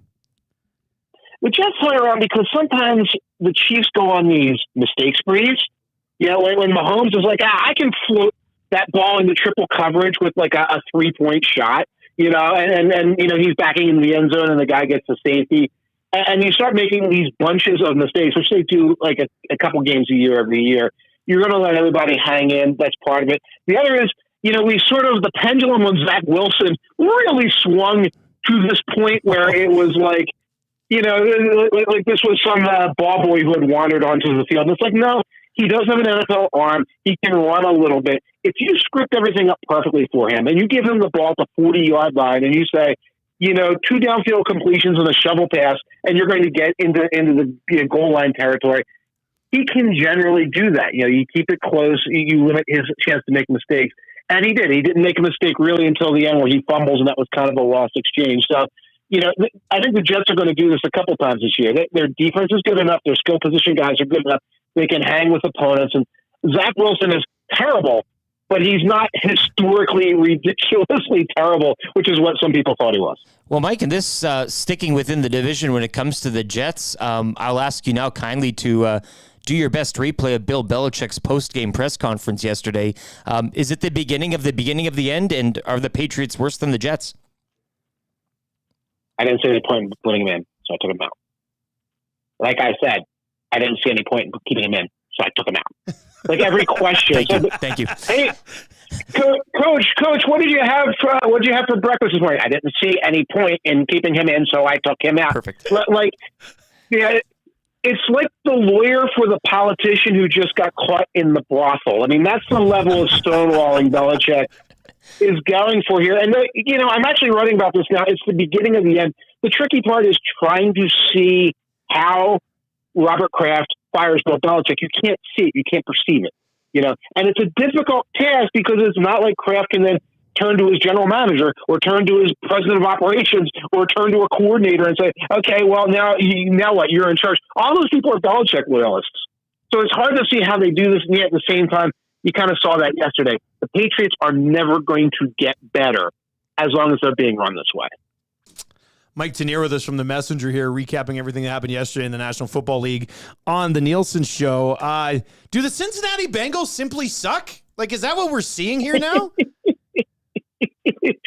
The Jets hung around because sometimes the Chiefs go on these mistake sprees. When Mahomes is like, I can float that ball into triple coverage with like a 3-point shot, and he's backing in the end zone and the guy gets the safety. And you start making these bunches of mistakes, which they do like a couple games a year every year. You're going to let everybody hang in. That's part of it. The other is, we sort of, the pendulum on Zach Wilson really swung to this point where it was like, like this was some ball boy who had wandered onto the field. And it's like, no, he does have an NFL arm. He can run a little bit. If you script everything up perfectly for him and you give him the ball at the 40-yard line and you say, 2 downfield completions and a shovel pass, and you're going to get into the goal line territory, he can generally do that. You keep it close. You limit his chance to make mistakes. And he did. He didn't make a mistake really until the end where he fumbles, and that was kind of a lost exchange. So, I think the Jets are going to do this a couple times this year. Their defense is good enough. Their skill position guys are good enough. They can hang with opponents. And Zach Wilson is terrible, but he's not historically ridiculously terrible, which is what some people thought he was. Well, Mike, and this sticking within the division when it comes to the Jets, I'll ask you now kindly to do your best replay of Bill Belichick's post-game press conference yesterday. Is it the beginning of the end, and are the Patriots worse than the Jets? I didn't see any point in putting him in, so I took him out. Like I said, I didn't see any point in keeping him in, so I took him out. Like every question. Thank you. Hey, Coach, what did you have for breakfast this morning? I didn't see any point in keeping him in, so I took him out. Perfect. It's like the lawyer for the politician who just got caught in the brothel. I mean, that's the level of stonewalling Belichick is going for here. And, I'm actually writing about this now. It's the beginning of the end. the tricky part is trying to see how Robert Kraft fires Bill Belichick. You can't see it. You can't perceive it. And it's a difficult task because it's not like Kraft can then turn to his general manager or turn to his president of operations or turn to a coordinator and say, okay, well, now what? You're in charge. All those people are Belichick loyalists. So it's hard to see how they do this. And yet at the same time, you kind of saw that yesterday. The Patriots are never going to get better as long as they're being run this way. Mike Tanier with us from The Messenger here, recapping everything that happened yesterday in the National Football League on the Nielson show. Do the Cincinnati Bengals simply suck? Like, is that what we're seeing here now?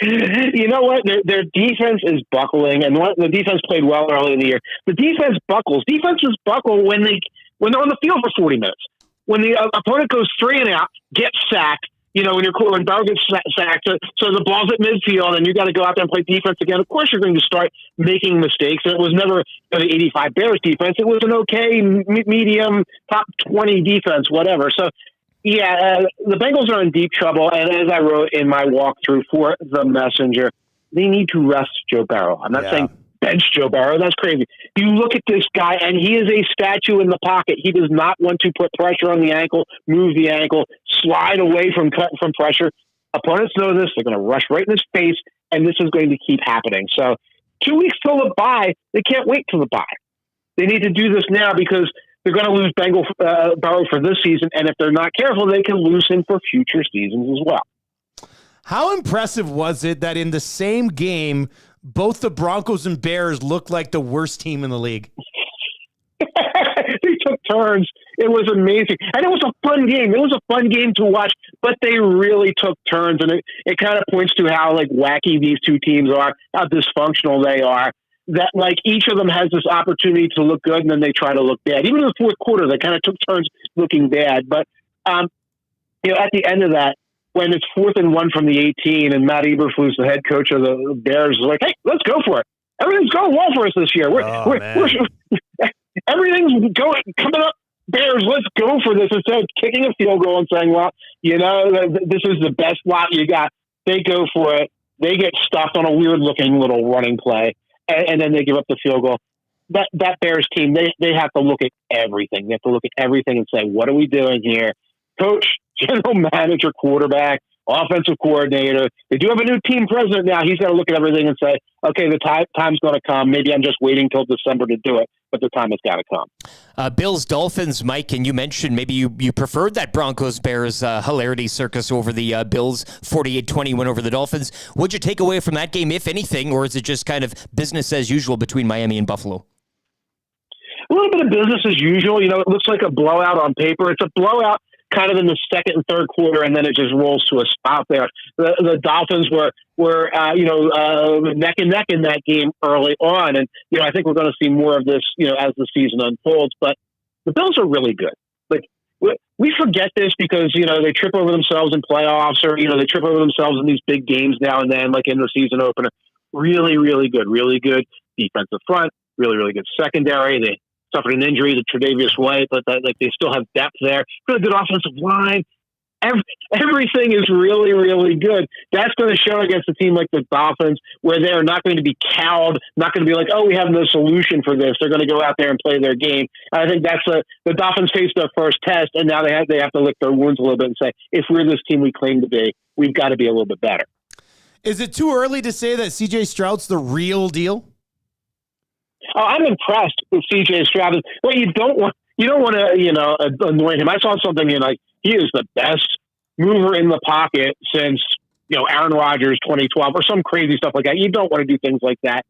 You know what? Their defense is buckling, and the defense played well early in the year. The defense buckles. Defenses buckle when they're on the field for 40 minutes. When the opponent goes 3 and out, gets sacked, when Barrow gets sacked, so the ball's at midfield, and you got to go out there and play defense again. Of course, you're going to start making mistakes. And it was never the 85 Bears defense. It was an okay, medium, top 20 defense, whatever. So, yeah, the Bengals are in deep trouble. And as I wrote in my walkthrough for The Messenger, they need to rest Joe Barrow. I'm not saying bench Joe Barrow. That's crazy. You look at this guy, and he is a statue in the pocket. He does not want to put pressure on the ankle, move the ankle, slide away from pressure. Opponents know this. They're going to rush right in his face, and this is going to keep happening. So 2 weeks till the bye, they can't wait till the bye. They need to do this now because they're going to lose Barrow for this season, and if they're not careful, they can lose him for future seasons as well. How impressive was it that in the same game, both the Broncos and Bears looked like the worst team in the league? They took turns. It was amazing. And it was a fun game. It was a fun game to watch, but they really took turns. And it kind of points to how wacky these two teams are, how dysfunctional they are, that each of them has this opportunity to look good and then they try to look bad. Even in the fourth quarter, they kind of took turns looking bad. But, at the end of that, when it's 4th and 1 from the 18 and Matt Eberflus, the head coach of the Bears, is like, hey, let's go for it. Everything's going well for us this year. Everything's coming up. Bears, let's go for this. Instead of kicking a field goal and saying, well, this is the best lot you got. They go for it. They get stuffed on a weird-looking little running play, and then they give up the field goal. That Bears team, they have to look at everything. They have to look at everything and say, what are we doing here? Coach, general manager, quarterback, offensive coordinator. They do have a new team president now. He's got to look at everything and say, okay, the time's going to come. Maybe I'm just waiting till December to do it, but the time has got to come. Bills, Dolphins, Mike, and you mentioned maybe you preferred that Broncos-Bears hilarity circus over the Bills 48-20 win over the Dolphins. What'd you take away from that game, if anything, or is it just kind of business as usual between Miami and Buffalo? A little bit of business as usual. It looks like a blowout on paper. It's a blowout kind of in the second and third quarter, and then it just rolls to a stop there. The Dolphins were neck and neck in that game early on, and I think we're going to see more of this as the season unfolds. But the Bills are really good. We forget this because they trip over themselves in playoffs, or they trip over themselves in these big games now and then, like in the season opener. Really, really good defensive front. Really, really good secondary. They suffered an injury to Tre'Davious White, but they still have depth there. Really good offensive line. Everything is really, really good. That's going to show against a team like the Dolphins, where they're not going to be cowed, not going to be like, oh, we have no solution for this. They're going to go out there and play their game. And I think that's the Dolphins faced their first test, and now they have to lick their wounds a little bit and say, if we're this team we claim to be, we've got to be a little bit better. Is it too early to say that C.J. Stroud's the real deal? Oh, I'm impressed with C.J. Stroud. Well, you don't want to annoy him. I saw something he is the best mover in the pocket since Aaron Rodgers 2012 or some crazy stuff like that. You don't want to do things like that.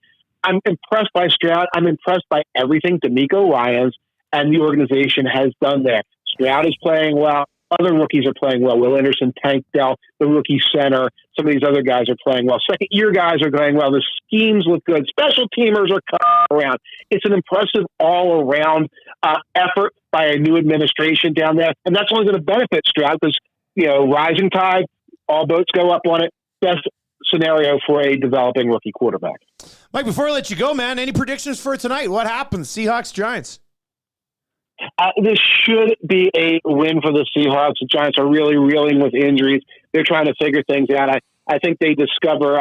I'm impressed by Stroud. I'm impressed by everything DeMeco Ryans and the organization has done there. Stroud is playing well. Other rookies are playing well. Will Anderson, Tank Dell, the rookie center. Some of these other guys are playing well. Second-year guys are playing well. The schemes look good. Special teamers are coming around. It's an impressive all-around effort by a new administration down there, and that's only going to benefit Stroud because, rising tide, all boats go up on it. Best scenario for a developing rookie quarterback. Mike, before I let you go, man, any predictions for tonight? What happens? Seahawks, Giants? This should be a win for the Seahawks. The Giants are really reeling with injuries. They're trying to figure things out. I think they discover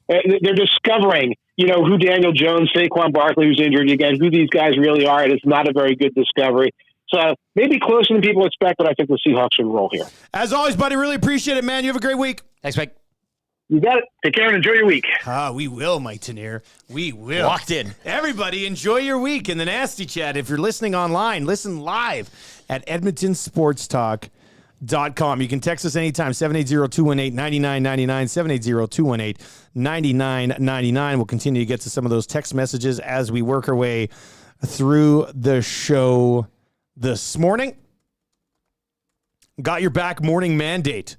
They're discovering, who Daniel Jones, Saquon Barkley, who's injured again, who these guys really are, and it's not a very good discovery. So maybe closer than people expect, but I think the Seahawks should roll here. As always, buddy, really appreciate it, man. You have a great week. Thanks, Mike. You got it. Take care and enjoy your week. We will, Mike Tanier. We will. Locked in. Everybody, enjoy your week in the Nasty Chat. If you're listening online, listen live at EdmontonSportsTalk.com. You can text us anytime, 780-218-9999, 780-218-9999. We'll continue to get to some of those text messages as we work our way through the show this morning. Got Your Back Morning Manddate.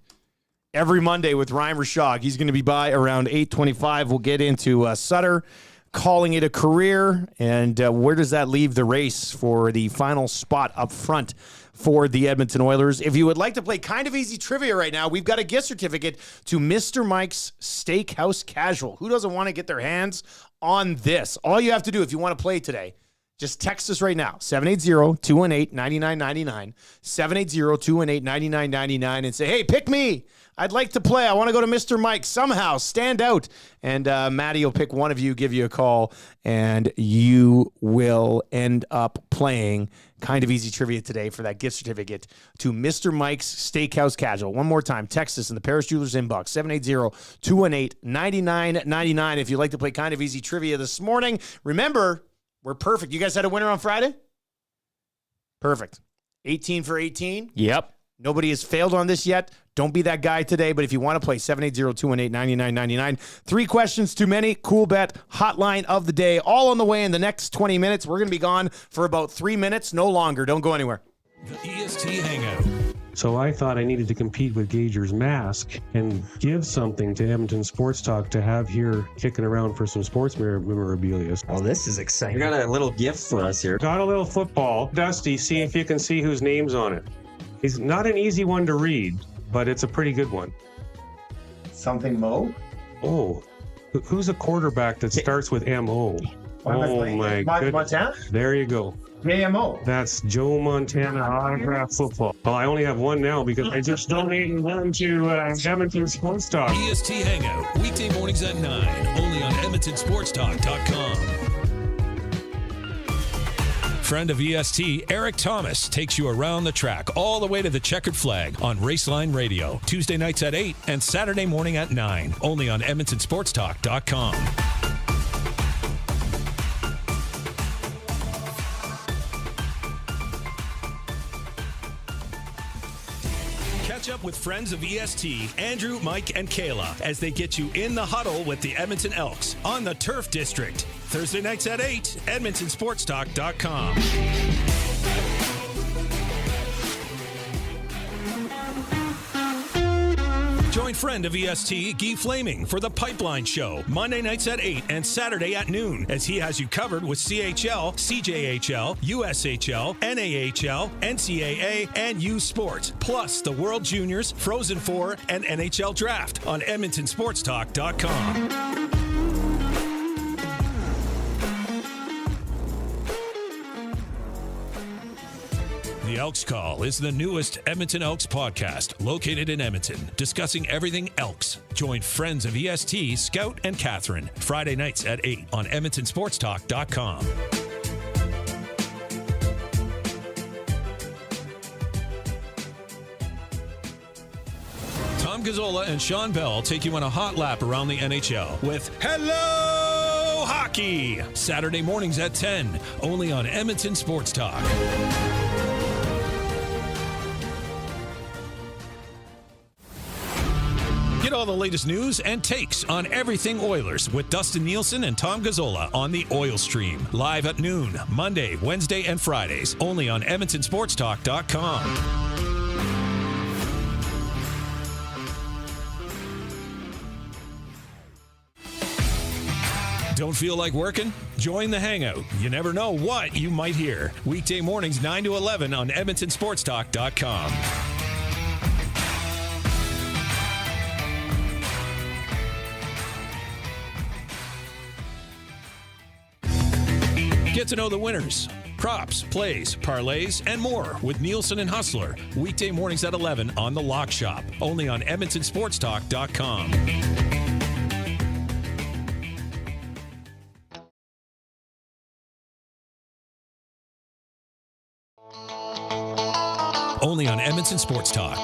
Every Monday with Ryan Rishaug. He's going to be by around 8:25. We'll get into Sutter calling it a career, and where does that leave the race for the final spot up front for the Edmonton Oilers. If you would like to play kind of easy trivia right now, we've got a gift certificate to Mr. Mike's Steakhouse Casual. Who doesn't want to get their hands on this? All you have to do if you want to play today, just text us right now, 780-218-9999, 780-218-9999, and say, hey, pick me. I'd like to play. I want to go to Mr. Mike. Somehow stand out. And Maddie will pick one of you, give you a call, and you will end up playing kind of easy trivia today for that gift certificate to Mr. Mike's Steakhouse Casual. One more time, text us in the Paris Jewelers inbox, 780-218-9999 if you'd like to play kind of easy trivia this morning. Remember, we're perfect. You guys had a winner on Friday? Perfect. 18 for 18? Yep. Nobody has failed on this yet. Don't be that guy today, but if you want to play, 780-218-9999. 3 questions too many. Cool Bet hotline of the day. All on the way in the next 20 minutes. We're going to be gone for about 3 minutes, no longer. Don't go anywhere. The EST Hangout. So I thought I needed to compete with Gager's Mask and give something to Edmonton Sports Talk to have here kicking around for some sports memorabilia. Oh, this is exciting. You got a little gift for us here. Got a little football. Dusty, see if you can see whose name's on it. He's not an easy one to read, but it's a pretty good one. Something Mo? Oh, who's a quarterback that starts with M-O? Oh, my goodness. Montana? There you go. JMO. That's Joe Montana autograph football. Well, I only have one now because I just donated one to Edmonton Sports Talk. EST Hangout, weekday mornings at 9, only on EdmontonSportsTalk.com. Friend of EST, Eric Thomas, takes you around the track all the way to the checkered flag on Raceline Radio. Tuesday nights at 8 and Saturday morning at 9, only on EdmontonSportsTalk.com. Catch up with friends of EST, Andrew, Mike, and Kayla, as they get you in the huddle with the Edmonton Elks on the Turf District. Thursday nights at 8, EdmontonSportsTalk.com. Join friend of EST, Guy Flaming, for the Pipeline Show, Monday nights at 8 and Saturday at noon, as he has you covered with CHL, CJHL, USHL, NAHL, NCAA, and U Sports, plus the World Juniors, Frozen Four, and NHL Draft on EdmontonSportsTalk.com. The Elks Call is the newest Edmonton Elks podcast, located in Edmonton, discussing everything Elks. Join friends of EST, Scout and Catherine, Friday nights at 8 on EdmontonSportsTalk.com. Tom Gazzola and Sean Bell take you on a hot lap around the NHL with Hello Hockey, Saturday mornings at 10, only on Edmonton Sports Talk. Get all the latest news and takes on everything Oilers with Dustin Nielson and Tom Gazzola on the Oil Stream. Live at noon, Monday, Wednesday, and Fridays. Only on EdmontonSportsTalk.com. Don't feel like working? Join the Hangout. You never know what you might hear. Weekday mornings 9 to 11 on EdmontonSportsTalk.com. Get to know the winners, props, plays, parlays, and more with Nielson and Hustler. Weekday mornings at 11 on The Lock Shop. Only on EdmontonSportsTalk.com. only on Edmonton Sports Talk.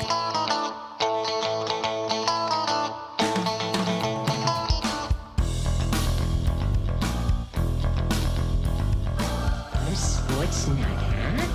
What a sports nut, huh?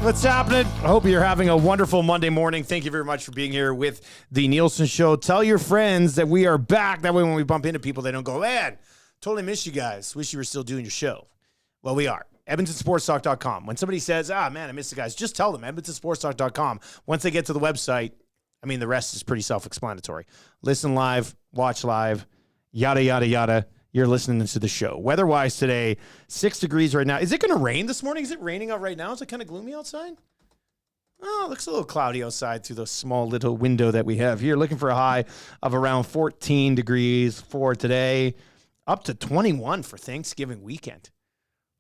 What's happening? I hope you're having a wonderful Monday morning. Thank you very much for being here with the Nielson Show. Tell your friends that we are back. That way when we bump into people, they don't go, man, totally missed you guys. Wish you were still doing your show. Well, we are. EdmontonSportsTalk.com. When somebody says, man, I missed the guys, just tell them, EdmontonSportsTalk.com. Once they get to the website, I mean, the rest is pretty self-explanatory. Listen live, watch live, yada, yada, yada. You're listening to the show. Weather-wise today, 6 degrees right now. Is it going to rain this morning? Is it raining out right now? Is it kind of gloomy outside? Oh, it looks a little cloudy outside through the small little window that we have here. Looking for a high of around 14 degrees for today. Up to 21 for Thanksgiving weekend.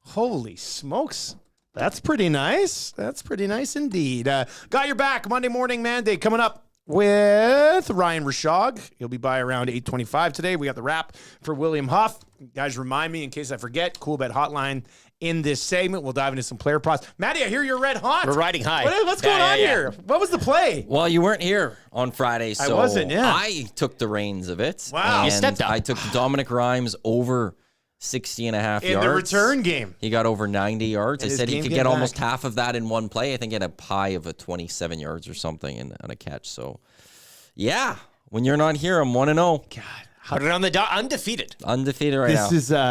Holy smokes. That's pretty nice. That's pretty nice indeed. Got your back Monday morning Manddate coming up with Ryan Rishaug. He'll be by around 8:25 today. We got the wrap for William Huff. Guys, remind me in case I forget, Cool Bet Hotline in this segment. We'll dive into some player props. Maddie, I hear you're red hot. We're riding high. What's going on here? What was the play? Well, you weren't here on Friday, so I wasn't, yeah. I took the reins of it. Wow. You stepped up. I took Dominic Rhymes over 60.5 yards. In the return game. He got over 90 yards. And I his said he game could came get back. almost half of that in one play. I think he had a high of a 27 yards or something on a catch. So, yeah, when you're not here, I'm 1-0. God. Put it on the dot. Undefeated. Undefeated right now.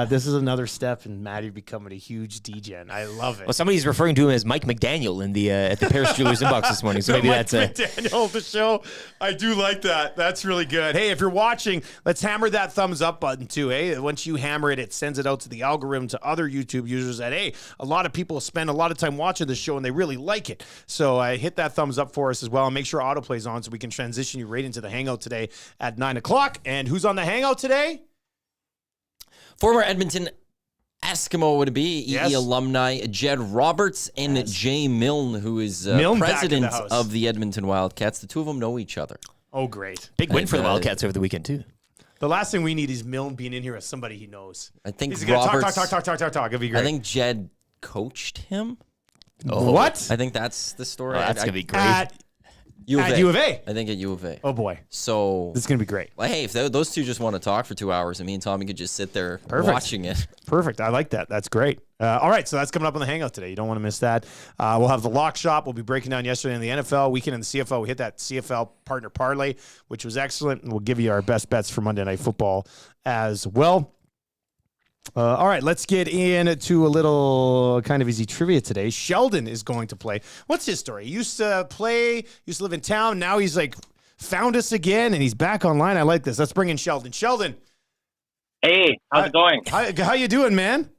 This is another step in Maddie becoming a huge DGen. I love it. Well, somebody's referring to him as Mike McDaniel in the at the Paris Jewelers inbox this morning. So maybe Mike that's McDaniel of the show. I do like that. That's really good. Hey, if you're watching, let's hammer that thumbs up button too. Hey, once you hammer it, it sends it out to the algorithm to other YouTube users that, hey, a lot of people spend a lot of time watching this show and they really like it. So hit that thumbs up for us as well. And make sure autoplay's on so we can transition you right into the Hangout today at 9 o'clock. And who's on the Hangout today? Former Edmonton Eskimo would it be, Yes. EE alumni Jed Roberts and Jay Milne, who is Milne back in president the house. of the Edmonton Wildcats. The two of them know each other. Oh, great. big win And, for the Wildcats over the weekend too. The last thing we need is Milne being in here as somebody he knows. I think He's going to Roberts. talk. It'll be great. I think Jed coached him. What? I think that's the story. Oh, that's gonna be great. At U of At A. U of A. I think at U of A. Oh, boy. So This is going to be great. well, hey, if those two just want to talk for 2 hours, and me and Tommy could just sit there Perfect. watching it. Perfect. I like that. That's great. All right, so that's coming up on the Hangout today. You don't want to miss that. We'll have the Lock Shop. We'll be breaking down yesterday in the NFL, weekend in the CFL. We hit that CFL partner parlay, which was excellent, and we'll give you our best bets for Monday Night Football as well. All right, let's get into a little kind of easy trivia today. Sheldon is going to play. What's his story? He used to play, used to live in town. Now he's like found us again, and he's back online. I like this. Let's bring in Sheldon. Sheldon. Hey, how's it going? How you doing, man?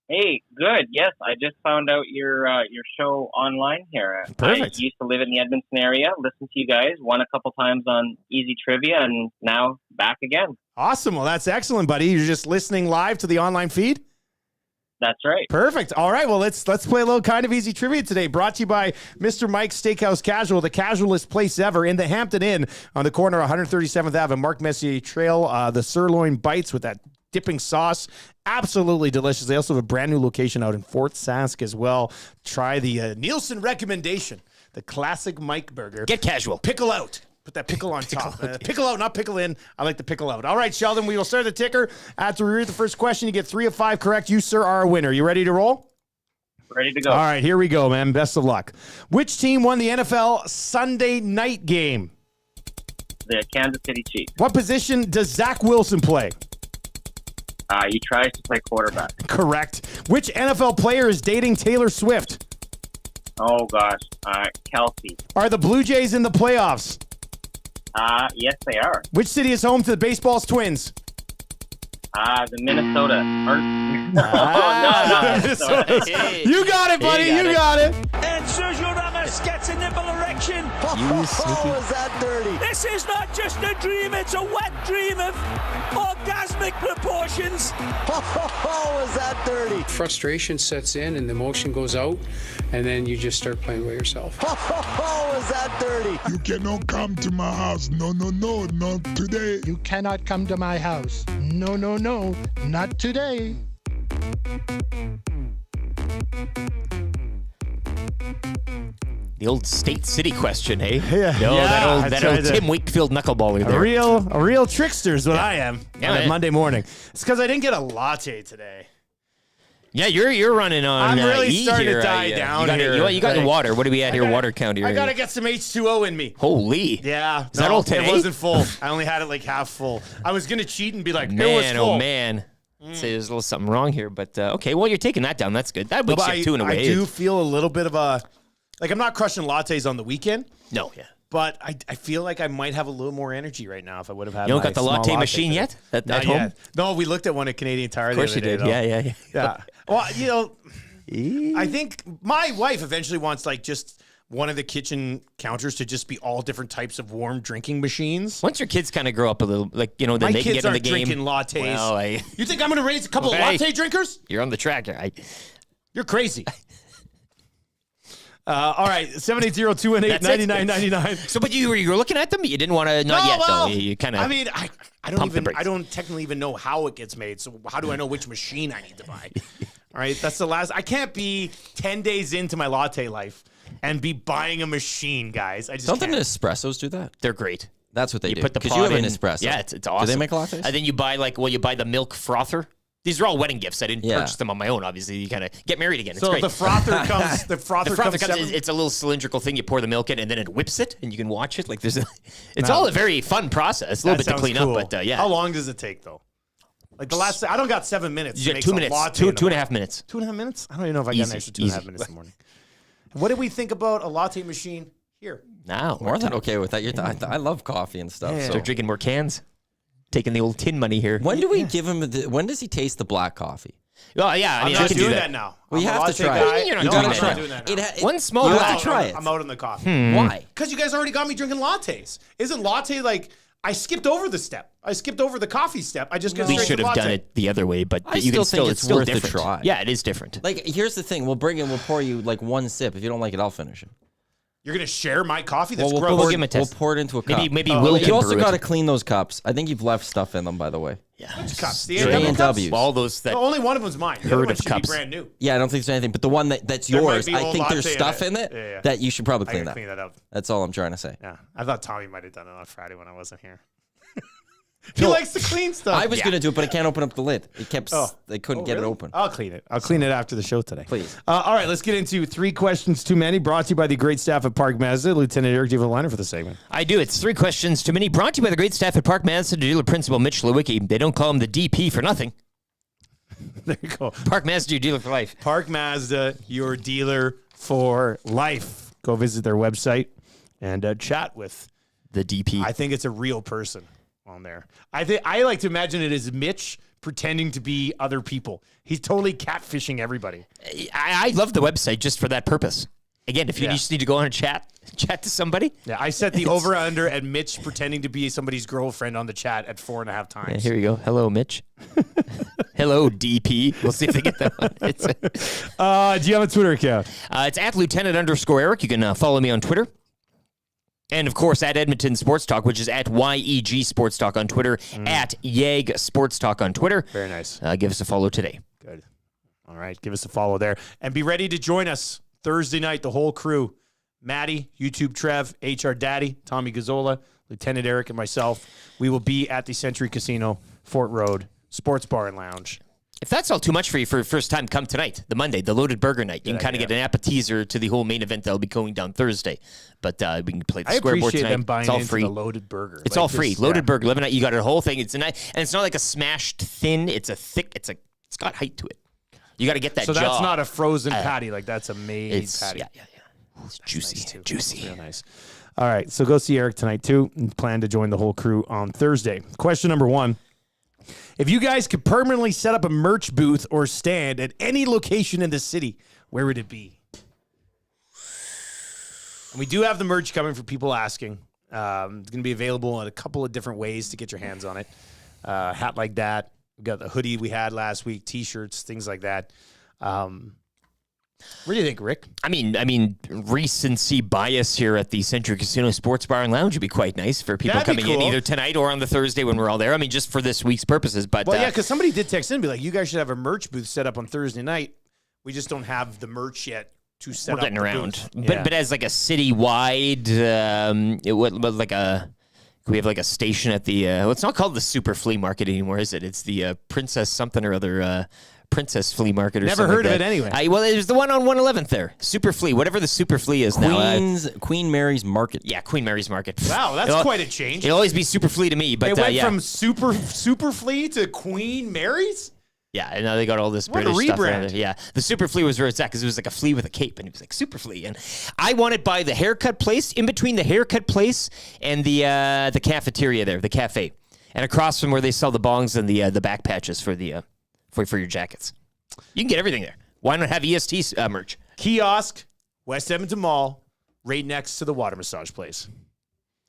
Hey, good. Yes, I just found out your show online here. Perfect. I used to live in the Edmonton area, listened to you guys, won a couple times on Easy Trivia, and now back again. Awesome. Well, that's excellent, buddy. You're just listening live to the online feed? That's right. Perfect. All right. Well, let's play a little kind of easy trivia today. Brought to you by Mr. Mike's Steakhouse Casual, the casualest place ever in the Hampton Inn on the corner of 137th Ave and Mark Messier Trail. The sirloin bites with that dipping sauce, absolutely delicious. They also have a brand new location out in Fort Sask as well. Try the Nielson recommendation, the classic Mike burger. Get casual. Pickle out. Put that pickle on top. Pickle out, not pickle in. I like the pickle out. All right, Sheldon, we will start the ticker. After we read the first question, you get 3 of 5 correct. You, sir, are a winner. You ready to roll? Ready to go. All right, here we go, man. Best of luck. Which team won the NFL Sunday night game? The Kansas City Chiefs. What position does Zach Wilson play? He tries to play quarterback. Correct. Which NFL player is dating Taylor Swift? Oh, gosh. Kelsey. Are the Blue Jays in the playoffs? Yes, they are. Which city is home to the baseball's Twins? The Minnesota. Minnesota. Hey. You got it, buddy. You got it. And Sergio Ramos gets a nipple erection. You sneaky. This is not just a dream, it's a wet dream of orgasmic Catholic proportions. Oh, was that dirty? Frustration sets in and the emotion goes out, and then you just start playing by yourself. Oh, was that dirty? You cannot come to my house. No, not today. You cannot come to my house. No, not today. The old State City question, eh? Yeah. No, Yeah, that old Tim Wakefield knuckleballer there. A real trickster is what I am Yeah, on a man. Monday morning. It's because I didn't get a latte today. Yeah, you're running on. I'm really E starting here. to die down you got here. You got your Like, water. What are we at here? Water count here. I gotta get some H2O in me. Holy. Yeah. Is that all today? It wasn't full. I only had it like half full. I was gonna cheat and be like, it was Man, full. oh man. Say there's a little something wrong here, but okay. Well, you're taking that down. That's good. That wakes you up too in a way. I do feel a little bit of a, like I'm not crushing lattes on the weekend. No, yeah. But I feel like I might have a little more energy right now if I would have had. You don't my got the small latte machine today. yet at Not home? yet. No, we looked at one at Canadian Tire. Of course you did. Yeah. Yeah. Well, you know, I think my wife eventually wants like just one of the kitchen counters to just be all different types of warm drinking machines. Once your kids kind of grow up a little, like then My they can kids get in the aren't game. drinking lattes. Well, You think I'm going to raise a couple of Hey. latte drinkers? You're on the track. You're crazy. All right, 780-218-9999. So, but you were looking at them. You didn't want to. Not yet, though. You kind of. I mean, I don't pump the even. brakes. I don't technically even know how it gets made. So how do I know which machine I need to buy? All right, that's the last. I can't be 10 days into my latte life and be buying a machine, guys. I just Don't can't. the Nespressos do that? They're great. That's what they You do. put the 'Cause pod you have in. an espresso. Yeah, it's awesome. Do they make lattes? And then you buy you buy the milk frother. These are all wedding gifts. I didn't purchase them on my own. Obviously, you kind of get married again. It's So great. the frother comes. The frother comes. separate? It's a little cylindrical thing. You pour the milk in, and then it whips it, and you can watch it. Like it's No. all a very fun process. A little That bit to sounds clean cool. up, but yeah. How long does it take though? Like the last, I don't got 7 minutes. You to got make 2 some minutes. latte Two in the and a morning. half minutes. 2.5 minutes? I don't even know if I got an extra 2.5 minutes in the morning. What did we think about a latte machine here? Now More than okay with that. I love coffee and stuff. Yeah. So Start drinking more cans. Taking the old tin money here. when do we give him? When does he taste the black coffee? Well, yeah, I mean, I'm I not can doing do that now. Well, you I'm a have to latte try guy. it. You're not No, doing I'm that not now. doing that now. One small You have black. to try it. I'm out on the coffee. Why? Because you guys already got me drinking lattes. Isn't latte like I skipped over the step? I skipped over the coffee step. I just got We straight should to have latte. done it the other way, but I you still can still think it's it's still worth a different. try. Yeah, it is different. Like, here's the thing. We'll pour you like one sip. If you don't like it, I'll finish it. You're gonna share my coffee? That's We'll gross. we'll give him a We'll test. pour it into a cup. Maybe Will You can also brew it. got to clean those cups. I think you've left stuff in them, by the way. Yeah. Which cups? The J A&W and cups? W's. All those that No, only one of them's mine. The Herd other one of should cups. be brand new. Yeah, I don't think there's anything. But the one that's There might yours, be I old think there's latte in stuff it. in it Yeah. that you should probably I clean gotta that. clean that up. That's all I'm trying to say. Yeah, I thought Tommy might have done it on Friday when I wasn't here. He likes to clean stuff. I was going to do it, but I can't open up the lid. It kept. They couldn't get it really? open. I'll clean it. I'll clean it after the show today. Please. All right, let's get into 3 questions too many. Brought to you by the great staff at Park Mazda. Lieutenant Eric, do you have a liner for the segment? I do. It's 3 questions too many. Brought to you by the great staff at Park Mazda, dealer principal Mitch Lewicki. They don't call him the DP for nothing. There you go. Park Mazda, your dealer for life. Park Mazda, your dealer for life. Go visit their website and chat with the DP. I think it's a real person on there. I like to imagine it as Mitch pretending to be other people. He's totally catfishing everybody. I love the website just for that purpose. Again, if you just need to go on and chat to somebody. Yeah, I set the over-under at Mitch pretending to be somebody's girlfriend on the chat at 4.5 times. Yeah, here we go. Hello, Mitch. Hello, DP. We'll see if they get that one. Do you have a Twitter account? It's at Lieutenant_Eric. You can follow me on Twitter. And, of course, at Edmonton Sports Talk, which is at YEG Sports Talk on Twitter, at YEG Sports Talk on Twitter. Very nice. Give us a follow today. Good. All right, give us a follow there. And be ready to join us Thursday night, the whole crew. Maddie, YouTube Trev, HR Daddy, Tommy Gazzola, Lieutenant Eric, and myself. We will be at the Century Casino, Fort Road, Sports Bar and Lounge. If that's all too much for you for your first time, come tonight, the Monday, the Loaded Burger Night. You can kind of get an appetizer to the whole main event that'll be going down Thursday. But we can play the square board tonight. Them buying it's all into free. The Loaded Burger. It's all free. Loaded Burger, 11 night. You got a whole thing. It's a nice, and it's not like a smashed thin. It's a thick. It's got height to it. You got to get that. So jaw. that's not a frozen patty. Like that's a made patty. Yeah. It's juicy, nice juicy. Real nice. All right, so go see Eric tonight too, and plan to join the whole crew on Thursday. Question number 1. If you guys could permanently set up a merch booth or stand at any location in the city, where would it be? And we do have the merch coming for people asking. It's going to be available in a couple of different ways to get your hands on it. Hat like that, We got the hoodie we had last week, T-shirts, things like that. What do you think, Rick? I mean, recency bias here at the Century Casino Sports Bar and Lounge would be quite nice for people That'd be coming in cool. either tonight or on the Thursday when we're all there. I mean, just for this week's purposes. But Well, yeah, because somebody did text in and be like, you guys should have a merch booth set up on Thursday night. We just don't have the merch yet to set we're up getting the around. booth. But as like a citywide, it would like a. We have like a station at the. Well, it's not called the Super Flea Market anymore, is it? It's the Princess something or other. Princess Flea Market or Never something heard like of that. it anyway. Well, there's the one on 111th there. Super Flea, whatever the Super Flea is now. Queen Mary's Market. Yeah, Queen Mary's Market. Wow, that's quite a change. It'll always be Super Flea to me, but It went yeah. from Super Flea to Queen Mary's? Yeah, and now they got all this What a British stuff around rebrand. it. Yeah, the Super Flea was where it's at because it was like a flea with a cape, and it was like Super Flea. And I want it by the haircut place, in between the haircut place and the cafeteria there, the cafe, and across from where they sell the bongs and the back patches for the for your jackets. You can get everything there. Why not have EST merch? Kiosk, West Edmonton Mall, right next to the water massage place.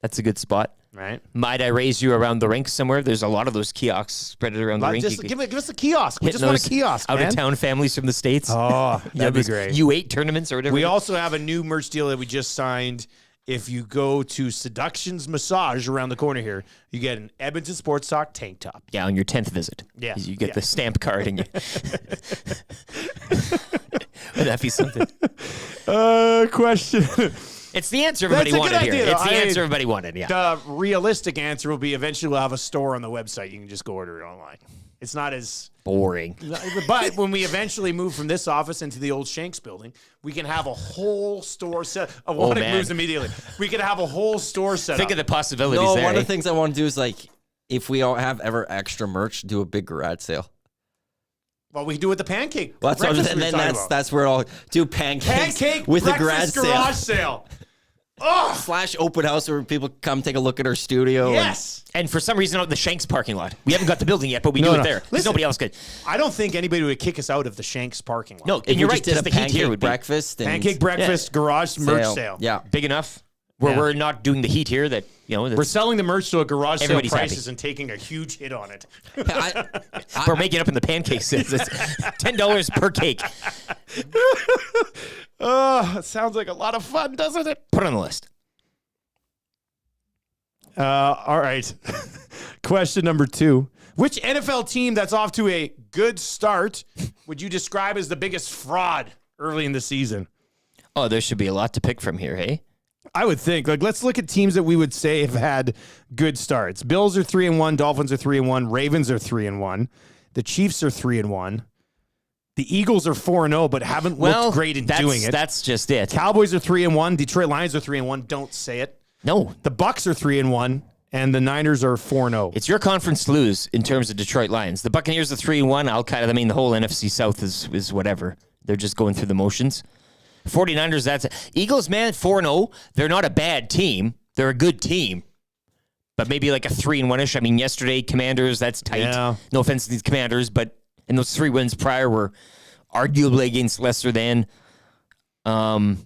That's a good spot. Right. Might I raise you around the rink somewhere? There's a lot of those kiosks spread around the rink. Just give us a kiosk. We Hitting just want a those kiosk, man. out-of-town families from the States. Oh, that'd be those great. U8 tournaments or whatever. We also have a new merch deal that we just signed. If you go to Seductions Massage around the corner here, you get an Edmonton Sports Talk tank top. Yeah, on your 10th visit. Yeah. You get the stamp card and you... Would that be something? Question. It's the answer everybody That's a good wanted here. idea, It's the though. answer everybody wanted, yeah. The realistic answer will be eventually we'll have a store on the website. You can just go order it online. It's not as boring. But when we eventually move from this office into the old Shanks building, we can have a whole store set. One man. moves immediately. We can have a whole store set Think up. of the possibilities No, there. one of eh? the things I want to do is like, if we all have ever extra merch, do a big garage sale. Well, we do it with the pancake. Well, that's what I'm breakfast saying. we were Then talking that's about. that's where I'll do pancakes Pancake with a garage breakfast sale. Oh, / open house where people come take a look at our studio. yes. And for some reason, out in the Shanks parking lot. We haven't got the building yet, but we do it there. Because Listen, nobody else could. I don't think anybody would kick us out of the Shanks parking lot. No, If and we you're just right. did Just a the heat here pancake would be breakfast and Pancake breakfast, garage merch sale. Yeah. big enough where Yeah. we're not doing the heat here that, you know, We're selling the merch to a garage sale Everybody's prices happy. and taking a huge hit on it. we're making up in the pancake sales. It's $10 per cake. Oh, it sounds like a lot of fun, doesn't it? Put it on the list. All right. Question number 2. Which NFL team that's off to a good start would you describe as the biggest fraud early in the season? Oh, there should be a lot to pick from here, hey? I would think. Like, let's look at teams that we would say have had good starts. Bills are 3-1. Dolphins are 3-1. Ravens are 3-1. The Chiefs are 3-1. The Eagles are 4-0, but haven't looked great in doing it. That's just it. Cowboys are 3-1. Detroit Lions are 3-1. Don't say it. No. The Bucks are 3-1, and the Niners are 4-0. It's your conference to lose in terms of Detroit Lions. The Buccaneers are 3-1. I mean, the whole NFC South is whatever. They're just going through the motions. 49ers, that's it. Eagles, man, 4-0. They're not a bad team. They're a good team. But maybe like a 3-1-ish. I mean, yesterday, Commanders, that's tight. Yeah. No offense to these Commanders, but and those 3 wins prior were arguably against lesser than. AFC,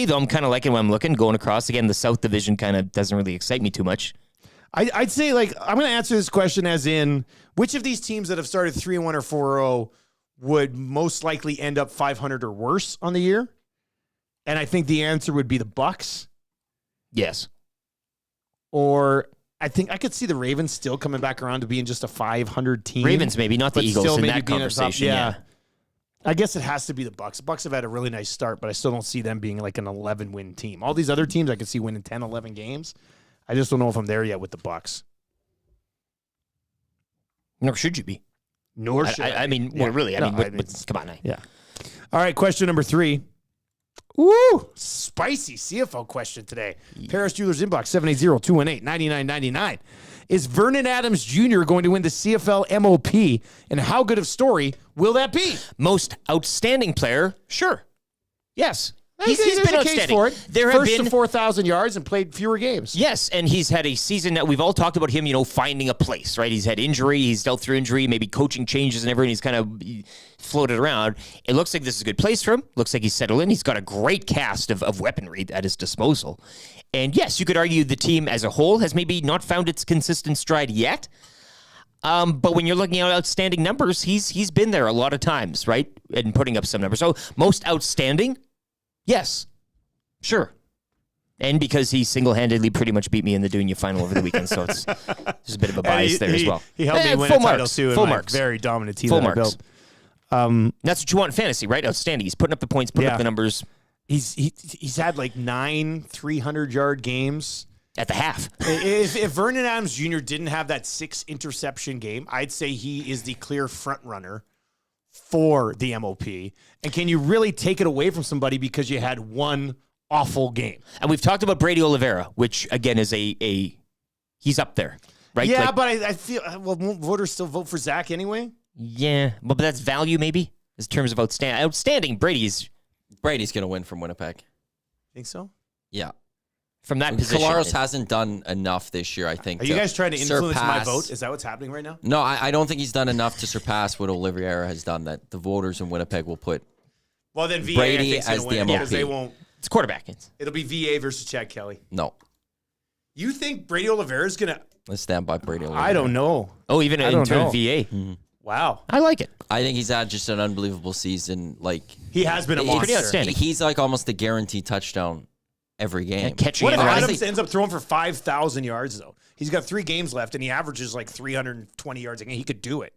though, I'm kind of liking what I'm looking. Going across, again, the South Division kind of doesn't really excite me too much. I'd say, like, I'm going to answer this question as in, which of these teams that have started 3-1 or 4-0 would most likely end up 500 or worse on the year? And I think the answer would be the Bucks. Yes. Or I think I could see the Ravens still coming back around to being just a 500 team. Ravens maybe, not the but Eagles still in maybe that being a top- conversation, yeah. I guess it has to be the Bucks. The Bucks have had a really nice start, but I still don't see them being like an 11-win team. All these other teams I could see winning 10, 11 games. I just don't know if I'm there yet with the Bucks. Nor should you be. Nor should I mean, Yeah. well, really. I No, mean, come on. Yeah. All right, question number 3. Woo! Spicy CFO question today. Paris Jewelers Inbox 780-218-9999. Is Vernon Adams Jr. going to win the CFL MOP? And how good of story will that be? Most outstanding player? Sure. Yes. He's There's been a case outstanding. for it. There have First been to 4,000 yards and played fewer games. Yes, and he's had a season that we've all talked about him, finding a place, right? He's had injury, he's dealt through injury, maybe coaching changes and everything. He's kind of floated around. It looks like this is a good place for him. Looks like he's settled in. He's got a great cast of weaponry at his disposal. And yes, you could argue the team as a whole has maybe not found its consistent stride yet. But when you're looking at outstanding numbers, he's been there a lot of times, right? And putting up some numbers. So most outstanding, yes, sure. And because he single-handedly pretty much beat me in the Dunya final over the weekend, so there's a bit of a bias there as well. He helped me win a title too. Full in my marks. Very dominant team Full that I marks. built. That's what you want in fantasy, right? Outstanding. He's putting up the points, putting up the numbers. He's had like 9 300-yard games. At the half. if Vernon Adams Jr. didn't have that 6 interception game, I'd say he is the clear front runner for the MOP. And can you really take it away from somebody because you had one awful game? And we've talked about Brady Oliveira, which again is he's up there, right? Yeah, Like, but I feel won't voters still vote for Zach anyway? yeah, but that's value maybe in terms of outstanding. Brady's going to win from Winnipeg. Think so? Yeah. From that position. Kolaros hasn't done enough this year, I think. Are you guys trying to influence my surpass- vote? Is that what's happening right now? No, I don't think he's done enough to surpass what Oliveira has done, that the voters in Winnipeg will put Well, then VA Brady I think's gonna as win the it because MOP. they won't. It's quarterback. It'll be VA versus Chad Kelly. No. You think Brady Oliveira is gonna? Let's stand by Brady Oliveira. I don't know. Oh, even I in don't terms of know. VA. Wow. I like it. I think he's had just an unbelievable season. Like He has been a it's- monster. outstanding. He's like almost a guaranteed touchdown every game. Catching What it if around. Adams ends up throwing for 5,000 yards though? He's got 3 games left and he averages like 320 yards a game. He could do it,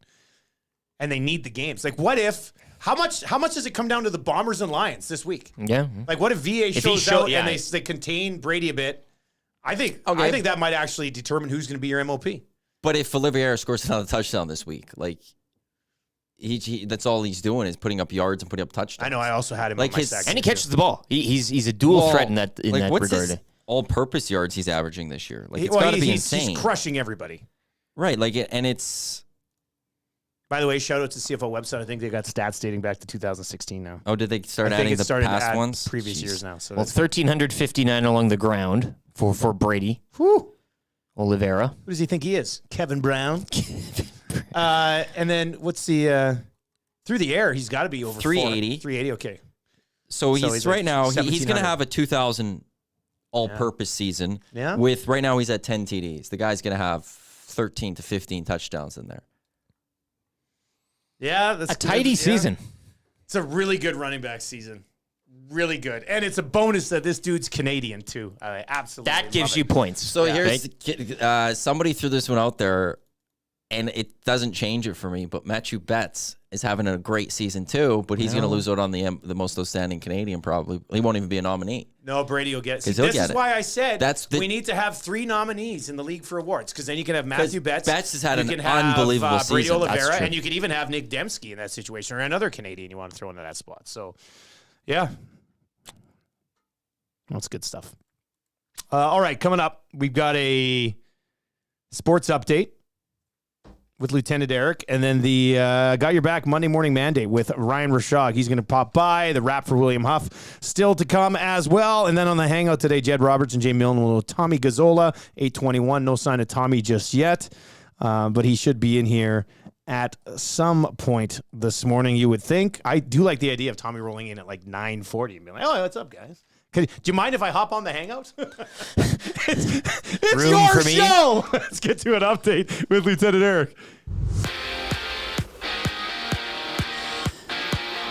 and they need the games. Like, what if? How much does it come down to the Bombers and Lions this week? Yeah. Like, what if VA he shows show- out yeah. and they contain Brady a bit? I think Okay. that might actually determine who's going to be your MOP. But if Oliveira scores another touchdown this week, like he that's all he's doing is putting up yards and putting up touchdowns. I know. I also had him Like on my his- sack And he team, catches too. the ball. He's a dual Well, threat in that what's regard. his all-purpose yards he's averaging this year? Like He- it's got to be he's insane, crushing everybody. right? Like and it's By the way, shout out to CFL website. I think they got stats dating back to 2016 now. oh, did they start I think adding it's the starting to past add ones? previous Jeez. years now. So Well, that's- 1,359 along the ground for Brady. Whew. Oliveira. Who does he think he is? Kevin Brown. And then what's the through the air? He's got to be over 380. 380. Okay. So he's he's right like now. He's going to 1,700. have a 2,000 all-purpose season. Yeah. With right now he's at 10 TDs. The guy's going to have 13 to 15 touchdowns in there. Yeah, that's A tidy season. It's a really good running back season. Really good, and it's a bonus that this dude's Canadian too. I absolutely That gives love you it. points. So Yeah. here's somebody threw this one out there, and it doesn't change it for me. But Matthew Betts is having a great season too, but he's going to lose out on the most outstanding Canadian. Probably he won't even be a nominee. No, Brady will get it. See, 'Cause he'll this get is it. why I said That's the- we need to have 3 nominees in the league for awards, because then you can have Matthew Betts. Betts has had you an can have, unbelievable Brady season. That's Oliveira, true. and you could even have Nick Dembski in that situation, or another Canadian you want to throw into that spot. So, yeah, that's good stuff. All right, coming up, we've got a sports update with Lieutenant Eric, and then the Got Your Back Monday Morning Mandate with Ryan Rishaug. He's going to pop by. The rap for William Huff still to come as well. And then on the Hangout today, Jed Roberts and Jay Milne will Tommy Gazzola, 8:21. No sign of Tommy just yet, but he should be in here at some point this morning, you would think. I do like the idea of Tommy rolling in at like 9:40 and being like, oh, what's up, guys? Do you mind if I hop on the Hangout? it's Room your for me? show. Let's get to an update with Lieutenant Eric.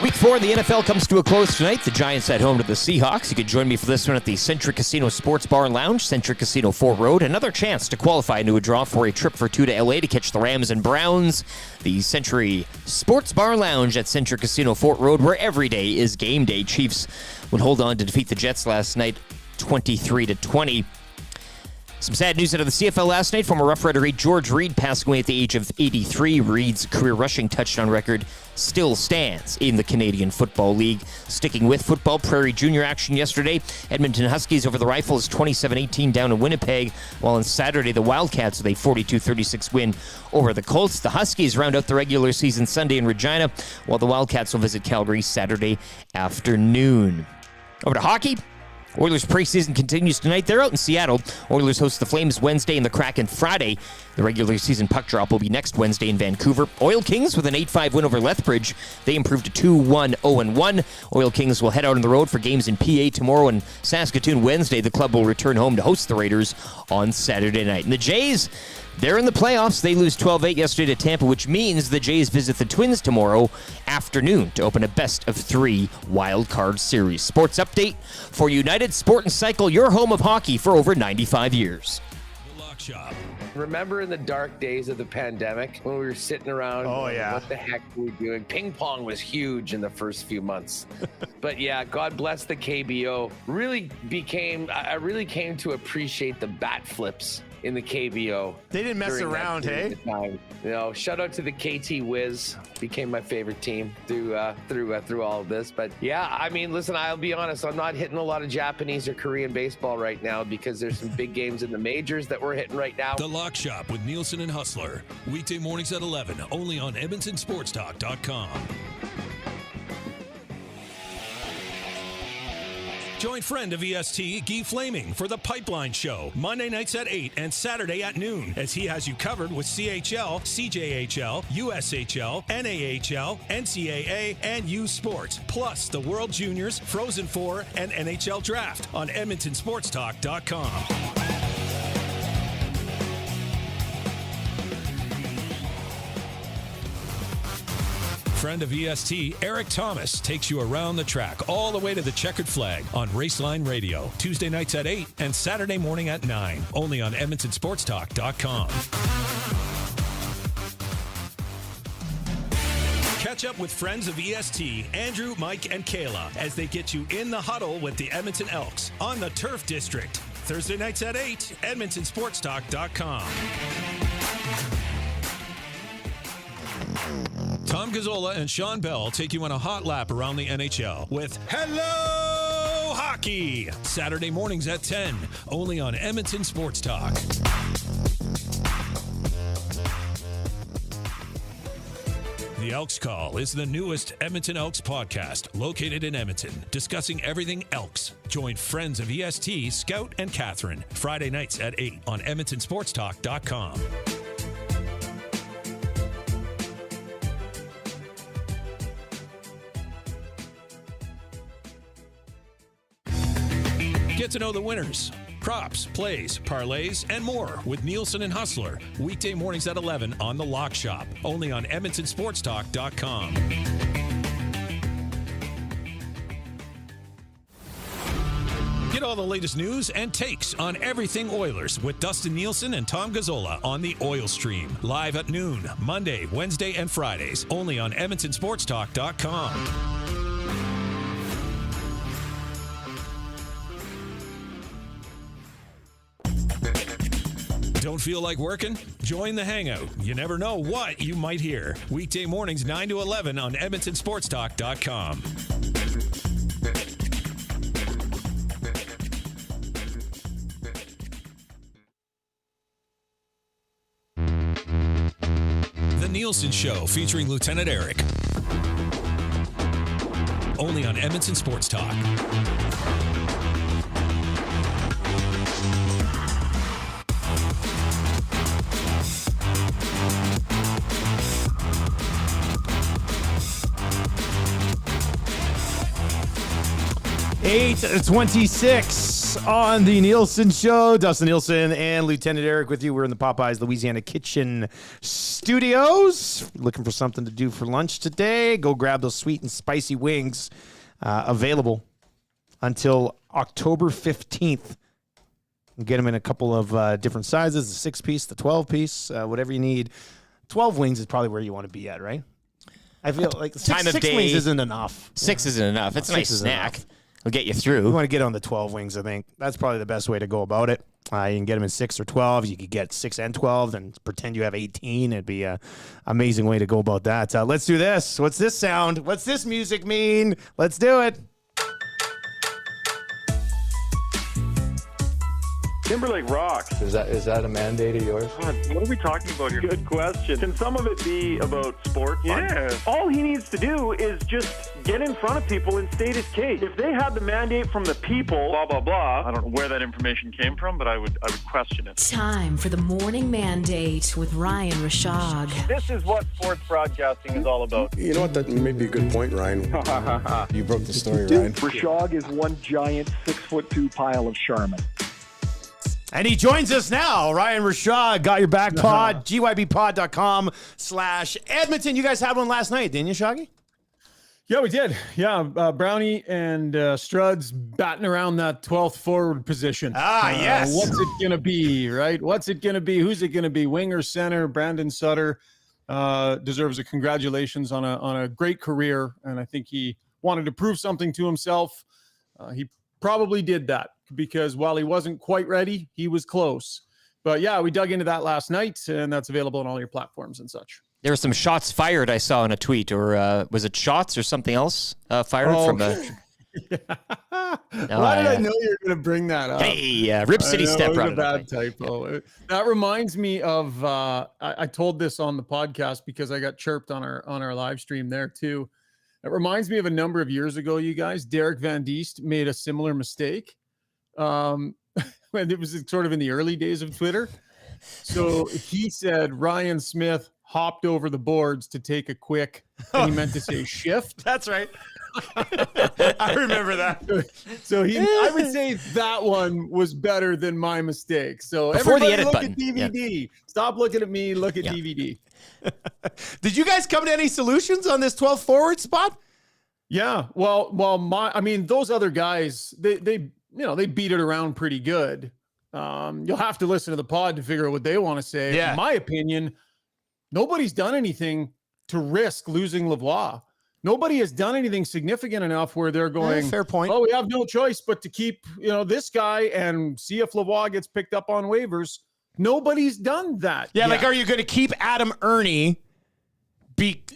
Week 4 of the NFL comes to a close tonight. The Giants head home to the Seahawks. You can join me for this one at the Centric Casino Sports Bar and Lounge, Centric Casino Fort Road. Another chance to qualify into a draw for a trip for 2 to LA to catch the Rams and Browns. The Century Sports Bar and Lounge at Centric Casino Fort Road, where every day is game day. Chiefs would hold on to defeat the Jets last night 23-20. Some sad news out of the CFL last night. Former Rough Rider George Reed passing away at the age of 83. Reed's career rushing touchdown record still stands in the Canadian Football League. Sticking with football, Prairie Junior action yesterday. Edmonton Huskies over the Rifles 27-18 down in Winnipeg, while on Saturday the Wildcats with a 42-36 win over the Colts. The Huskies round out the regular season Sunday in Regina, while the Wildcats will visit Calgary Saturday afternoon. Over to hockey. Oilers preseason continues tonight. They're out in Seattle. Oilers host the Flames Wednesday and the Kraken Friday. The regular season puck drop will be next Wednesday in Vancouver. Oil Kings with an 8-5 win over Lethbridge. They improved to 2-1, 0-1. Oil Kings will head out on the road for games in PA tomorrow and Saskatoon Wednesday. The club will return home to host the Raiders on Saturday night. And the Jays, They're in the playoffs. They lose 12-8 yesterday to Tampa, which means the Jays visit the Twins tomorrow afternoon to open a best-of-3 wild card series. Sports update for United Sport and Cycle, your home of hockey for over 95 years. The Lock Shop. Remember in the dark days of the pandemic when we were sitting around? Oh, yeah. What the heck were we doing? Ping pong was huge in the first few months. But yeah, God bless the KBO. I really came to appreciate the bat flips in the KBO. They didn't mess during that around, period hey? of time. You know, shout out to the KT Wiz. Became my favorite team through all of this. But yeah, I mean, listen, I'll be honest. I'm not hitting a lot of Japanese or Korean baseball right now because there's some big games in the majors that we're hitting right now. The Lock Shop with Nielson and Hustler. Weekday mornings at 11, only on EdmontonSportsTalk.com. Join friend of EST, Guy Flaming, for The Pipeline Show, Monday nights at 8 and Saturday at noon, as he has you covered with CHL, CJHL, USHL, NAHL, NCAA, and U Sports, plus the World Juniors, Frozen Four, and NHL Draft on EdmontonSportsTalk.com. Friend of EST, Eric Thomas, takes you around the track all the way to the checkered flag on Raceline Radio, Tuesday nights at 8 and Saturday morning at 9, only on EdmontonSportsTalk.com. Catch up with friends of EST, Andrew, Mike, and Kayla, as they get you in the huddle with the Edmonton Elks on the Turf District, Thursday nights at 8, EdmontonSportsTalk.com. Tom Gazzola and Sean Bell take you on a hot lap around the NHL with Hello Hockey, Saturday mornings at 10, only on Edmonton Sports Talk. The Elks Call is the newest Edmonton Elks podcast, located in Edmonton, discussing everything Elks. Join friends of EST, Scout and Catherine, Friday nights at 8 on EdmontonSportsTalk.com. Get to know the winners, props, plays, parlays, and more with Nielson and Hustler. Weekday mornings at 11 on The Lock Shop, only on EdmontonSportsTalk.com. Get all the latest news and takes on everything Oilers with Dustin Nielson and Tom Gazzola on the Oil Stream, live at noon, Monday, Wednesday, and Fridays, only on EdmontonSportsTalk.com. Don't feel like working? Join the Hangout. You never know what you might hear. Weekday mornings 9 to 11 on EdmontonSportsTalk.com. The Nielson Show featuring Lieutenant Eric. Only on Edmonton Sports Talk. .26 on the Nielson Show. Dustin Nielson and Lieutenant Eric with you. We're in the Popeyes Louisiana Kitchen Studios. Looking for something to do for lunch today? Go grab those sweet and spicy wings. Available until October 15th. You get them in a couple of different sizes, the 6-piece, the 12-piece, whatever you need. 12 wings is probably where you want to be at, right? I feel like six wings isn't enough. 6 isn't enough. It's a nice snack. Enough. It'll get you through. You want to get on the 12 wings, I think. That's probably the best way to go about it. You can get them in 6 or 12. You could get 6 and 12 and pretend you have 18. It'd be an amazing way to go about that. Let's do this. What's this sound? What's this music mean? Let's do it. Timberlake rocks. Is that a mandate of yours? God, what are we talking about here? Good question. Can some of it be about sports? Yeah. All he needs to do is just get in front of people and state his case. If they had the mandate from the people, blah, blah, blah, I don't know where that information came from, but I would question it. Time for the Morning Mandate with Ryan Rishaug. This is what sports broadcasting is all about. You know what? That may be a good point, Ryan. You broke the story, Ryan. Rishaug is one giant 6'2" pile of Charmin. And he joins us now. Ryan Rishaug, Got Your Back Pod, gybpod.com/Edmonton. You guys had one last night, didn't you, Shaggy? Yeah, we did. Yeah, Brownie and Struds batting around that 12th forward position. Yes. What's it going to be, right? What's it going to be? Who's it going to be? Winger, center, Brandon Sutter deserves a congratulations on a great career, and I think he wanted to prove something to himself. He probably did that because while he wasn't quite ready, he was close. But yeah, we dug into that last night, and that's available on all your platforms and such. There were some shots fired I saw in a tweet, or was it shots or something else fired from a... Why did I know you were going to bring that up? Hey, Rip City Step brought it up. Bad typo. That reminds me of, I told this on the podcast because I got chirped on our live stream there too. It reminds me of a number of years ago, you guys. Derek Van Diest made a similar mistake. When it was sort of in the early days of Twitter. So he said Ryan Smith hopped over the boards to take a quick, and he meant to say shift. That's right. I remember that. So I would say that one was better than my mistake. So before the everybody edit look button. at DVD. Yeah. Stop looking at me. Look at DVD. Did you guys come to any solutions on this 12th forward spot? Yeah. Well, those other guys, they beat it around pretty good. You'll have to listen to the pod to figure out what they want to say. Yeah. In my opinion, nobody's done anything to risk losing Lavoie. Nobody has done anything significant enough where they're going, fair point. Oh, we have no choice but to keep, this guy and see if Lavoie gets picked up on waivers. Nobody's done that. Yeah, yet. like, are you going to keep Adam Ernie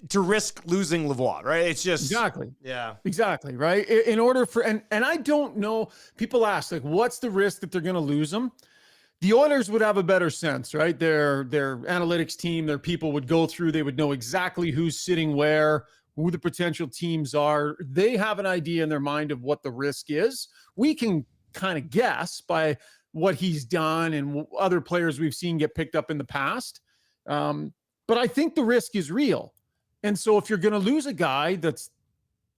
to risk losing Lavoie, right? It's just... Exactly. Yeah. Exactly, right? In order for... And I don't know... People ask, like, what's the risk that they're going to lose him? The Oilers would have a better sense, right? Their analytics team, their people would go through. They would know exactly who's sitting where, who the potential teams are. They have an idea in their mind of what the risk is. We can kind of guess by what he's done and other players we've seen get picked up in the past. But I think the risk is real. And so if you're going to lose a guy that's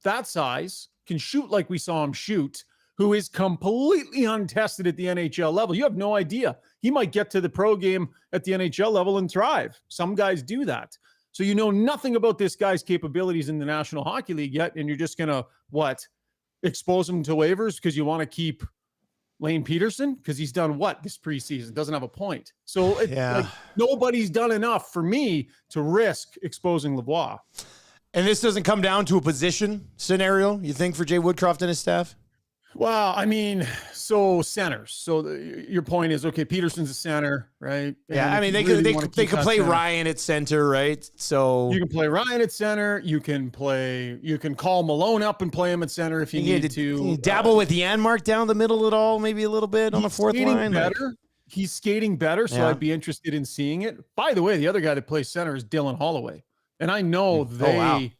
that size, can shoot like we saw him shoot, who is completely untested at the NHL level, you have no idea. He might get to the pro game at the NHL level and thrive. Some guys do that. So you know nothing about this guy's capabilities in the National Hockey League yet, and you're just going to, expose him to waivers because you want to keep Lane Peterson? Because he's done what this preseason? Doesn't have a point. So nobody's done enough for me to risk exposing Lavoie. And this doesn't come down to a position scenario, you think, for Jay Woodcroft and his staff? Well, so centers. So your point is, okay, Peterson's a center, right? Yeah, And they could play center. Ryan at center, right? So you can play Ryan at center. You can call Malone up and play him at center if you need to. You dabble with Janmark down the middle at all, maybe a little bit on the fourth line. He's skating better, so I'd be interested in seeing it. By the way, the other guy that plays center is Dylan Holloway, and I know they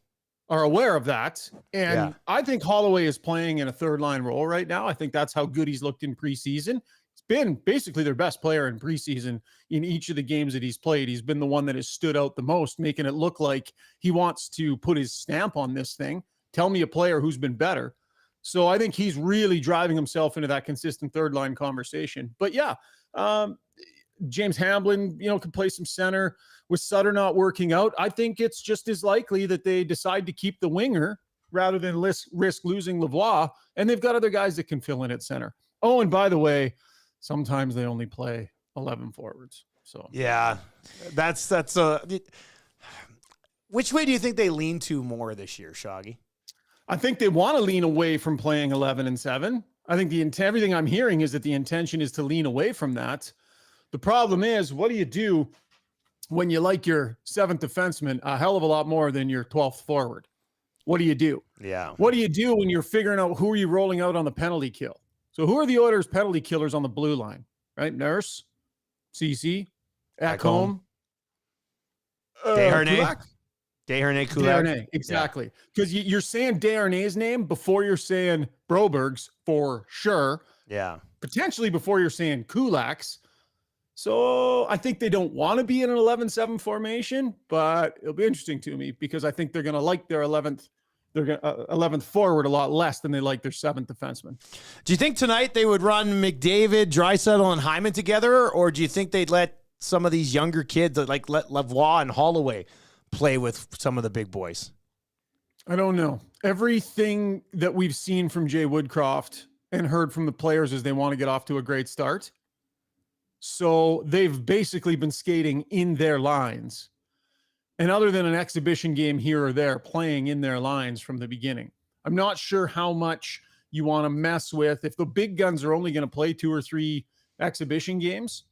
are aware of that. And I think Holloway is playing in a third line role right now. I think that's how good he's looked in preseason. It's been basically their best player in preseason in each of the games that he's played. He's been the one that has stood out the most, making it look like he wants to put his stamp on this thing. Tell me a player who's been better. So I think he's really driving himself into that consistent third line conversation. But James Hamblin, can play some center. With Sutter not working out, I think it's just as likely that they decide to keep the winger rather than risk losing Lavoie, and they've got other guys that can fill in at center. Oh, and by the way, sometimes they only play 11 forwards. So yeah, that's which way do you think they lean to more this year, Shaggy? I think they want to lean away from playing 11 and 7. I think everything I'm hearing is that the intention is to lean away from that. The problem is, what do you do when you like your seventh defenseman a hell of a lot more than your 12th forward? What do you do? Yeah. What do you do when you're figuring out who are you rolling out on the penalty kill? So who are the Oilers penalty killers on the blue line, right? Nurse, CC, Ekholm, Desharnais, Kulak. Exactly. Because you're saying Desharnais' name before you're saying Broberg's for sure. Yeah. Potentially before you're saying Kulak's. So I think they don't want to be in an 11-7 formation, but it'll be interesting to me because I think they're going to like their 11th they're going 11th forward a lot less than they like their 7th defenseman. Do you think tonight they would run McDavid, Draisaitl, and Hyman together, or do you think they'd let some of these younger kids, like let Lavoie and Holloway, play with some of the big boys? I don't know. Everything that we've seen from Jay Woodcroft and heard from the players is they want to get off to a great start. So they've basically been skating in their lines. And other than an exhibition game here or there, playing in their lines from the beginning. I'm not sure how much you want to mess with. If the big guns are only going to play 2 or 3 exhibition games,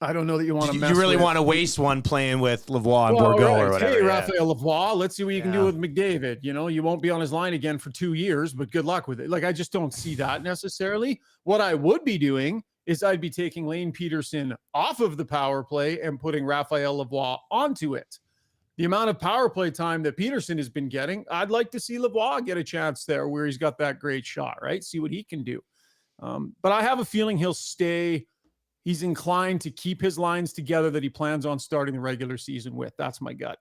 I don't know that you want to mess with. You really want to waste one playing with Lavoie and Bourgault or whatever. Hey, Raphael Lavoie, let's see what you can do with McDavid. You know, you won't be on his line again for 2 years, but good luck with it. Like, I just don't see that necessarily. What I would be doing is I'd be taking Lane Peterson off of the power play and putting Raphael Lavoie onto it. The amount of power play time that Peterson has been getting, I'd like to see Lavoie get a chance there where he's got that great shot, right? See what he can do. But I have a feeling he'll stay. He's inclined to keep his lines together that he plans on starting the regular season with. That's my gut.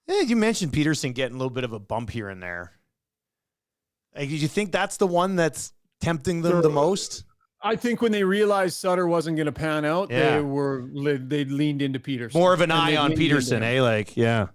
Yeah, you mentioned Peterson getting a little bit of a bump here and there. Like, did you think that's the one that's tempting them the most? I think when they realized Sutter wasn't going to pan out, they leaned into Peterson. More of an eye on Peterson, eh? Like, yeah.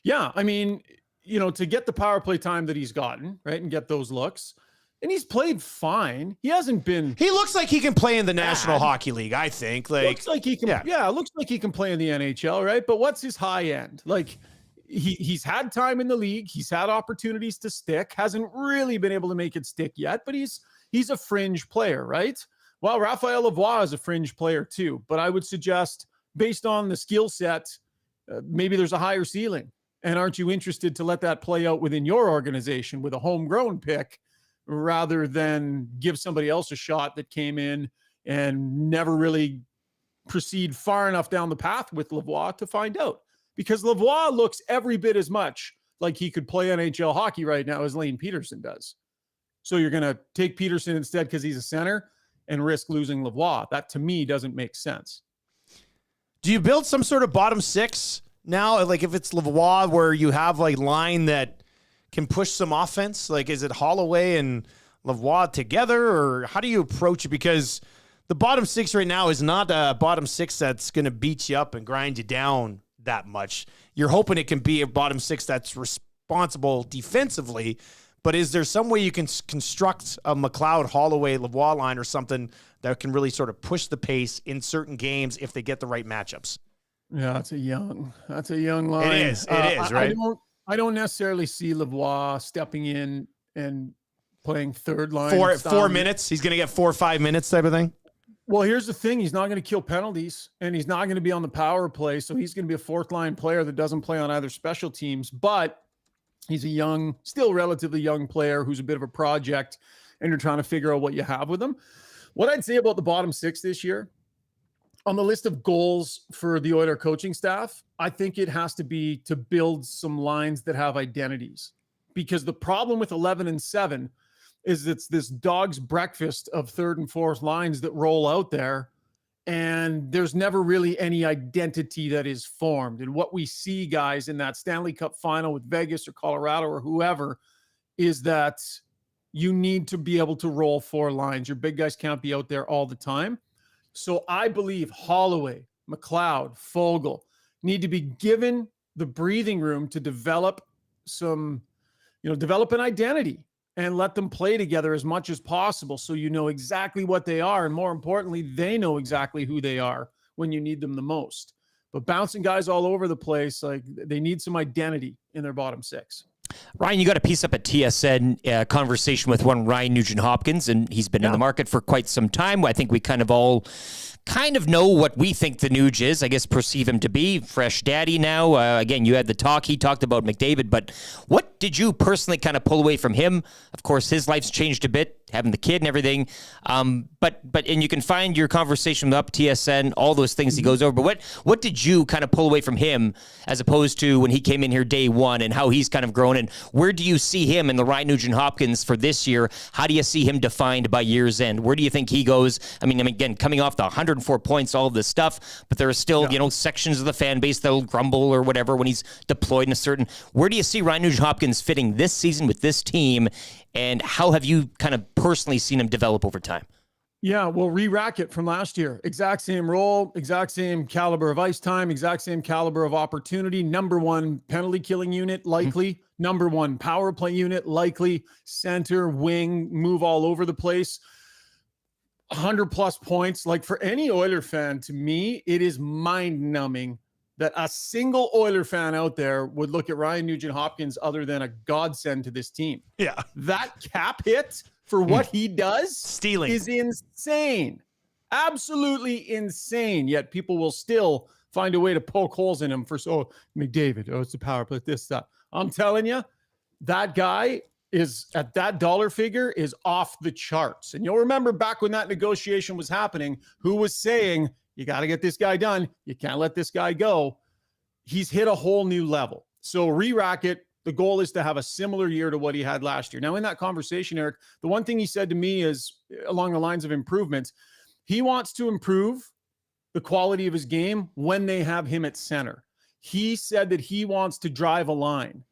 Yeah, I mean, you know, to get the power play time that he's gotten, right, and get those looks, and he's played fine. He hasn't been. He looks like he can play in the National Hockey League, I think. Like, looks like he can. Yeah, looks like he can play in the NHL, right? But what's his high end? Like, he's had time in the league. He's had opportunities to stick. Hasn't really been able to make it stick yet, but he's a fringe player, right? Well, Raphael Lavoie is a fringe player too, but I would suggest, based on the skill set, maybe there's a higher ceiling. And aren't you interested to let that play out within your organization with a homegrown pick rather than give somebody else a shot that came in and never really proceed far enough down the path with Lavoie to find out? Because Lavoie looks every bit as much like he could play NHL hockey right now as Lane Peterson does. So you're going to take Peterson instead because he's a center and risk losing Lavoie. That, to me, doesn't make sense. Do you build some sort of bottom six now? Like, if it's Lavoie, where you have, like, line that can push some offense? Like, is it Holloway and Lavoie together, or how do you approach it? Because the bottom six right now is not a bottom six that's going to beat you up and grind you down that much. You're hoping it can be a bottom six that's responsible defensively. But is there some way you can construct a McLeod, Holloway, Lavoie line or something that can really sort of push the pace in certain games if they get the right matchups? Yeah, that's a young line. It is, right? I don't necessarily see Lavoie stepping in and playing third line. 4 minutes? He's going to get 4 or 5 minutes type of thing? Well, here's the thing. He's not going to kill penalties, and he's not going to be on the power play, so he's going to be a fourth line player that doesn't play on either special teams. But he's a young, still relatively young player who's a bit of a project, and you're trying to figure out what you have with him. What I'd say about the bottom six this year, on the list of goals for the Oilers coaching staff, I think it has to be to build some lines that have identities. Because the problem with 11 and 7 is it's this dog's breakfast of third and fourth lines that roll out there, and there's never really any identity that is formed. And what we see, guys, in that Stanley Cup final with Vegas or Colorado or whoever, is that you need to be able to roll 4 lines. Your big guys can't be out there all the time. So I believe Holloway, McLeod, Fogle need to be given the breathing room to develop develop an identity and let them play together as much as possible so you know exactly what they are. And more importantly, they know exactly who they are when you need them the most. But bouncing guys all over the place, like, they need some identity in their bottom six. Ryan, you got a piece up at TSN, conversation with one Ryan Nugent-Hopkins, and he's been in the market for quite some time. I think we kind of know what we think the Nuge is, I guess, perceive him to be. Fresh daddy now. Again, you had the talk. He talked about McDavid, but what did you personally kind of pull away from him? Of course, his life's changed a bit. having the kid and everything. But you can find your conversation with TSN, all those things he goes over. But what did you kind of pull away from him as opposed to when he came in here day one and how he's kind of grown? And where do you see him in the Ryan Nugent-Hopkins for this year? How do you see him defined by year's end? Where do you think he goes? I mean, again, coming off the 104 points, all of this stuff, but there are still, sections of the fan base that'll grumble or whatever when he's deployed in a certain. Where do you see Ryan Nugent-Hopkins fitting this season with this team? And how have you kind of personally seen him develop over time? Yeah, well, re-rack it from last year. Exact same role, exact same caliber of ice time, exact same caliber of opportunity. Number one penalty killing unit, likely. Number one power play unit, likely. Center, wing, move all over the place. 100+ points. Like, for any Oiler fan, to me, it is mind-numbing that a single Oiler fan out there would look at Ryan Nugent-Hopkins other than a godsend to this team. Yeah. That cap hit for what he does stealing is insane. Absolutely insane. Yet people will still find a way to poke holes in him for McDavid. Oh, it's the power play, this, that. I'm telling you, that guy is at that dollar figure is off the charts. And you'll remember back when that negotiation was happening, who was saying, you got to get this guy done. You can't let this guy go. He's hit a whole new level. So re-rack it. The goal is to have a similar year to what he had last year. Now, in that conversation, Eric, the one thing he said to me is along the lines of improvements. He wants to improve the quality of his game when they have him at center. He said that he wants to drive a line.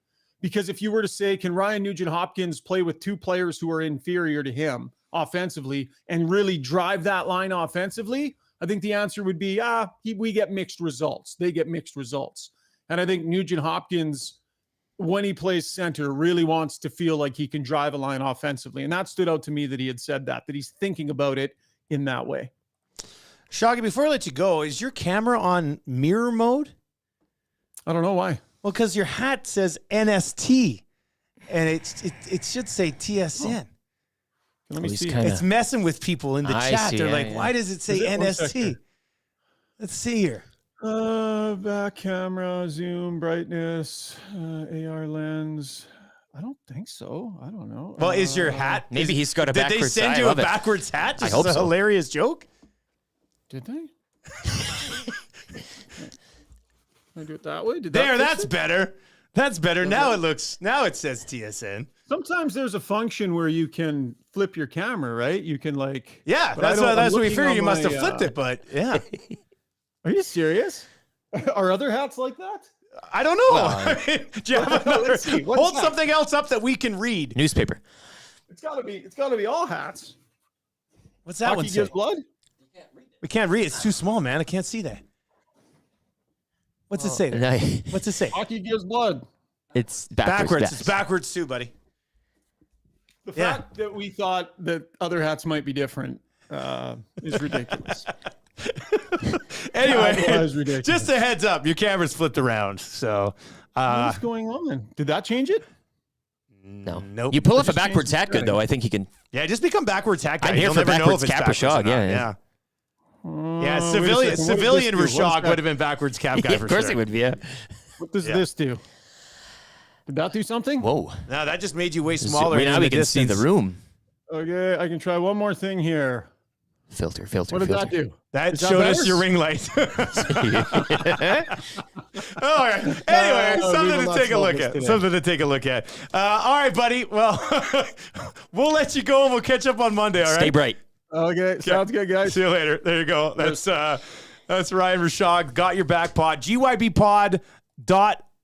Because if you were to say, can Ryan Nugent-Hopkins play with two players who are inferior to him offensively and really drive that line offensively? I think the answer would be, we get mixed results. They get mixed results. And I think Nugent-Hopkins, when he plays center, really wants to feel like he can drive a line offensively. And that stood out to me that he had said that he's thinking about it in that way. Shoggy, before I let you go, is your camera on mirror mode? I don't know why. Well, because your hat says NST, and it should say TSN. Let me see. It's messing with people in the chat. They're like, why does it say NST? Let's see here. Back camera, zoom, brightness, AR lens. I don't think so. I don't know. Well, is your hat? Maybe he's got a backwards hat. Did they send you a backwards hat? Just I hope a so. Hilarious joke? Did they? Can I do it that way? That's better. That's better. Now it says TSN. Sometimes there's a function where you can flip your camera, right? You can that's what we figured. You must have flipped it, but yeah. Are you serious? Are other hats like that? I don't know. Do you have another? Let's see. Hold something else up that we can read. Newspaper. It's gotta be all hats. What's that one say? Gives blood? We can't read. It's too small, man. I can't see that. What's it say there? What's it say? Hockey gives blood. It's backwards. It's backwards too, buddy. The fact that we thought that other hats might be different is ridiculous. Anyway, just a heads up, your camera's flipped around. So what's going on? Did that change it? No. Nope. You pull off a backwards hat good, though. I think you can. Yeah, just become backwards hat guy. I'm here You'll for never know backwards if it's cap backwards Rishaug. or not. Yeah, civilian Rishaug would have been backwards cap guy for sure. Of course it would be, yeah. What does this do? Did that do something? Whoa. No, that just made you way smaller. Now we can see the room. Okay, I can try one more thing here. Filter. What did that do? That showed us your ring light. All right. Anyway, something to take a look at. Something to take a look at. All right, buddy. Well, we'll let you go and we'll catch up on Monday. All right. Stay bright. Okay. Sounds good, guys. See you later. There you go. That's Ryan Rishaug. Got Your Back Pod. GYBpod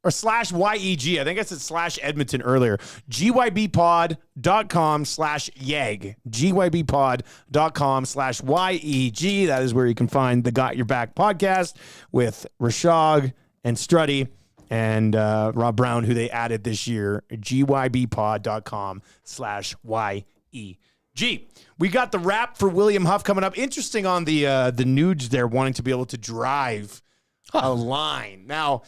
/YEG. I think I said /Edmonton earlier. GYBpod.com/YEG. GYBpod.com/YEG. That is where you can find the Got Your Back podcast with Rishaug and Struddy and Rob Brown, who they added this year. GYBpod.com/YEG. We got the wrap for William Huff coming up. Interesting on the Nuge there wanting to be able to drive a line. Now,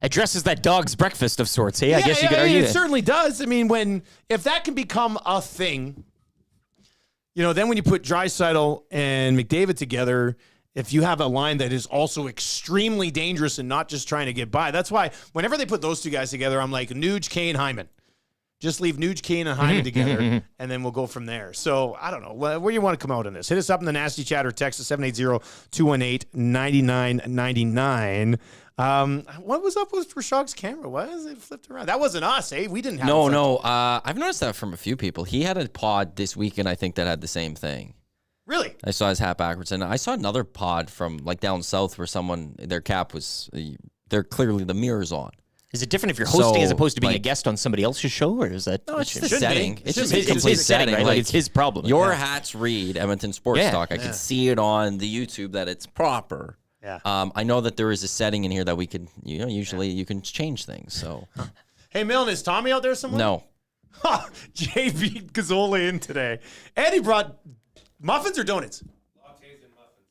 addresses that dog's breakfast of sorts. Hey, I guess you could argue it certainly does. I mean, if that can become a thing, then when you put Draisaitl and McDavid together, if you have a line that is also extremely dangerous and not just trying to get by, that's why whenever they put those two guys together, I'm like, Nuge, Kane, Hyman. Just leave Nuge, Kane, and Hyman together, and then we'll go from there. So, I don't know. Where do you want to come out on this? Hit us up in the Nasty Chat or text us 780-218-9999. What was up with Rishaug's camera? Why is it flipped around? That wasn't us, eh? We didn't have it. No. I've noticed that from a few people. He had a pod this weekend, I think, that had the same thing. Really? I saw his hat backwards. And I saw another pod from like down south where someone, their cap was, they're clearly the mirrors on. Is it different if you're hosting as opposed to being a guest on somebody else's show, or is that? No, it's just the setting. It's just his complete setting, right? Like it's his problem. Your hats read Edmonton Sports Talk. I can see it on the YouTube that it's proper. Yeah. I know that there is a setting in here that we could, usually you can change things. So, Hey, Milne, is Tommy out there somewhere? No. JV Gazzola in today. And he brought muffins or donuts?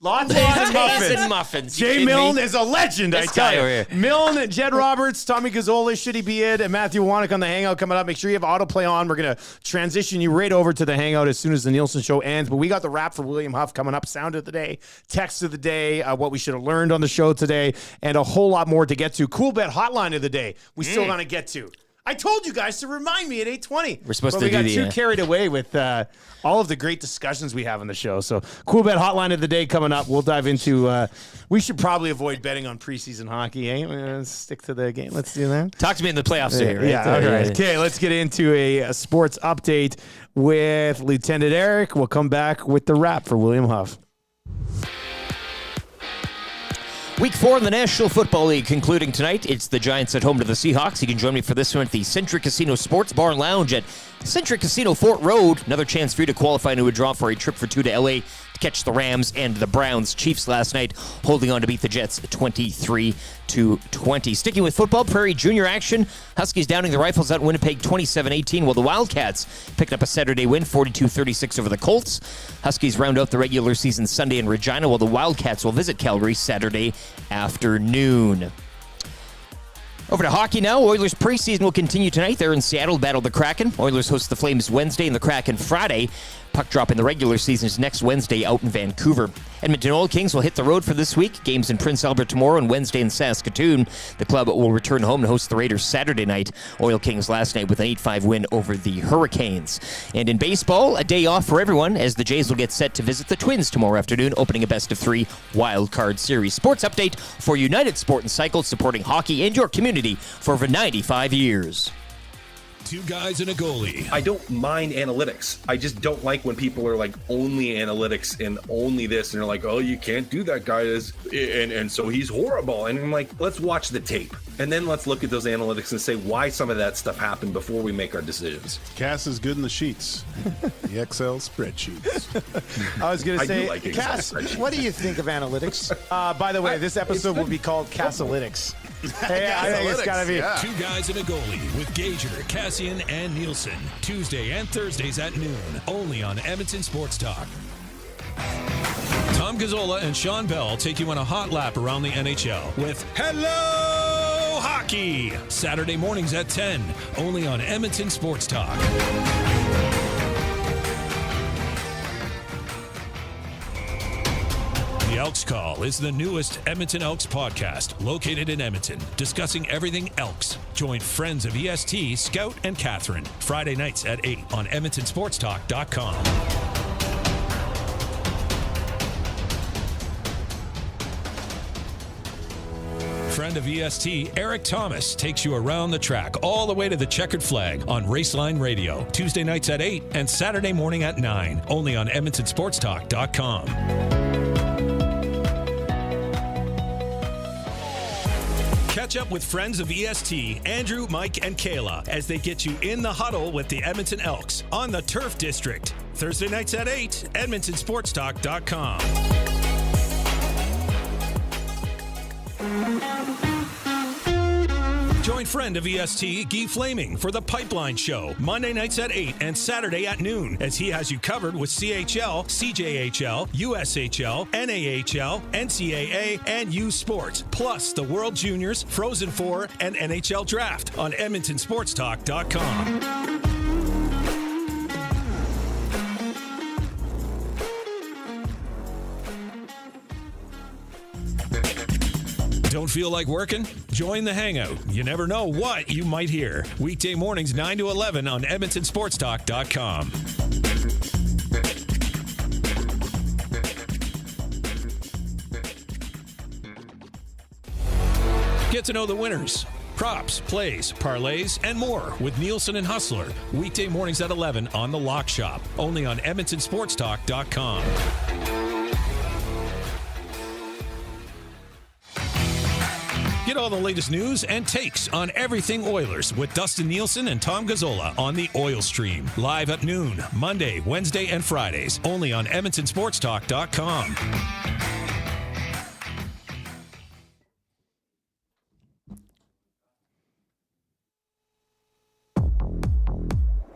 Lattes and muffins. Jay Milne is a legend, I tell you. Milne, Jed Roberts, Tommy Gazzola, Should He Be It, and Matthew Wannick on the Hangout coming up. Make sure you have autoplay on. We're going to transition you right over to the Hangout as soon as the Nielson show ends. But we got the wrap for William Huff coming up. Sound of the day, text of the day, what we should have learned on the show today, and a whole lot more to get to. Cool Bet Hotline of the day. We still going to get to. I told you guys to remind me at 8:20. We're supposed to we do got too carried away with all of the great discussions we have on the show. So, Cool Bet Hotline of the day coming up. We'll dive into. We should probably avoid betting on preseason hockey. Eh? Stick to the game. Let's do that. Talk to me in the playoffs today, right? Yeah. All right. Okay. Let's get into a sports update with Lieutenant Eric. We'll come back with the wrap for William Huff. Week 4 in the National Football League concluding tonight. It's the Giants at home to the Seahawks. You can join me for this one at the Centric Casino Sports Bar and Lounge at Centric Casino Fort Road. Another chance for you to qualify into a draw for a trip for two to LA to catch the Rams and the Browns. Chiefs last night holding on to beat the Jets 23-20. Sticking with football, Prairie Junior action. Huskies downing the Rifles out Winnipeg 27-18, while the Wildcats picked up a Saturday win 42-36 over the Colts. Huskies round out the regular season Sunday in Regina, while the Wildcats will visit Calgary Saturday afternoon. Over to hockey now. Oilers preseason will continue tonight. They're in Seattle to battle the Kraken. Oilers host the Flames Wednesday and the Kraken Friday. Puck drop in the regular season is next Wednesday out in Vancouver. Edmonton Oil Kings will hit the road for this week. Games in Prince Albert tomorrow and Wednesday in Saskatoon. The club will return home to host the Raiders Saturday night. Oil Kings last night with an 8-5 win over the Hurricanes. And in baseball, a day off for everyone as the Jays will get set to visit the Twins tomorrow afternoon, opening a best-of-3 wild card series. Sports update for United Sport and Cycle, supporting hockey and your community for over 95 years. Two guys and a goalie. I don't mind analytics. I just don't like when people are like only analytics and only this, and they're like, oh, you can't do that, guy is, and so he's horrible. And I'm like, let's watch the tape and then let's look at those analytics and say why some of that stuff happened before we make our decisions. Cass is good in the sheets, the Excel spreadsheets. I was going to say, like Cass, what do you think of analytics? By the way, this episode will be called Cassalytics. Hey, I think it's got to be. Yeah. Two guys and a goalie with Gager, Cassian, and Nielson. Tuesday and Thursdays at noon. Only on Edmonton Sports Talk. Tom Gazzola and Sean Bell take you on a hot lap around the NHL with Hello Hockey. Saturday mornings at 10. Only on Edmonton Sports Talk. The Elks Call is the newest Edmonton Elks podcast, located in Edmonton, discussing everything Elks. Join friends of EST, Scout and Catherine, Friday nights at 8 on EdmontonSportsTalk.com. Friend of EST, Eric Thomas, takes you around the track all the way to the checkered flag on Raceline Radio, Tuesday nights at 8 and Saturday morning at 9, only on EdmontonSportsTalk.com. Catch up with friends of EST, Andrew, Mike, and Kayla, as they get you in the huddle with the Edmonton Elks on the Turf District. Thursday nights at 8, EdmontonSportsTalk.com. Join friend of EST, Guy Flaming, for The Pipeline Show, Monday nights at 8 and Saturday at noon, as he has you covered with CHL, CJHL, USHL, NAHL, NCAA, and U Sports, plus the World Juniors, Frozen Four, and NHL Draft on EdmontonSportsTalk.com. Don't feel like working? Join the Hangout. You never know what you might hear. Weekday mornings 9 to 11 on EdmontonSportsTalk.com. Get to know the winners, props, plays, parlays, and more with Nielson and Hustler. Weekday mornings at 11 on The Lock Shop. Only on EdmontonSportsTalk.com. Get all the latest news and takes on everything Oilers with Dustin Nielson and Tom Gazzola on the Oil Stream. Live at noon, Monday, Wednesday, and Fridays. Only on EdmontonSportsTalk.com.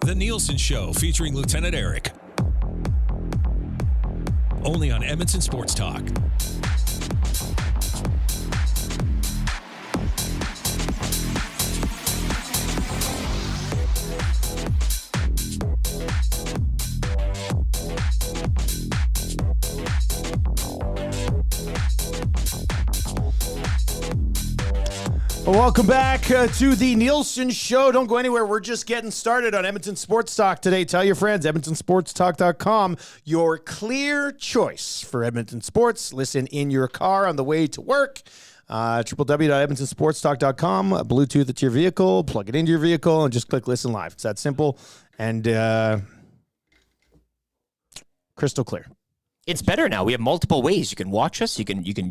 The Nielson Show featuring Lieutenant Eric. Only on Edmonton Sports Talk. Welcome back to the Nielson Show. Don't go anywhere. We're just getting started on Edmonton Sports Talk today. Tell your friends, EdmontonSportsTalk.com, your clear choice for Edmonton sports. Listen in your car on the way to work. www.edmontonsportstalk.com. Bluetooth it to your vehicle, plug it into your vehicle, and just click listen live. It's that simple and crystal clear. It's better now. We have multiple ways. You can watch us. You can listen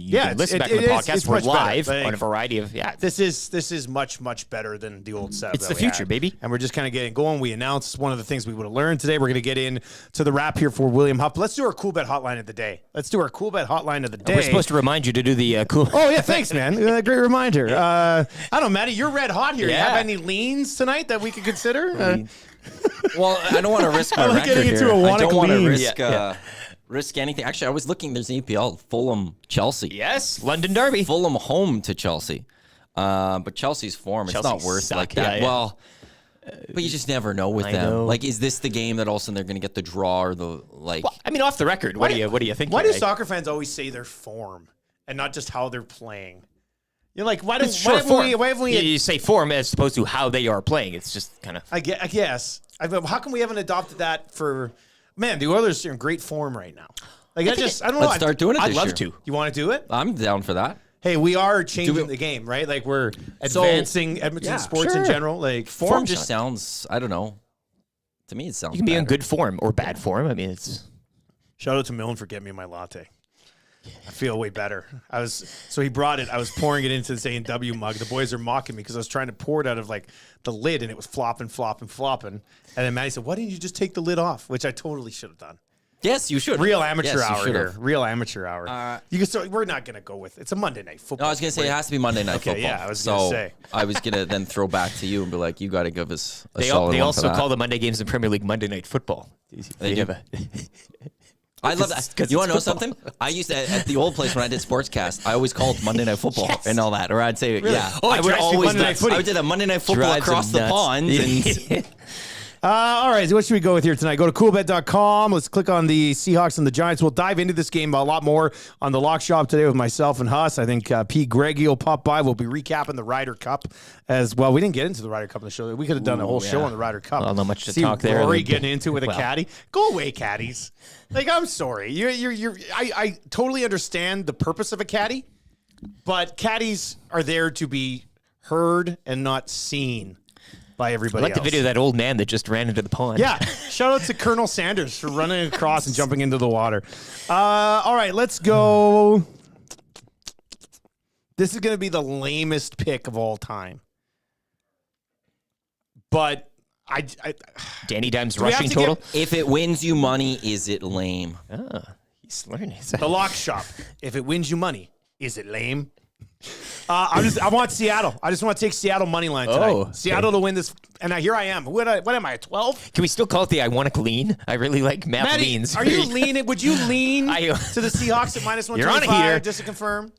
back to the podcast. We're live on a variety of This is much better than the old setup. It's the future, baby. And we're just kind of getting going. We announced one of the things we would have learned today. We're going to get into the wrap here for William Huff. Let's do our cool bet hotline of the day. We're supposed to remind you to do the cool. Oh yeah, thanks, man. Great reminder. I don't know, Matty. You're red hot here. Yeah. You have any leans tonight that we could consider? Well, I don't want to risk my I like record getting into here. a I don't want to lean. risk. Risk anything. Actually, I was looking. There's an EPL, Fulham, Chelsea. Yes, London Derby. Fulham home to Chelsea. But Chelsea's form, it's not worth like that. Yeah. Well, but you just never know with them. know. Like, is this the game that all of a sudden they're going to get the draw or the like? Well, I mean, off the record, what do you think? Why do soccer fans always say their form and not just how they're playing? You're like, why haven't we? You say form as opposed to how they are playing. It's just kind of. I guess. How come we haven't adopted that for? Man, the Oilers are in great form right now. Like I don't know. Let's start doing it. I'd this love year. to. You want to do it? I'm down for that. Hey, we are changing the game, right? Like we're advancing Edmonton sports in general. Like Form just sounds. I don't know. To me, it sounds. You can be in good form or bad form. I mean, it's. Shout out to Milne for getting me my latte. I feel way better. So he brought it. I was pouring it into the A&W mug. The boys are mocking me because I was trying to pour it out of like the lid and it was flopping. And then Maddie said, "Why didn't you just take the lid off?" Which I totally should have done. Yes, you should. Real amateur hour here. Real amateur hour. We're not going to go with it's a Monday night football. No, I was going to say it has to be Monday night football. Yeah, I was going to say. I was going to then throw back to you and be like, you got to give us a They solid one also for that. call the Monday games in Premier League Monday Night Football. They do. I love that. You want to know something? I used to, at the old place when I did Sportscast, I always called Monday Night Football and all that. Or I'd say, Oh, I would always I would do a a Monday Night Football across the pond. And all right, so what should we go with here tonight? Go to coolbet.com. Let's click on the Seahawks and the Giants. We'll dive into this game a lot more on the Lock Shop today with myself and Huss. I think P. Greggy will pop by. We'll be recapping the Ryder Cup as well. We didn't get into the Ryder Cup in the show. We could have done a whole show on the Ryder Cup. Well, not much to talk there. Rory getting into it with a caddy. Go away, caddies. Like, I'm sorry. I totally understand the purpose of a caddy, but caddies are there to be heard and not seen by everybody I like else. the video of that old man that just ran into the pond. Yeah. Shout out to Colonel Sanders for running across and jumping into the water. All right, let's go. This is going to be the lamest pick of all time. But I Danny Dimes rushing total. if it wins you money, is it lame? He's learning. The Lock Shop. If it wins you money, is it lame? I want Seattle. I just want to take Seattle money line tonight. Oh, okay. Seattle to win this. And here I am. What am I, at 12? Can we still call it the Ionic lean? I really like Matt Maddie, leans. are you leaning? Would you lean to the Seahawks at -125? You're on a heater. Just to confirm.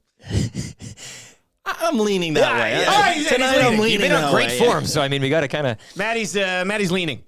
I'm leaning that way. Yeah. All right, Tonight I'm leaning You've been on that great way, form, so I mean, we got to kind of. Maddie's leaning.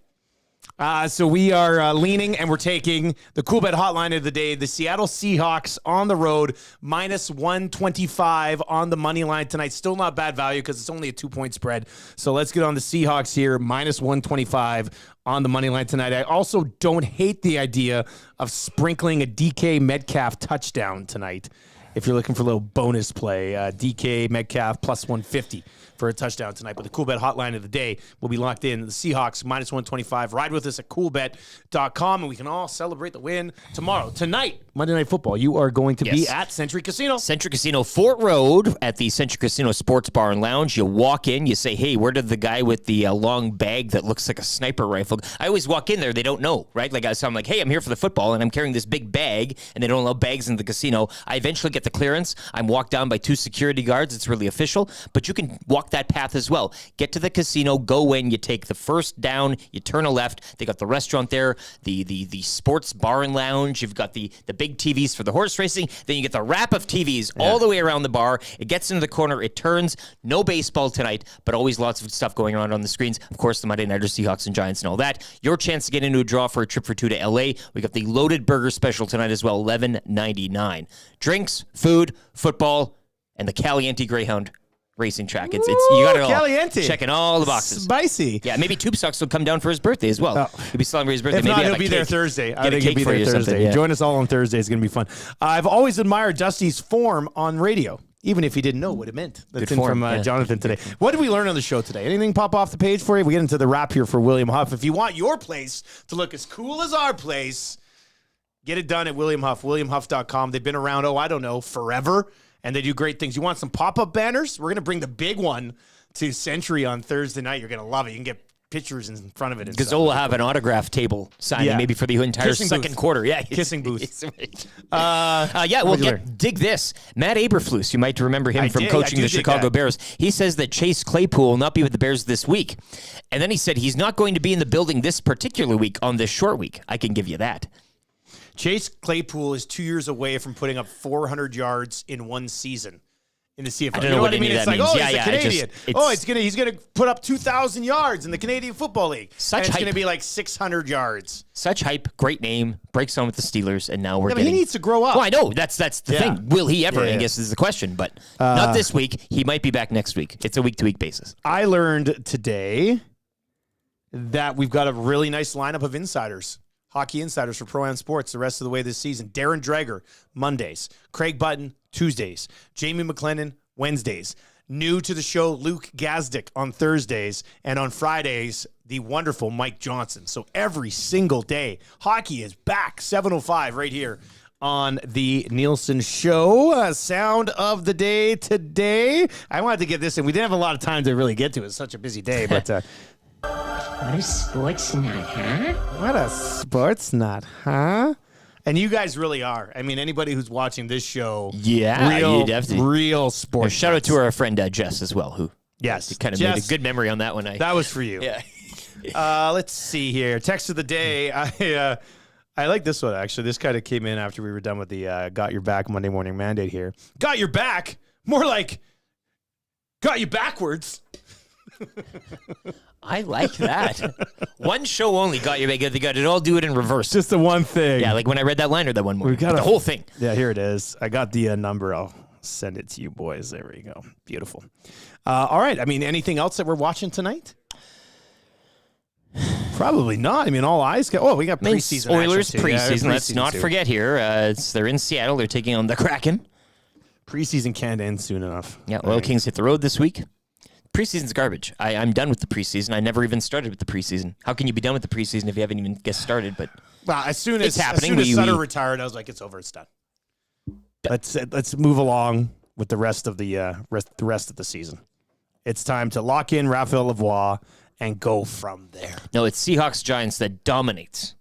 So we are leaning, and we're taking the cool bet hotline of the day. The Seattle Seahawks on the road, minus 125 on the money line tonight. Still not bad value because it's only a 2-point spread. So let's get on the Seahawks here, minus 125 on the money line tonight. I also don't hate the idea of sprinkling a DK Metcalf touchdown tonight. If you're looking for a little bonus play, DK Metcalf plus 150 for a touchdown tonight. But the cool bet hotline of the day will be locked in. The Seahawks minus 125. Ride with us at coolbet.com, and we can all celebrate the win tomorrow. Tonight, Monday Night Football, you are going to be at Century Casino. Century Casino, Fort Road at the Century Casino Sports Bar and Lounge. You walk in, you say, hey, where did the guy with the long bag that looks like a sniper rifle? I always walk in there, they don't know, right? So I'm like, hey, I'm here for the football, and I'm carrying this big bag, and they don't allow bags in the casino. I eventually get the clearance. I'm walked down by 2 security guards. It's really official, but you can walk that path as well. Get to the casino, go in, you take the first down, you turn a left. They got the restaurant there, the sports bar and lounge. You've got the big TVs for the horse racing. Then you get the wrap of TVs all the way around the bar. It gets into the corner. It turns. No baseball tonight, but always lots of stuff going on the screens. Of course, the Monday Nighters, Seahawks, and Giants and all that. Your chance to get into a draw for a trip for 2 to LA. We got the loaded burger special tonight as well, $11.99. Drinks, food, football, and the Caliente Greyhound racing track. It's you got it all. Caliente. Checking all the boxes. Spicy. Yeah, maybe Tube Socks will come down for his birthday as well. He'll be celebrating his birthday. If maybe not, have he'll be a there cake. Thursday. I Get a think he'll cake be for there you or Thursday. something, yeah. Join us all on Thursday. It's going to be fun. I've always admired Dusty's form on radio, even if he didn't know what it meant. That's Good in form, from yeah. Jonathan today. What did we learn on the show today? Anything pop off the page for you? We get into the wrap here for William Huff. If you want your place to look as cool as our place, get it done at William Huff, WilliamHuff.com. They've been around, forever, and they do great things. You want some pop-up banners? We're going to bring the big one to Century on Thursday night. You're going to love it. You can get pictures in front of it. Because we'll have an autograph table signing maybe for the entire second quarter. Yeah, Kissing booth. Dig this. Matt Eberflus, you might remember him from coaching the Chicago Bears. He says that Chase Claypool will not be with the Bears this week. And then he said he's not going to be in the building this particular week on this short week. I can give you that. Chase Claypool is 2 years away from putting up 400 yards in one season in the CFL. I don't know what I mean. It's like, he's a Canadian. He's gonna put up 2,000 yards in the Canadian Football League. It's gonna be like 600 yards. Such hype, great name, breaks on with the Steelers, and now we're getting. He needs to grow up. Well, I know that's the thing. Will he ever? I guess is the question. But not this week. He might be back next week. It's a week-to-week basis. I learned today that we've got a really nice lineup of insiders. Hockey insiders for Pro-Am Sports the rest of the way this season. Darren Dreger, Mondays. Craig Button, Tuesdays. Jamie McLennan, Wednesdays. New to the show, Luke Gazdick on Thursdays. And on Fridays, the wonderful Mike Johnson. So every single day, hockey is back. 7:05 right here on the Nielson Show. Sound of the day today. I wanted to get this in. We didn't have a lot of time to really get to it. It's such a busy day, but... What a sports nut, huh? What a sports nut, huh? And you guys really are. I mean, anybody who's watching this show, real sports. Shout out to our friend Jess as well, who kind of made a good memory on that one. That was for you. Yeah. Let's see here. Text of the day. I like this one, actually. This kind of came in after we were done with the Got Your Back Monday Morning Mandate here. Got your back? More like got you backwards. I like that. One show only got you back. They got it all. Do it in reverse. Just the one thing. Yeah, like when I read that liner that one morning. The whole thing. Yeah, here it is. I got the number. I'll send it to you boys. There we go. Beautiful. All right. I mean, anything else that we're watching tonight? Probably not. I mean, all eyes got. Oh, we got preseason. Oilers preseason. Let's not forget here. They're in Seattle. They're taking on the Kraken. Preseason can't end soon enough. Yeah, Oil Kings hit the road this week. Preseason's garbage. I'm done with the preseason. I never even started with the preseason. How can you be done with the preseason if you haven't even get started? But as soon as happening. Sutter retired, I was like, it's over. It's done. Let's move along with the rest of the rest of the season. It's time to lock in Raphael Lavoie and go from there. No, it's Seahawks Giants that dominates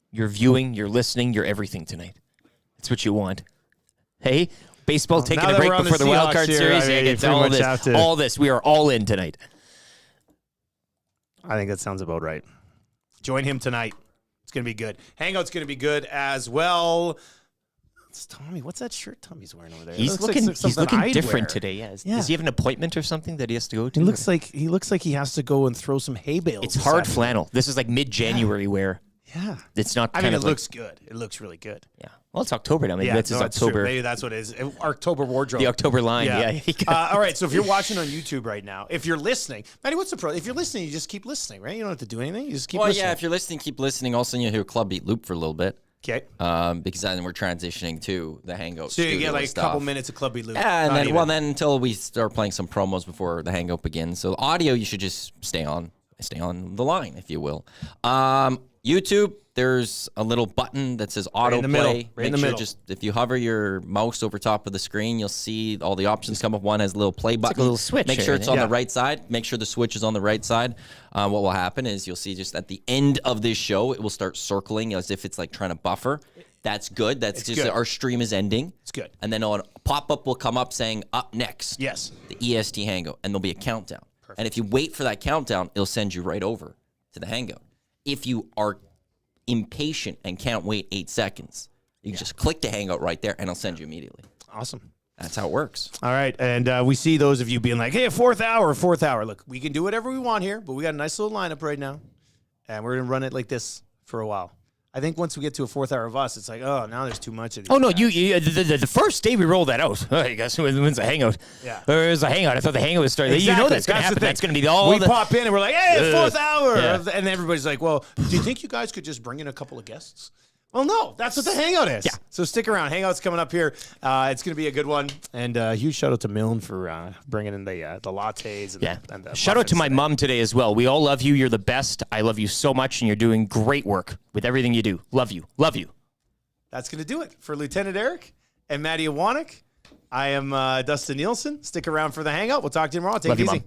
your viewing, your listening, your everything tonight. It's what you want. Hey. Baseball taking a break before the wild card series. It's all this. We are all in tonight. I think that sounds about right. Join him tonight. It's going to be good. Hangout's going to be good as well. It's Tommy. What's that shirt Tommy's wearing over there? He's looking different today. Yeah. Does he have an appointment or something that he has to go to? He looks like he has to go and throw some hay bales. It's hard flannel. This is like mid-January wear. Yeah. It's not. I mean, it looks good. It looks really good. Yeah. Well, it's October now. Maybe that's his that's October. true. Maybe that's what it is. October wardrobe. The October line. Yeah. All right. So if you're watching on YouTube right now, if you're listening, Matty, what's the pro? If you're listening, you just keep listening, right? You don't have to do anything. You just keep listening. Well, yeah. If you're listening, keep listening. Also, you hear Club Beat Loop for a little bit. Okay. Because then we're transitioning to the Hangout. So you get like stuff. a couple minutes of Club Beat Loop. Yeah, and then until we start playing some promos before the Hangout begins. So audio, you should just stay on the line, if you will. YouTube, there's a little button that says autoplay. Right in the middle. Just if you hover your mouse over top of the screen, you'll see all the options come up. One has a little play button. Like a little switch. Make sure it's on the right side. Make sure the switch is on the right side. What will happen is you'll see just at the end of this show, it will start circling as if it's like trying to buffer. That's good. That's just good. Our stream is ending. It's good. And then a pop-up will come up saying up next. Yes. The EST Hangout. And there'll be a countdown. Perfect. And if you wait for that countdown, it'll send you right over to the Hangout. If you are impatient and can't wait 8 seconds, you can just click the Hangout right there and it'll send you immediately. Awesome. That's how it works. All right. And we see those of you being like, hey, fourth hour. Look, we can do whatever we want here, but we got a nice little lineup right now. And we're going to run it like this for a while. I think once we get to a fourth hour of us, it's like, oh, now there's too much of these. Oh, no, the first day we rolled that out, you guys, when's the Hangout? Yeah. Or is a Hangout? I thought the Hangout was starting. Exactly. You know that's going to happen. That's going to be all we pop in and we're like, hey, fourth hour. Yeah. And everybody's like, well, do you think you guys could just bring in a couple of guests? Well, no, that's what the Hangout is. Yeah. So stick around. Hangout's coming up here. It's going to be a good one. And huge shout out to Milne for bringing in the lattes. And the shout out to my today. mom today as well. We all love you. You're the best. I love you so much, and you're doing great work with everything you do. Love you. Love you. That's going to do it for Lieutenant Eric and Matty Iwanek. I am Dustin Nielsen. Stick around for the Hangout. We'll talk to you tomorrow. Take it easy. Mom.